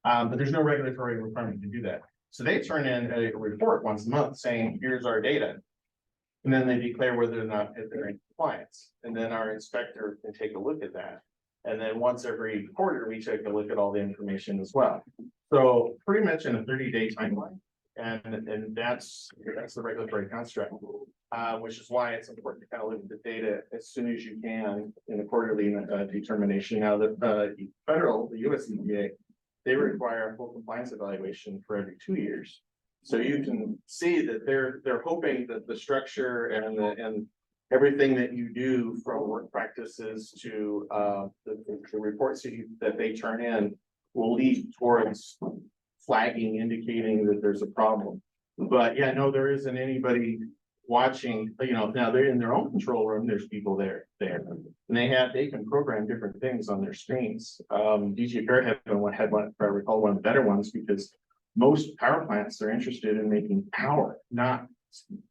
but there's no regulatory requirement to do that. So they turn in a report once a month saying, here's our data. And then they declare whether or not they're in compliance. And then our inspector can take a look at that. And then once every quarter, we take a look at all the information as well. So pretty much in a 30-day timeline. And that's the regulatory construct, which is why it's important to kind of look at the data as soon as you can in a quarterly determination. Now, the US EPA, they require a full compliance evaluation for every 2 years. So you can see that they're hoping that the structure and everything that you do, from work practices to the reports that they turn in, will lead towards flagging, indicating that there's a problem. But yeah, no, there isn't anybody watching. Now they're in their own control room. There's people there, and they can program different things on their screens. DG Fairhead had one, if I recall, one of the better ones, because most power plants are interested in making power, not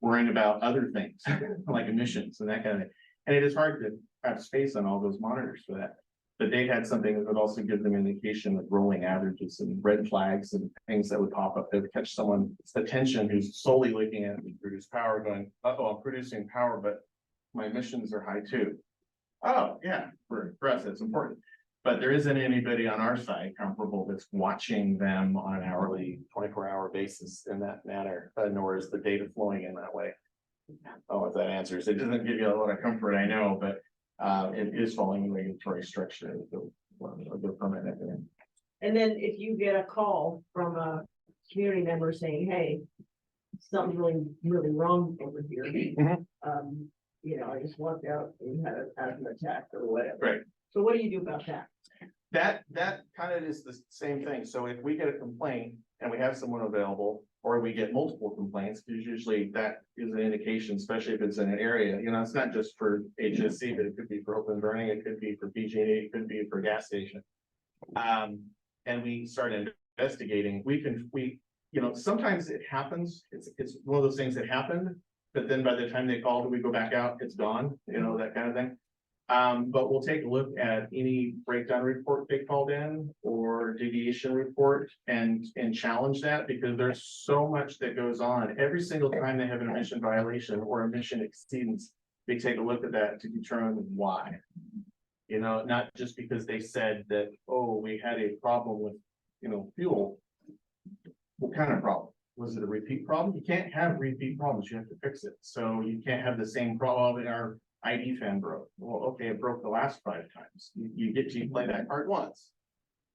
worrying about other things like emissions and that kind of thing. And it is hard to have space on all those monitors for that. But they had something that would also give them indication of rolling averages and red flags and things that would pop up that would catch someone's attention who's solely looking at the produced power, going, "Uh-oh, I'm producing power, but my emissions are high too." Oh, yeah, for us, it's important. But there isn't anybody on our side comparable that's watching them on an hourly, 24-hour basis in that manner, nor is the data flowing in that way. Oh, if that answers, it doesn't give you a lot of comfort, I know, but It is following the regulatory structure of the permit. And then if you get a call from a community member saying, hey, something's really wrong over here. You know, I just walked out and had an attack or whatever. Right. So what do you do about that? That kind of is the same thing. So if we get a complaint and we have someone available, or we get multiple complaints, because usually that is an indication, especially if it's in an area, you know, it's not just for HSC, but it could be for open burning, it could be for PG&E, it could be for gas station. And we start investigating, you know, sometimes it happens, it's one of those things that happened, but then by the time they called, we go back out, it's gone, you know, that kind of thing. But we'll take a look at any breakdown report they called in or deviation report and challenge that, because there's so much that goes on. Every single time they have an emission violation or emission exceedance, they take a look at that to determine why. You know, not just because they said that, oh, we had a problem with, you know, fuel. What kind of problem? Was it a repeat problem? You can't have repeat problems. You have to fix it. So you can't have the same problem. Our ID fan broke. Well, okay, it broke the last 5 times. You get to play that card once.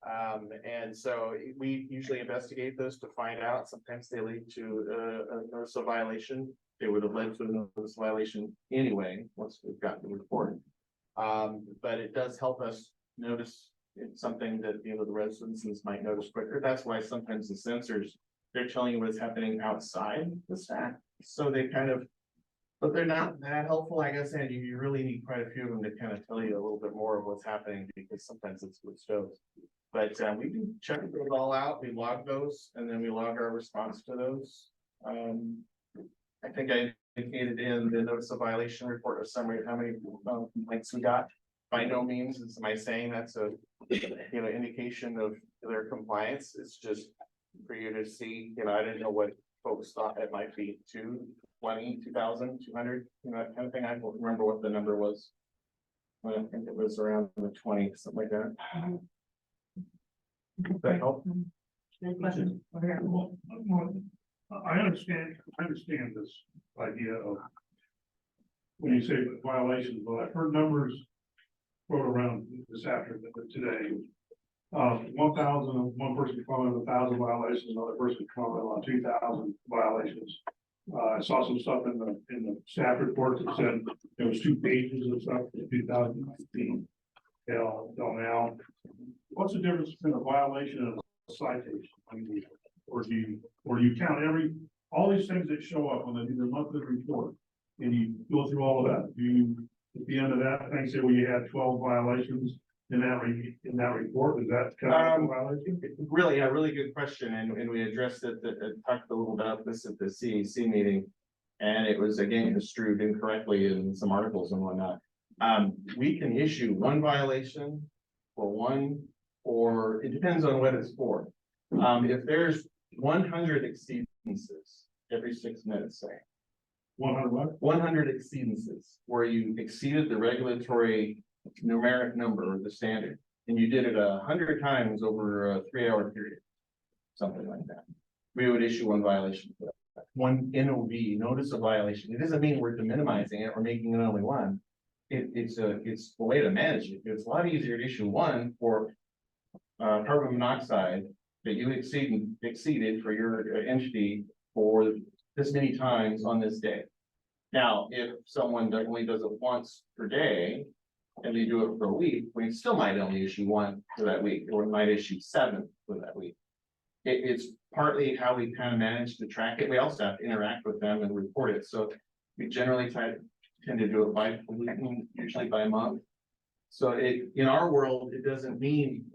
And so we usually investigate those to find out. Sometimes they lead to a notice of violation. They would have led to a notice of violation anyway, once we've got the report. But it does help us notice it's something that, you know, the residents might notice quicker. That's why sometimes the sensors, they're telling you what's happening outside the stack. So they kind of, but they're not that helpful, I guess, and you really need quite a few of them to kind of tell you a little bit more of what's happening, because sometimes it's what shows. But we do check it all out, we log those, and then we log our response to those. I think I indicated in the notice of violation report a summary of how many complaints we got. By no means am I saying that's a, you know, indication of their compliance. It's just for you to see, you know, I didn't know what folks thought it might be, 220, 2,000, 200, you know, that kind of thing. I don't remember what the number was. I think it was around the 20, something like that. Does that help? Any questions? Well, I understand this idea of when you say violations, but I've heard numbers thrown around this afternoon, today. 1,000, one person commented on 1,000 violations, another person commented on 2,000 violations. I saw some stuff in the staff report that said there was 2 pages of stuff in 2019. Till now, what's the difference between a violation and a citation? I mean, or do you count all these things that show up on the monthly report, and you go through all of that? Do you, at the end of that thing, say, well, you had 12 violations in that report? Is that kind of a violation? Really, a really good question, and we addressed it, talked a little about this at the CAC meeting, and it was again construed incorrectly in some articles and whatnot. We can issue 1 violation for one, or it depends on what it's for. If there's 100 exceedances every 6 minutes, say 100 what? 100 exceedances where you exceeded the regulatory numeric number or the standard, and you did it 100 times over a 3-hour period, something like that, we would issue 1 violation for that. 1 NOV, notice of violation. It doesn't mean we're minimizing it or making it only 1. It's a way to manage it. It's a lot easier to issue 1 for carbon monoxide that you exceeded for your entity for this many times on this day. Now, if someone only does it once per day and they do it for a week, we still might only issue 1 for that week, or we might issue 7 for that week. It's partly how we kind of manage to track it. We also have to interact with them and report it. So we generally tend to do it by week, usually by month. So in our world, it doesn't mean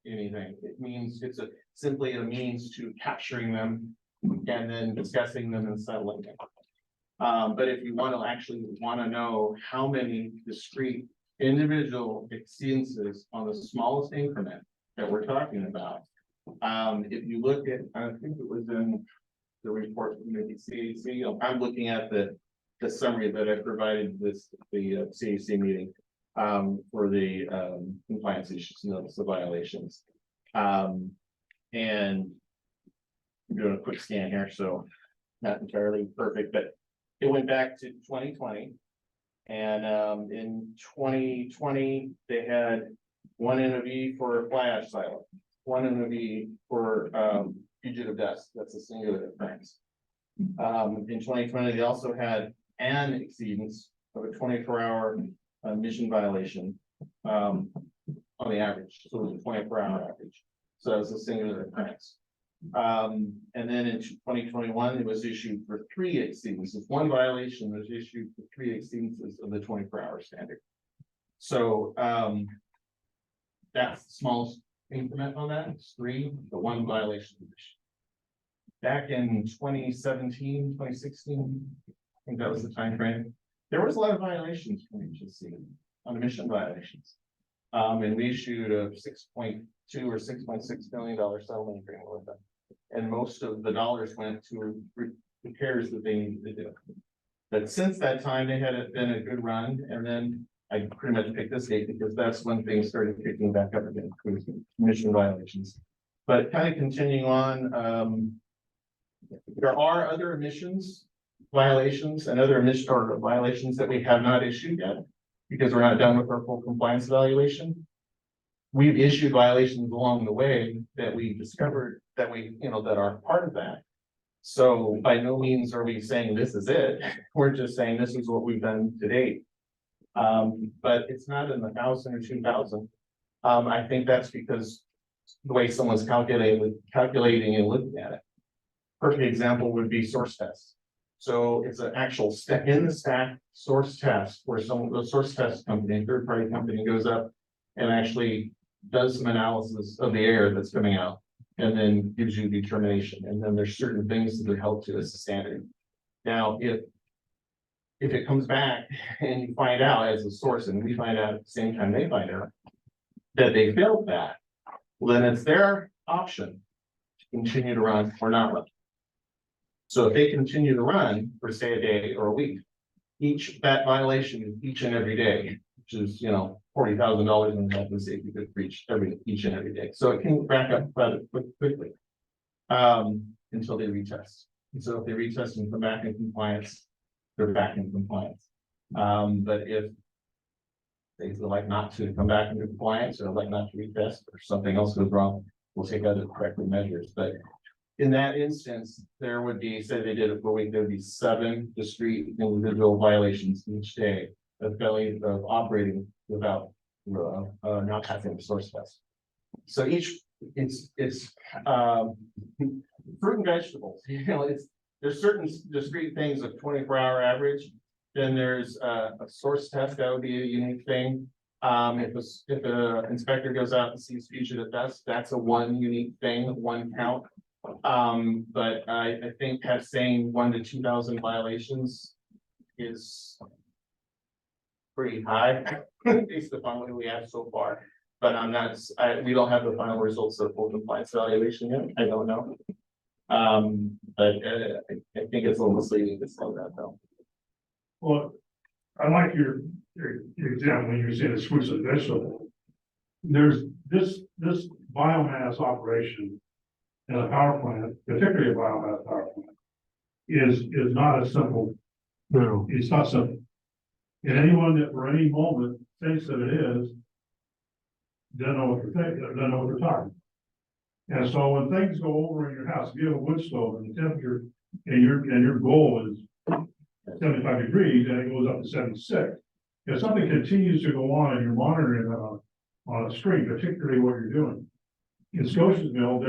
anything. It means it's simply a means to capturing them and then discussing them and settling them. But if you want to know how many discrete individual exceedances on the smallest increment that we're talking about, if you look at, I think it was in the report from the CAC, I'm looking at the summary that I provided the CAC meeting for the compliance issues, notice of violations. And I'm doing a quick scan here, so not entirely perfect, but it went back to 2020. And in 2020, they had one NOV for fly ash silo, one NOV for fugitive dust. That's a singular occurrence. In 2020, they also had an exceedance of a 24-hour emission violation on the average. So it was a 24-hour average. So it was a singular occurrence. And then in 2021, it was issued for 3 exceedances. One violation was issued for 3 exceedances of the 24-hour standard. So that's the smallest increment on that. It's 3, the 1 violation. Back in 2017, 2016, I think that was the time frame. There was a lot of violations from HSC on emission violations. And we issued a $6.2 or $6.6 million settlement agreement with them. And most of the dollars went to repairs that they needed to do. But since that time, they had been a good run. And then I pretty much picked this date because that's when things started kicking back up again, emission violations. But kind of continuing on, there are other emissions violations and other emission or violations that we have not issued yet because we're not done with our full compliance evaluation. We've issued violations along the way that we discovered that that are part of that. So by no means are we saying this is it. We're just saying this is what we've done to date. But it's not in the 1,000 or 2,000. I think that's because the way someone's calculating and looking at it. Perfect example would be source tests. So it's an actual step in the stack source test where the source test company, third-party company goes up and actually does some analysis of the air that's coming out and then gives you determination. And then there's certain things that are held to as a standard. Now, if it comes back and you find out as a source, and we find out at the same time they find out that they failed that, well, then it's their option to continue to run or not run. So if they continue to run for say a day or a week, that violation each and every day, which is $40,000 in health and safety good breach each and every day. So it can rack up rather quickly until they retest. And so if they retest and come back in compliance, they're back in compliance. But if they like not to come back into compliance or like not to retest or something else goes wrong, we'll take other corrective measures. But in that instance, there would be, say they did it for a week, there would be 7 discrete individual violations each day of operating without not passing the source test. So it's fruit and vegetables. There's certain discrete things of 24-hour average. Then there's a source test that would be a unique thing. If an inspector goes out and sees fugitive dust, that's a 1 unique thing, 1 count. But I think saying 1,000 to 2,000 violations is pretty high based upon what we have so far. But we don't have the final results of full compliance evaluation yet. I don't know. But I think it's a little misleading to say that though. Well, I like your example when you say it's fruits and vegetables. There's this biomass operation in a power plant, particularly a biomass power plant, is not as simple. No, it's not simple. And anyone that for any moment thinks that it is, doesn't know what they're talking. And so when things go over in your house, if you have a wood stove and the temperature and your goal is 75 degrees and it goes up to 76. If something continues to go on and you're monitoring that on a screen, particularly what you're doing. In Scotiasville,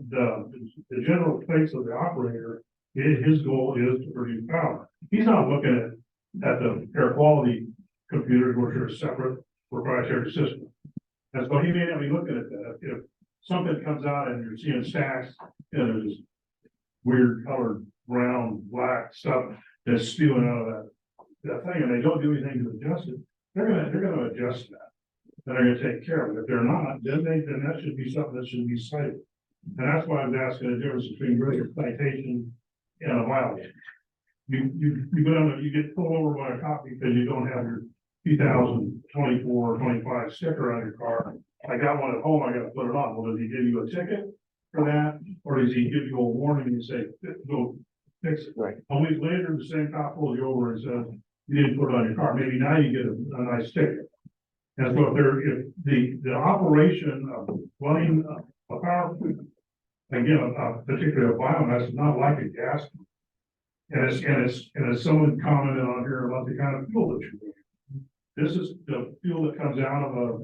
the general place of the operator, his goal is to produce power. He's not looking at the air quality computers, which are a separate proprietary system. And so he may not be looking at that. If something comes out and you're seeing stacks and there's weird colored brown, black stuff that's spewing out of that thing, and they don't do anything to adjust it, they're gonna adjust that. And they're gonna take care of it. If they're not, then that should be something that should be cited. And that's why I was asking the difference between really a citation and a violation. You get pulled over by a cop because you don't have your 2024 or 25 sticker on your car. I got one at home, I gotta put it on. Well, does he give you a ticket for that? Or does he give you a warning and say, go fix it? Right. A week later, the same cop pulls you over and says, you didn't put it on your car, maybe now you get a nice sticker. And so if the operation of running a power, again, particularly a biomass is not like a gas. And it's someone commented on here about the kind of fuel that you need. This is the fuel that comes out of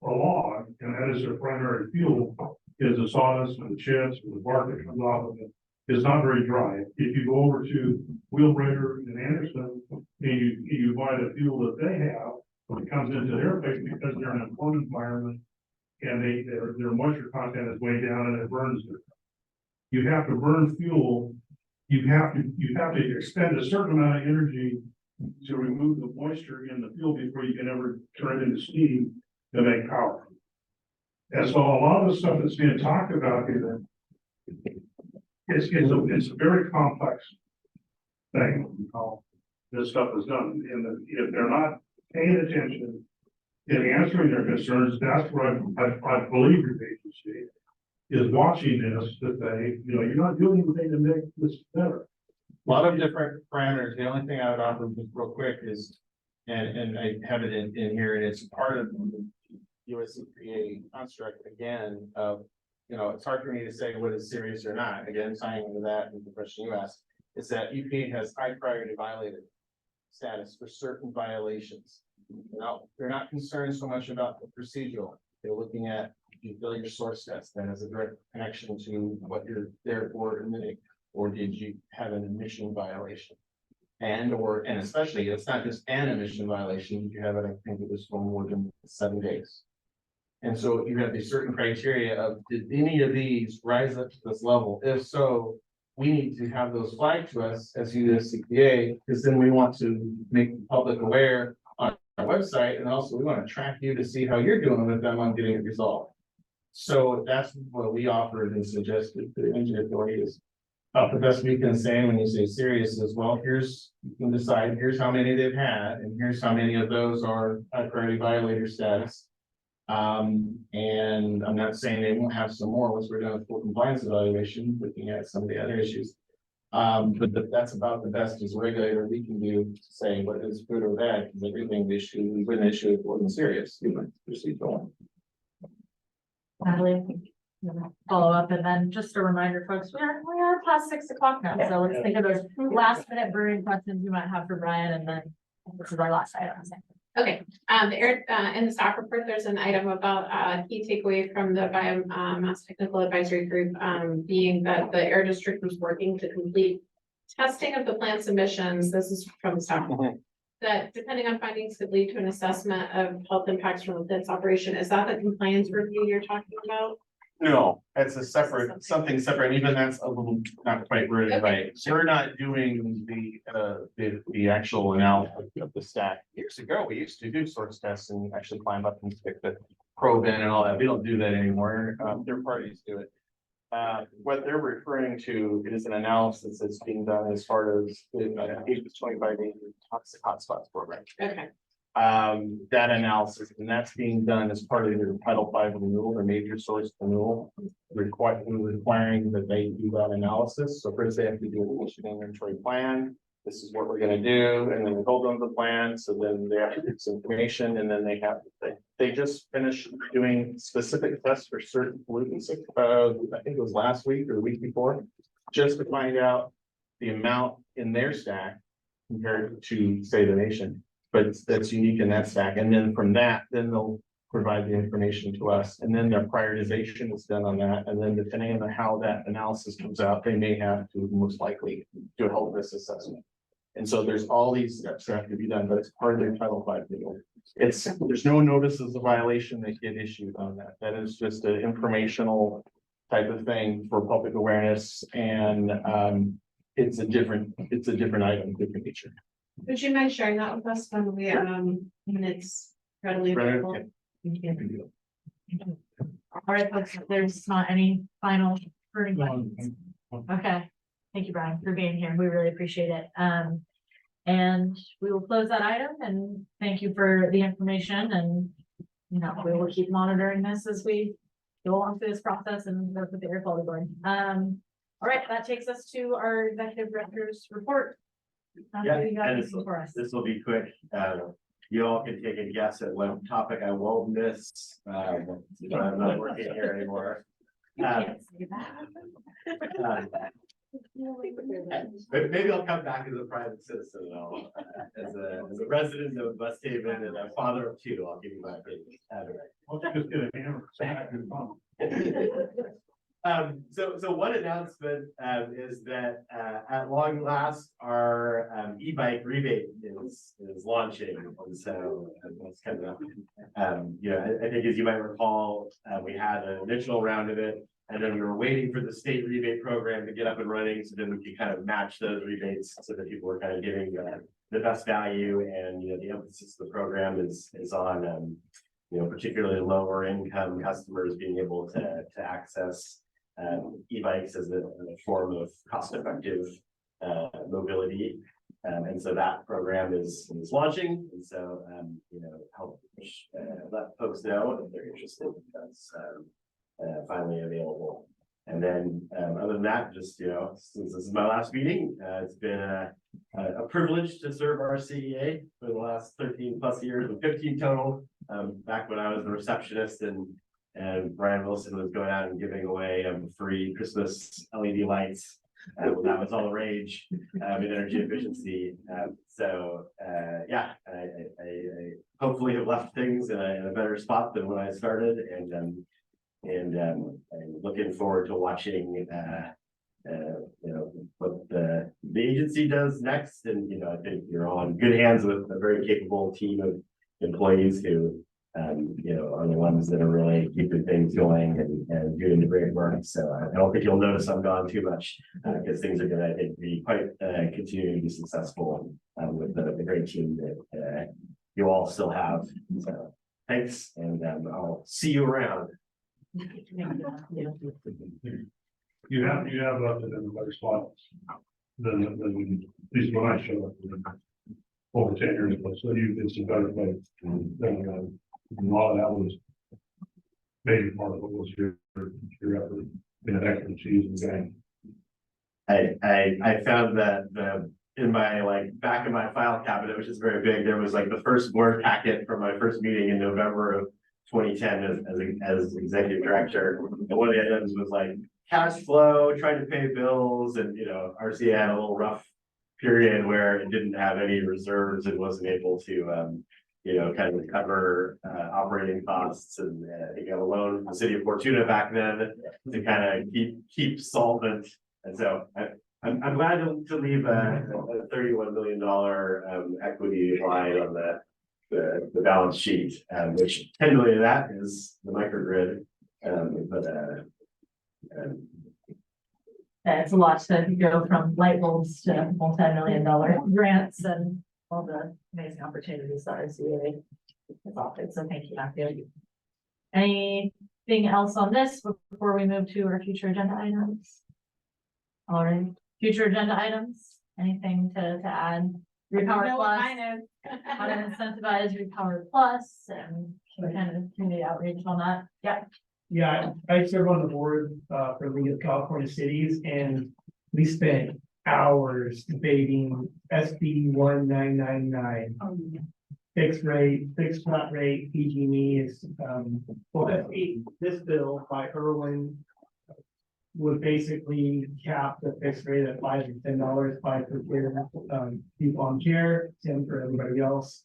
a log, and that is their primary fuel, is the sawdust and the chips and the bark that comes off of it. It's not very dry. If you go over to Wheelbreaker and Anderson, and you buy the fuel that they have, when it comes into their place, because they're in a cold environment, and their moisture content is way down and it burns it. You have to burn fuel. You have to expend a certain amount of energy to remove the moisture in the fuel before you can ever turn it into steam to make power. And so a lot of the stuff that's being talked about here, it's a very complex thing, how this stuff is done. And if they're not paying attention in answering their concerns, that's what I believe your agency is watching this, that they, you're not doing anything to make this better. A lot of different parameters. The only thing I would offer just real quick is, and I have it in here, and it's part of the USCPA construct again of, it's hard for me to say what is serious or not. Again, tying into that and the question you asked, is that EPA has high priority violated status for certain violations. Now, they're not concerned so much about the procedural. They're looking at, do you fill your source test that has a direct connection to what you're therefore emitting, or did you have an emission violation? And especially, it's not just an emission violation, you have it, I think it was for more than 7 days. And so you have these certain criteria of, did any of these rise up to this level? If so, we need to have those flagged to us as USCPA, because then we want to make the public aware on our website, and also we want to track you to see how you're doing with them on getting it resolved. So that's what we offered and suggested to the energy authorities. The best we can say when you say serious is, well, here's, you can decide, here's how many they've had, and here's how many of those are high priority violator status. And I'm not saying they won't have some more once we're done with full compliance evaluation, looking at some of the other issues. But that's about the best as a regulator we can do to say what is good or bad, because everything we wouldn't issue it wasn't serious. We would proceed on. Natalie, follow up, and then just a reminder, folks, we are past 6 o'clock now, so let's think of those last minute burning questions you might have for Brian, and then this is our last item. Okay, in the staff report, there's an item about key takeaway from the Biomass Technical Advisory Group, being that the air district was working to complete testing of the plant's emissions. This is from the staff report. That depending on findings could lead to an assessment of health impacts from the plant's operation. Is that the compliance review you're talking about? No, it's a separate, something separate, even that's a little not quite worded right. So we're not doing the actual analysis of the stack. Years ago, we used to do source tests and actually climb up and stick the probe in and all that. We don't do that anymore. Third parties do it. What they're referring to is an analysis that's being done as part of the 25 day toxic hotspots program. Okay. That analysis, and that's being done as part of their Title V renewal, their major source renewal, requiring that they do that analysis. So first they have to do an emission inventory plan. This is what we're going to do, and then we hold on to the plan. So then they have to get some information, and then they just finished doing specific tests for certain pollutants. I think it was last week or the week before, just to find out the amount in their stack compared to, say, the nation. But that's unique in that stack. And then from that, then they'll provide the information to us. And then their prioritization is done on that. And then depending on how that analysis comes out, they may have to most likely do a health risk assessment. And so there's all these steps that have to be done, but it's part of their Title V renewal. There's no notices of violation that get issued on that. That is just an informational type of thing for public awareness. And it's a different item, different feature. Would you mind sharing that with us when we when it's readily available? Thank you. All right, folks, there's not any final burning questions. Okay, thank you, Brian, for being here. We really appreciate it. And we will close that item, and thank you for the information, and we will keep monitoring this as we go along through this process and work with the air quality board. All right, that takes us to our executive director's report. Yeah, You got and anything for us? this will be quick. You all can take a guess at what topic I won't miss. I'm not working here anymore. Maybe I'll come back as a private citizen. I'll, as a resident of West Haven and a father of two, I'll give you my opinion. I'll just get a hammer. So one announcement is that at long last our e-bike rebate is launching, and so that's kind of you know, I think as you might recall, we had an initial round of it, and then we were waiting for the state rebate program to get up and running, so then we could kind of match those rebates so that people were kind of getting the best value. And you know, the emphasis of the program is on you know, particularly lower income customers being able to access e-bikes as a form of cost-effective mobility, and so that program is launching, and so you know, help let folks know if they're interested. That's finally available. And then other than that, just you know, since this is my last meeting, it's been a privilege to serve RCEA for the last 13 plus years, with 15 total. Back when I was the receptionist and Brian Wilson was going out and giving away free Christmas LED lights. That was all the rage in energy efficiency. So yeah, I hopefully have left things in a better spot than when I started, and I'm looking forward to watching you know, what the agency does next. And you know, I think you're all in good hands with a very capable team of employees who you know, are the ones that are really keeping things going and doing the great work. So I don't think you'll notice I'm gone too much, because things are gonna, I think, be quite continuing to be successful with the great team that you all still have. So thanks, and I'll see you around. You have left it in a better spot than at least when I showed up over 10 years ago. So it's a better place than a lot of that was maybe part of what was your effort in an expertise and game. I found that in my back of my file cabinet, which is very big, there was the first board packet from my first meeting in November of 2010 as executive director. And one of the items was cash flow, trying to pay bills, and you know, RCEA had a little rough period where it didn't have any reserves and wasn't able to you know, kind of cover operating costs, and I think got a loan from the city of Fortuna back then to kind of keep solvent. And so I'm glad to leave a $31 million equity line on the balance sheet, which 10 million of that is the microgrid. It's a lot to go from light bulbs to multi-million-dollar grants and all the amazing opportunities that RCEA has offered. So thank you, Matthew. Anything else on this before we move to our future agenda items? All right, future agenda items, anything to add? Repower Plus, how to incentivize Repower Plus, and kind of community outreach on that. Yeah. Yeah, I serve on the board for League of California Cities, and we spent hours debating SB 1999. Fixed flat rate, PG&E is, this bill by Irwin would basically cap the fixed rate at $5 to $10, 5 for people on care, 10 for everybody else.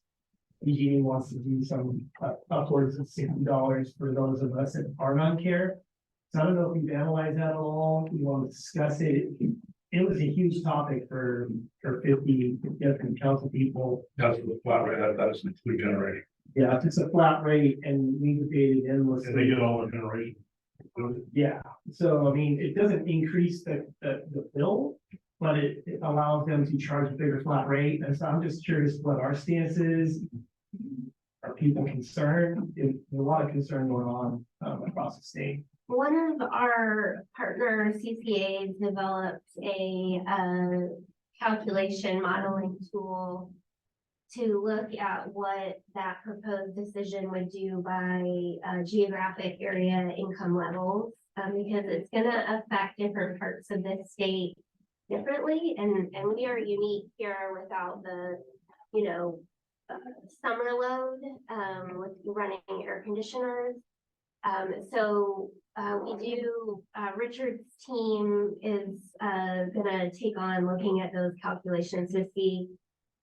PG&E wants to do some upwards of $60 for those of us that are on care. So I don't know if we've analyzed that at all. We want to discuss it. It was a huge topic for 50 different council people. That's the flat rate, that's the fleet generation. Yeah, it's a flat rate, and we debated endlessly. And they get all the generation. Yeah, so I mean, it doesn't increase the bill, but it allows them to charge a bigger flat rate. And so I'm just curious what our stance is. Are people concerned? There's a lot of concern going on across the state. One of our partner CCAs developed a calculation modeling tool to look at what that proposed decision would do by geographic area income levels, because it's going to affect different parts of the state differently, and we are unique here without the, you know, summer load, with running air conditioners. So we do, Richard's team is gonna take on looking at those calculations to see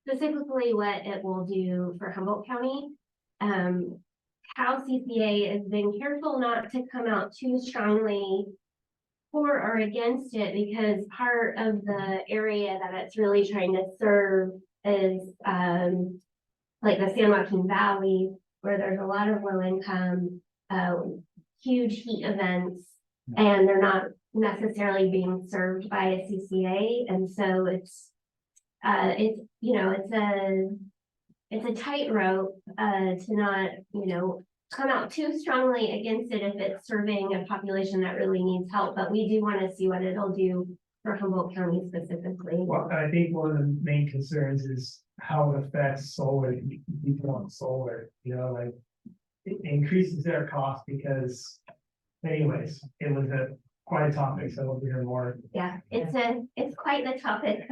specifically what it will do for Humboldt County. Cal CCA has been careful not to come out too strongly for or against it, because part of the area that it's really trying to serve is like the San Joaquin Valley, where there's a lot of low income, huge heat events, and they're not necessarily being served by a CCA. And so it's you know, it's a tightrope to not, you know, come out too strongly against it if it's serving a population that really needs help. But we do want to see what it'll do for Humboldt County specifically. Well, I think one of the main concerns is how it affects solar, people on solar, you know, like it increases their cost because anyways, it was quite a topic, so we'll hear more. Yeah, it's quite the topic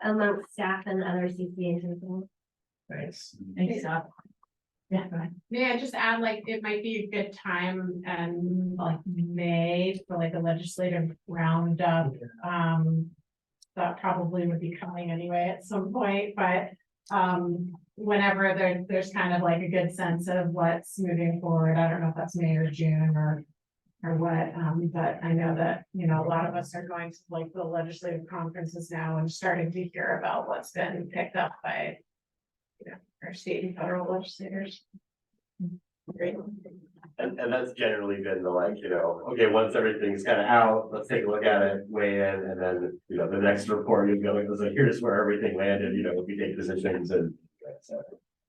amongst staff and other CCAs as well. Thanks. Thanks, Scott. Yeah, go ahead. May I just add, like, it might be a good time and like May for like a legislative roundup. That probably would be coming anyway at some point, but whenever there's kind of like a good sense of what's moving forward. I don't know if that's May or June or what, but I know that, you know, a lot of us are going to like the legislative conferences now and starting to hear about what's been picked up by, you know, our state and federal legislators. Great. And that's generally been the, like, you know, okay, once everything's kind of out, let's take a look at it, weigh in, and then, you know, the next report is going, so here's where everything landed, you know, if we take decisions and.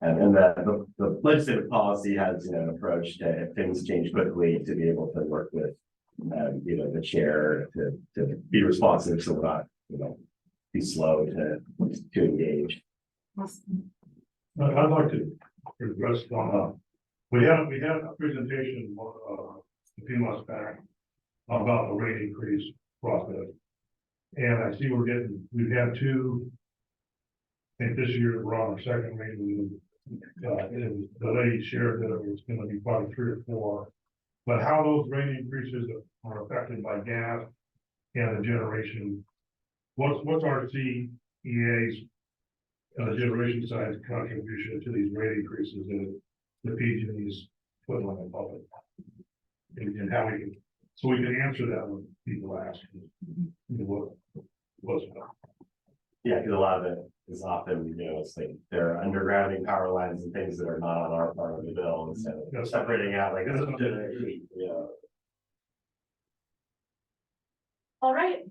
And the legislative policy has, you know, an approach to, if things change quickly, to be able to work with, you know, the chair to be responsive, so we're not, you know, be slow to engage. I'd like to address one, we had a presentation, a few months back about the rate increase process. And I see we've had two, I think this year we're on our second rate. And the lady shared that it was gonna be probably 3 or 4. But how those rate increases are affected by gas and the generation, what's our RCEA's the generation side's contribution to these rate increases that the PG&E's put on the public? And how we can, so we can answer that when people ask, you know, what's about. Yeah, because a lot of it is often, you know, it's like they're undergrounding power lines and things that are not on our part of the bill, instead of separating out like this is generation, you know. All right,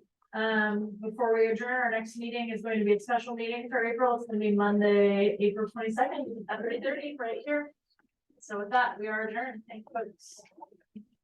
before we adjourn, our next meeting is going to be a special meeting for April. It's gonna be Monday, April 22nd at 3:30 right here. So with that, we are adjourned. Thank you, folks.